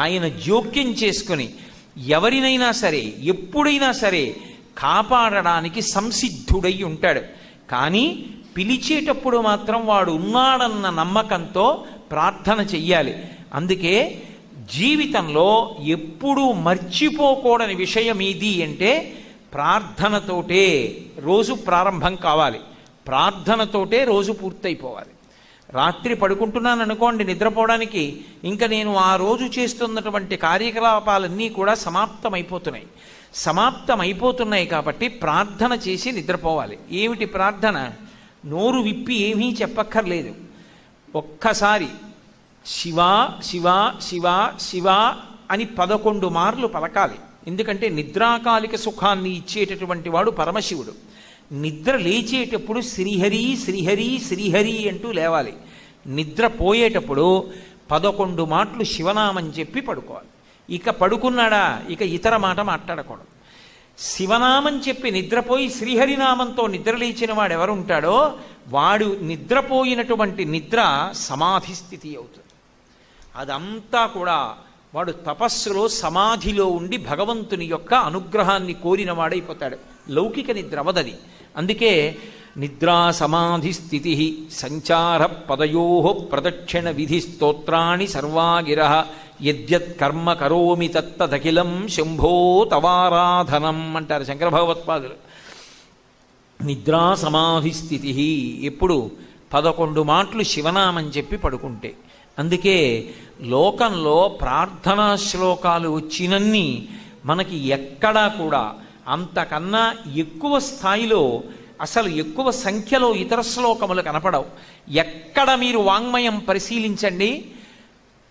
ఆయన జోక్యం చేసుకుని ఎవరినైనా సరే ఎప్పుడైనా సరే కాపాడడానికి సంసిద్ధుడై ఉంటాడు. కానీ పిలిచేటప్పుడు మాత్రం వాడు ఉన్నాడన్న నమ్మకంతో ప్రార్థన చెయ్యాలి. అందుకే జీవితంలో ఎప్పుడూ మర్చిపోకూడని విషయం ఏది అంటే ప్రార్థనతోటే రోజు ప్రారంభం కావాలి, ప్రార్థనతోటే రోజు పూర్తయిపోవాలి. రాత్రి పడుకుంటున్నాను అనుకోండి నిద్రపోవడానికి, ఇంకా నేను ఆ రోజు చేస్తున్నటువంటి కార్యకలాపాలన్నీ కూడా సమాప్తమైపోతున్నాయి కాబట్టి ప్రార్థన చేసి నిద్రపోవాలి. ఏమిటి ప్రార్థన? నోరు విప్పి ఏమీ చెప్పక్కర్లేదు. ఒక్కసారి శివా శివా శివా శివా అని 11 మార్లు పలకాలి. ఎందుకంటే నిద్రాకాలిక సుఖాన్ని ఇచ్చేటటువంటి వాడు పరమశివుడు. నిద్ర లేచేటప్పుడు శ్రీహరి శ్రీహరి శ్రీహరి అంటూ లేవాలి. నిద్ర పోయేటప్పుడు 11 మాటలు శివనామం చెప్పి పడుకోవాలి. ఇక పడుకున్నాడా ఇక ఇతర మాట మాట్లాడకూడదు. శివనామం చెప్పి నిద్రపోయి శ్రీహరినామంతో నిద్ర లేచిన వాడు ఎవరుంటాడో వాడు నిద్రపోయినటువంటి నిద్ర సమాధి స్థితి అవుతుంది. అదంతా కూడా వాడు తపస్సులో సమాధిలో ఉండి భగవంతుని యొక్క అనుగ్రహాన్ని కోరిన వాడైపోతాడు. లౌకిక నిద్ర అవదది. అందుకే నిద్రా సమాధి స్థితి సంచార పదయో ప్రదక్షిణ విధి స్తోత్రాణి సర్వాగిర యద్యత్ కర్మ కరోమి తత్తదఖిలం శంభో తవారాధనం అంటారు శంకర భగవత్పాదులు. నిద్రా సమాధి స్థితి ఎప్పుడు 11 మాటలు శివనామం చెప్పి పడుకుంటే. అందుకే లోకంలో ప్రార్థనా శ్లోకాలు వచ్చినన్ని మనకి ఎక్కడా కూడా అంతకన్నా ఎక్కువ స్థాయిలో అసలు ఎక్కువ సంఖ్యలో ఇతర శ్లోకములు కనపడవు. ఎక్కడ మీరు వాంగ్మయం పరిశీలించండి,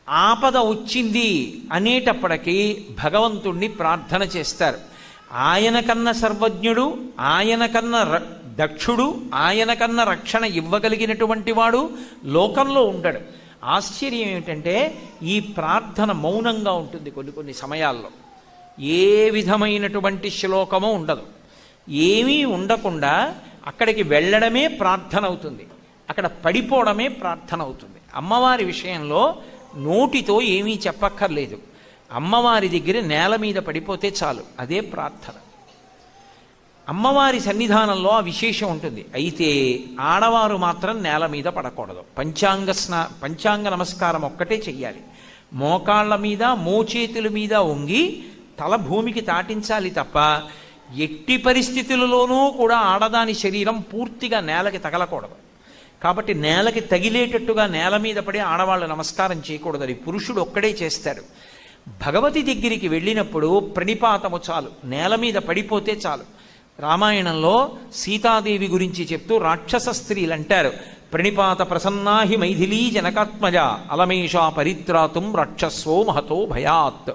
ఆపద వచ్చింది అనేటప్పటికీ భగవంతుణ్ణి ప్రార్థన చేస్తారు. ఆయన కన్నా సర్వజ్ఞుడు, ఆయన కన్నా దక్షుడు, ఆయన కన్నా రక్షణ ఇవ్వగలిగినటువంటి వాడు లోకంలో ఉంటాడు. ఆశ్చర్యం ఏమిటంటే ఈ ప్రార్థన మౌనంగా ఉంటుంది. కొన్ని సమయాల్లో ఏ విధమైనటువంటి శ్లోకము ఉండదు. ఏమీ ఉండకుండా అక్కడికి వెళ్ళడమే ప్రార్థన అవుతుంది, అక్కడ పడిపోవడమే ప్రార్థన అవుతుంది. అమ్మవారి విషయంలో నోటితో ఏమీ చెప్పక్కర్లేదు. అమ్మవారి దగ్గర నేల మీద పడిపోతే చాలు, అదే ప్రార్థన. అమ్మవారి సన్నిధానంలో ఆ విశేషం ఉంటుంది. అయితే ఆడవారు మాత్రం నేల మీద పడకూడదు. పంచాంగ నమస్కారం ఒక్కటే చెయ్యాలి. మోకాళ్ళ మీద మోచేతుల మీద వంగి తల భూమికి తాటించాలి తప్ప ఎట్టి పరిస్థితులలోనూ కూడా ఆడదాని శరీరం పూర్తిగా నేలకి తగలకూడదు. కాబట్టి నేలకి తగిలేటట్టుగా నేల మీద పడి ఆడవాళ్ళు నమస్కారం చేయకూడదు. అది పురుషుడు ఒక్కడే చేస్తాడు. భగవతి దగ్గరికి వెళ్ళినప్పుడు ప్రణిపాతము చాలు, నేల మీద పడిపోతే చాలు. రామాయణంలో సీతాదేవి గురించి చెప్తూ రాక్షస స్త్రీలు అంటారు, ప్రణిపాత ప్రసన్నాహి మైథిలీ జనకాత్మజ అలమేషా పరిత్రాతుం రాక్షస్వో మహతో భయాత్.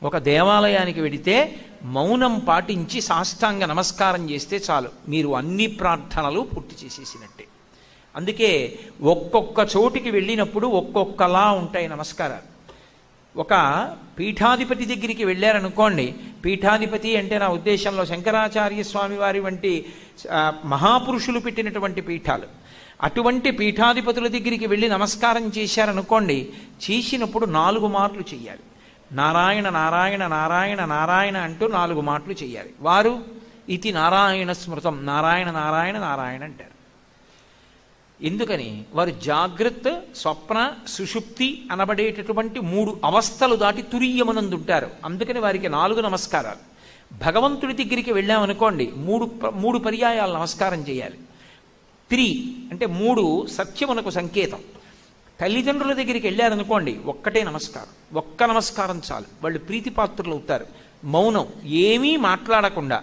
ఒక దేవాలయానికి వెడితే మౌనం పాటించి సాష్టాంగ నమస్కారం చేస్తే చాలు, మీరు అన్ని ప్రార్థనలు పూర్తి చేసేసినట్టే. అందుకే ఒక్కొక్క చోటికి వెళ్ళినప్పుడు ఒక్కొక్కలా ఉంటాయి నమస్కారాలు. ఒక పీఠాధిపతి దగ్గరికి వెళ్ళారనుకోండి, పీఠాధిపతి అంటే నా ఉద్దేశంలో శంకరాచార్య స్వామి వారి వంటి మహాపురుషులు పెట్టినటువంటి పీఠాలు, అటువంటి పీఠాధిపతుల దగ్గరికి వెళ్ళి నమస్కారం చేశారనుకోండి, చేసినప్పుడు 4 మార్లు చెయ్యాలి. నారాయణ నారాయణ నారాయణ నారాయణ అంటూ 4 మాటలు చెయ్యాలి. వారు ఇది నారాయణ స్మృతం, నారాయణ నారాయణ నారాయణ అంటారు. ఎందుకని? వారు జాగ్రత్త, స్వప్న, సుషుప్తి అనబడేటటువంటి 3 అవస్థలు దాటి తురీయమనందుంటారు. అందుకని వారికి 4 నమస్కారాలు. భగవంతుడి దగ్గరికి వెళ్ళామనుకోండి, 3 పర్యాయాలు నమస్కారం చేయాలి. 3 అంటే 3 సత్యమునకు సంకేతం. తల్లిదండ్రుల దగ్గరికి వెళ్ళారనుకోండి, ఒక్కటే నమస్కారం, ఒక్క నమస్కారం చాలు, వాళ్ళు ప్రీతిపాత్రులు అవుతారు. మౌనం, ఏమీ మాట్లాడకుండా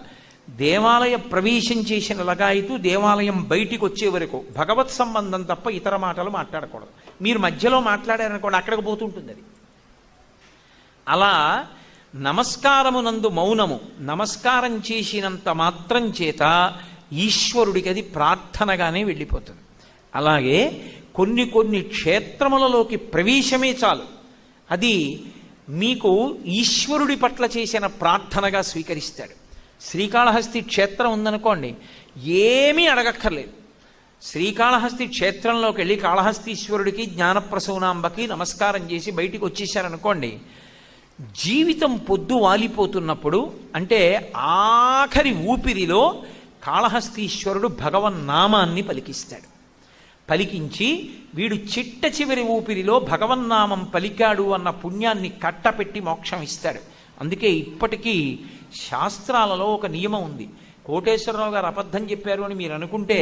దేవాలయ ప్రవేశం చేసిన లగాయితూ దేవాలయం బయటికి వచ్చే వరకు భగవత్ సంబంధం తప్ప ఇతర మాటలు మాట్లాడకూడదు. మీరు మధ్యలో మాట్లాడారనుకోండి, అక్కడికి పోతుంటుంది అది. అలా నమస్కారమునందు మౌనము, నమస్కారం చేసినంత మాత్రం చేత ఈశ్వరుడికి అది ప్రార్థనగానే వెళ్ళిపోతుంది. అలాగే కొన్ని క్షేత్రములలోకి ప్రవేశమే చాలు, అది మీకు ఈశ్వరుడి పట్ల చేసిన ప్రార్థనగా స్వీకరిస్తాడు. శ్రీకాళహస్తి క్షేత్రం ఉందనుకోండి, ఏమీ అడగక్కర్లేదు. శ్రీకాళహస్తి క్షేత్రంలోకి వెళ్ళి కాళహస్తీశ్వరుడికి జ్ఞానప్రసూనాంబకి నమస్కారం చేసి బయటికి వచ్చేసారనుకోండి, జీవితం పొద్దు వాలిపోతున్నప్పుడు అంటే ఆఖరి ఊపిరిలో కాళహస్తీశ్వరుడు భగవన్నామాన్ని పలికిస్తాడు. పలికించి వీడు చిట్ట చివరి ఊపిరిలో భగవన్నామం పలికాడు అన్న పుణ్యాన్ని కట్టపెట్టి మోక్షం ఇస్తాడు. అందుకే ఇప్పటికీ శాస్త్రాలలో ఒక నియమం ఉంది. కోటేశ్వరరావు గారు అబద్ధం చెప్పారు అని మీరు అనుకుంటే,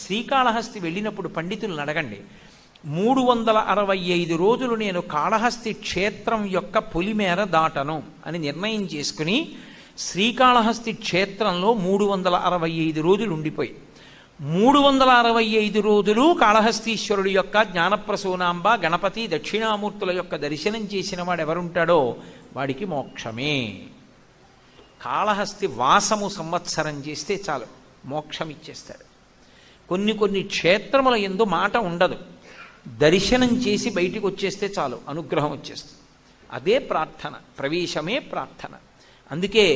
శ్రీకాళహస్తి వెళ్ళినప్పుడు పండితులను అడగండి. 365 రోజులు నేను కాళహస్తి క్షేత్రం యొక్క పొలిమేర దాటను అని నిర్ణయం చేసుకుని శ్రీకాళహస్తి క్షేత్రంలో 365 రోజులు ఉండిపోయి, 365 రోజులు కాళహస్తీశ్వరుడి యొక్క జ్ఞానప్రసూనాంబ, గణపతి, దక్షిణామూర్తుల యొక్క దర్శనం చేసిన వాడు ఎవరుంటాడో వాడికి మోక్షమే. కాళహస్తి వాసము సంవత్సరం చేస్తే చాలు, మోక్షం ఇచ్చేస్తాడు. కొన్ని క్షేత్రముల యందు మాట ఉండదు, దర్శనం చేసి బయటికి వచ్చేస్తే చాలు, అనుగ్రహం వచ్చేస్తుంది. అదే ప్రార్థన, ప్రవేశమే ప్రార్థన. అందుకే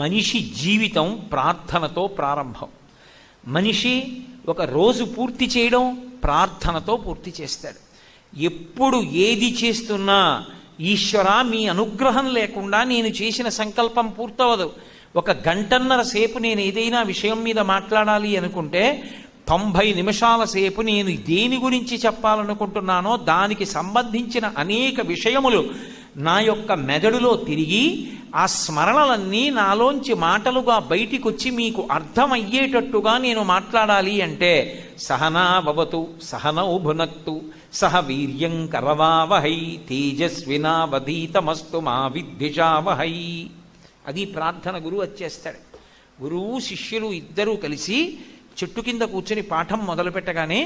మనిషి జీవితం ప్రార్థనతో ప్రారంభం. మనిషి ఒక రోజు పూర్తి చేయడం ప్రార్థనతో పూర్తి చేస్తాడు. ఎప్పుడు ఏది చేస్తున్నా ఈశ్వరా మీ అనుగ్రహం లేకుండా నేను చేసిన సంకల్పం పూర్తవదు. 1 గంటన్నర సేపు నేను ఏదైనా విషయం మీద మాట్లాడాలి అనుకుంటే 90 నిమిషాల సేపు నేను దేని గురించి చెప్పాలనుకుంటున్నానో దానికి సంబంధించిన అనేక విషయములు నా యొక్క మెదడులో తిరిగి ఆ స్మరణలన్నీ నాలోంచి మాటలుగా బయటికి వచ్చి మీకు అర్థమయ్యేటట్టుగా నేను మాట్లాడాలి అంటే సహనావతు సహనౌ భునక్తు సహ వీర్యం కరవావహై తేజస్వినావధీతమస్తు మా విద్విషావహై. అది ప్రార్థన. గురువు వచ్చేస్తాడు. గురువు శిష్యులు ఇద్దరూ కలిసి చెట్టు కింద కూర్చొని పాఠం మొదలు పెట్టగానే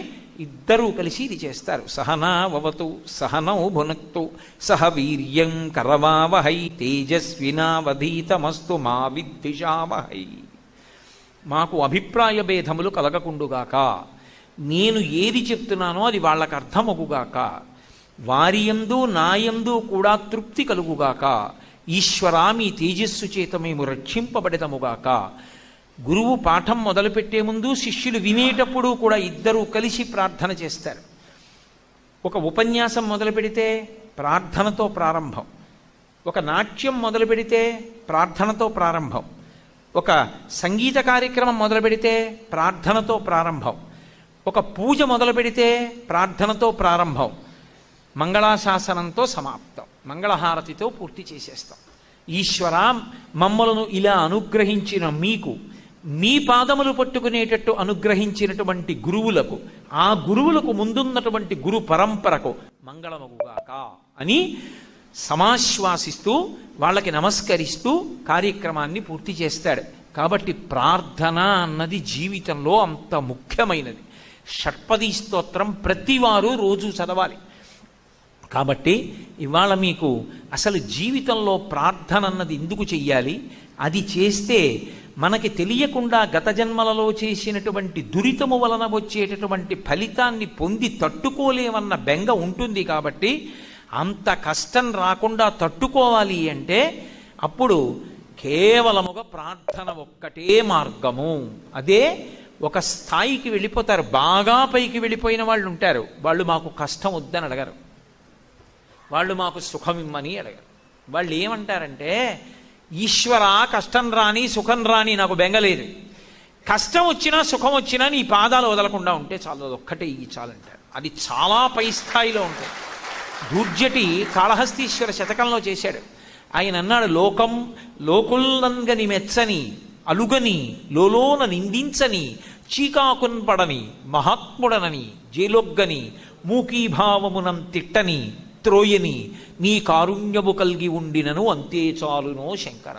ఇద్దరూ కలిసి ఇది చేస్తారు. సహనావతు సహనౌ భునక్తు సహ వీర్యం కరవావహై తేజస్వినావధీతమస్తు మా విద్విషావహై. మాకు అభిప్రాయ భేదములు కలగకుండుగాక, నేను ఏది చెప్తున్నానో అది వాళ్ళకు అర్థమగుగాక, వారియందు నాయందు కూడా తృప్తి కలుగుగాక, ఈశ్వరా మీ తేజస్సు చేత మేము రక్షింపబడెదముగాక. గురువు పాఠం మొదలుపెట్టే ముందు శిష్యులు వినేటప్పుడు కూడా ఇద్దరూ కలిసి ప్రార్థన చేస్తారు. ఒక ఉపన్యాసం మొదలు పెడితే ప్రార్థనతో ప్రారంభం, ఒక నాట్యం మొదలు పెడితే ప్రార్థనతో ప్రారంభం, ఒక సంగీత కార్యక్రమం మొదలు పెడితే ప్రార్థనతో ప్రారంభం, ఒక పూజ మొదలు పెడితే ప్రార్థనతో ప్రారంభం, మంగళాశాసనంతో సమాప్తం, మంగళహారతితో పూర్తి చేసేస్తాం. ఈశ్వరా మమ్మలను ఇలా అనుగ్రహించిన మీకు, మీ పాదములు పట్టుకునేటట్టు అనుగ్రహించినటువంటి గురువులకు, ఆ గురువులకు ముందున్నటువంటి గురు పరంపరకు మంగళమగుగాక అని సమాశ్వాసిస్తూ వాళ్ళకి నమస్కరిస్తూ కార్యక్రమాన్ని పూర్తి చేస్తాడు. కాబట్టి ప్రార్థన అన్నది జీవితంలో అంత ముఖ్యమైనది. షట్పది స్తోత్రం ప్రతివారు రోజు చదవాలి. కాబట్టి ఇవాళ మీకు అసలు జీవితంలో ప్రార్థన అన్నది ఎందుకు చెయ్యాలి, అది చేస్తే మనకి తెలియకుండా గత జన్మలలో చేసినటువంటి దురితము వలన వచ్చేటటువంటి ఫలితాన్ని పొంది తట్టుకోలేమన్న బెంగ ఉంటుంది. కాబట్టి అంత కష్టం రాకుండా తట్టుకోవాలి అంటే అప్పుడు కేవలముగా ప్రార్థన ఒక్కటే మార్గము. అదే ఒక స్థాయికి వెళ్ళిపోతారు. బాగా పైకి వెళ్ళిపోయిన వాళ్ళు ఉంటారు, వాళ్ళు మాకు కష్టం వద్దని అడగరు, వాళ్ళు మాకు సుఖం ఇమ్మని అడగరు. వాళ్ళు ఏమంటారంటే, ఈశ్వర కష్టం రాని సుఖం రాని నాకు బెంగలేదు, కష్టం వచ్చినా సుఖం వచ్చినా నీ పాదాలు వదలకుండా ఉంటే చాలు, అది ఒక్కటే ఈ చాలంటారు. అది చాలా పై స్థాయిలో ఉంటుంది. దూర్జటి కాళహస్తీశ్వర శతకంలో చేశాడు. ఆయన అన్నాడు, లోకుల్నంగని మెచ్చని అలుగని లోలోన నిందించని చీకాకున్ పడని మహాత్ముడనని జేలొగ్గని మూకీభావమునం తిట్టని త్రోయని నీ కారుణ్యము కలిగి ఉండినను అంతే చాలునో శంకర.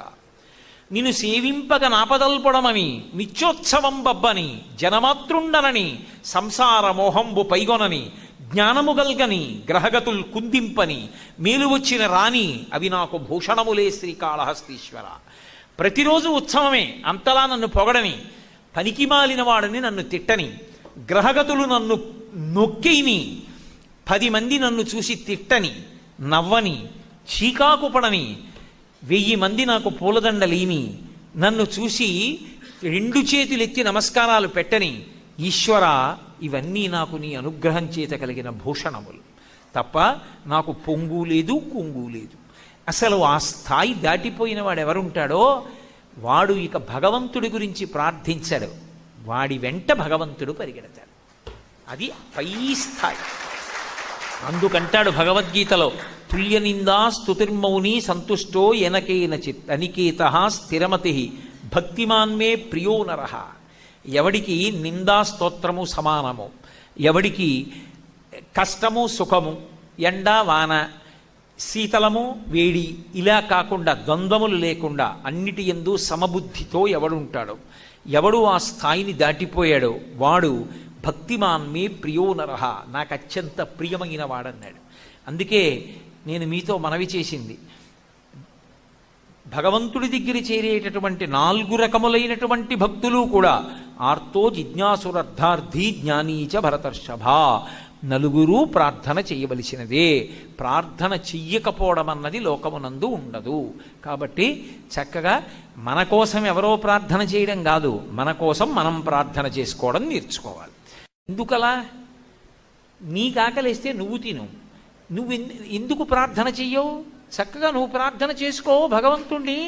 నిన్ను సేవింపగ నాపదల్పడమని నిత్యోత్సవం బబ్బని జనమాతృండనని సంసార మోహంబు పైగొనని జ్ఞానము గల్గని గ్రహగతుల్ కుందింపని మేలు వచ్చిన రాణి అవి నాకు భూషణములే శ్రీకాళహస్తీశ్వర. ప్రతిరోజు ఉత్సవమే, అంతలా నన్ను పొగడని, పనికిమాలిన వాడని నన్ను తిట్టని, గ్రహగతులు నన్ను నొక్కిని, 10 మంది నన్ను చూసి తిట్టని నవ్వని చీకాకుపడని 1000 మంది నాకు పూలదండలేమి, నన్ను చూసి 2 చేతులెత్తి నమస్కారాలు పెట్టని ఈశ్వర, ఇవన్నీ నాకు నీ అనుగ్రహం చేత కలిగిన భూషణములు తప్ప నాకు పొంగు లేదు కుంగు లేదు. అసలు ఆ స్థాయి దాటిపోయిన వాడు ఎవరుంటాడో వాడు ఇక భగవంతుడి గురించి ప్రార్థించాడు, వాడి వెంట భగవంతుడు పరిగెడతాడు. అది పై స్థాయి. అందుకంటాడు భగవద్గీతలో, తుల్య నిందా స్తుతిర్మౌని సంతుష్టో ఎనకేనచిత్ అనికేత స్థిరమతి భక్తిమాన్మే ప్రియో నరః. ఎవడికి నిందా స్తోత్రము సమానము, ఎవడికి కష్టము సుఖము, ఎండ వాన, శీతలము వేడి ఇలా కాకుండా ద్వంద్వములు లేకుండా అన్నిటి యందు సమబుద్ధితో ఎవడుంటాడో, ఎవడు ఆ స్థాయిని దాటిపోయాడో వాడు భక్తిమాన్మే ప్రియో నరః, నాకు అత్యంత ప్రియమైన వాడన్నాడు. అందుకే నేను మీతో మనవి చేసింది, భగవంతుడి దగ్గర చేరేటటువంటి 4 రకములైనటువంటి భక్తులు కూడా ఆర్తో జిజ్ఞాసురర్థార్థి జ్ఞానీచ భరతర్షభ, 4 ప్రార్థన చేయవలసినదే. ప్రార్థన చెయ్యకపోవడం అన్నది లోకమునందు ఉండదు. కాబట్టి చక్కగా మన కోసం ఎవరో ప్రార్థన చేయడం కాదు, మన కోసం మనం ప్రార్థన చేసుకోవడం నేర్చుకోవాలి. ఎందుకలా? నీకు ఆకలిస్తే నువ్వు తిను, నువ్వు ఎందుకు ప్రార్థన చెయ్యవు? చక్కగా నువ్వు ప్రార్థన చేసుకో భగవంతుణ్ణి.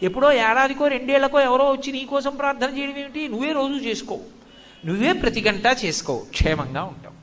ఎప్పుడో ఏడాదికో 2 ఏళ్లకో ఎవరో వచ్చి నీకోసం ప్రార్థన చేయడం ఏమిటి? నువ్వే రోజు చేసుకో, నువ్వే ప్రతి గంట చేసుకో, క్షేమంగా ఉంటావు.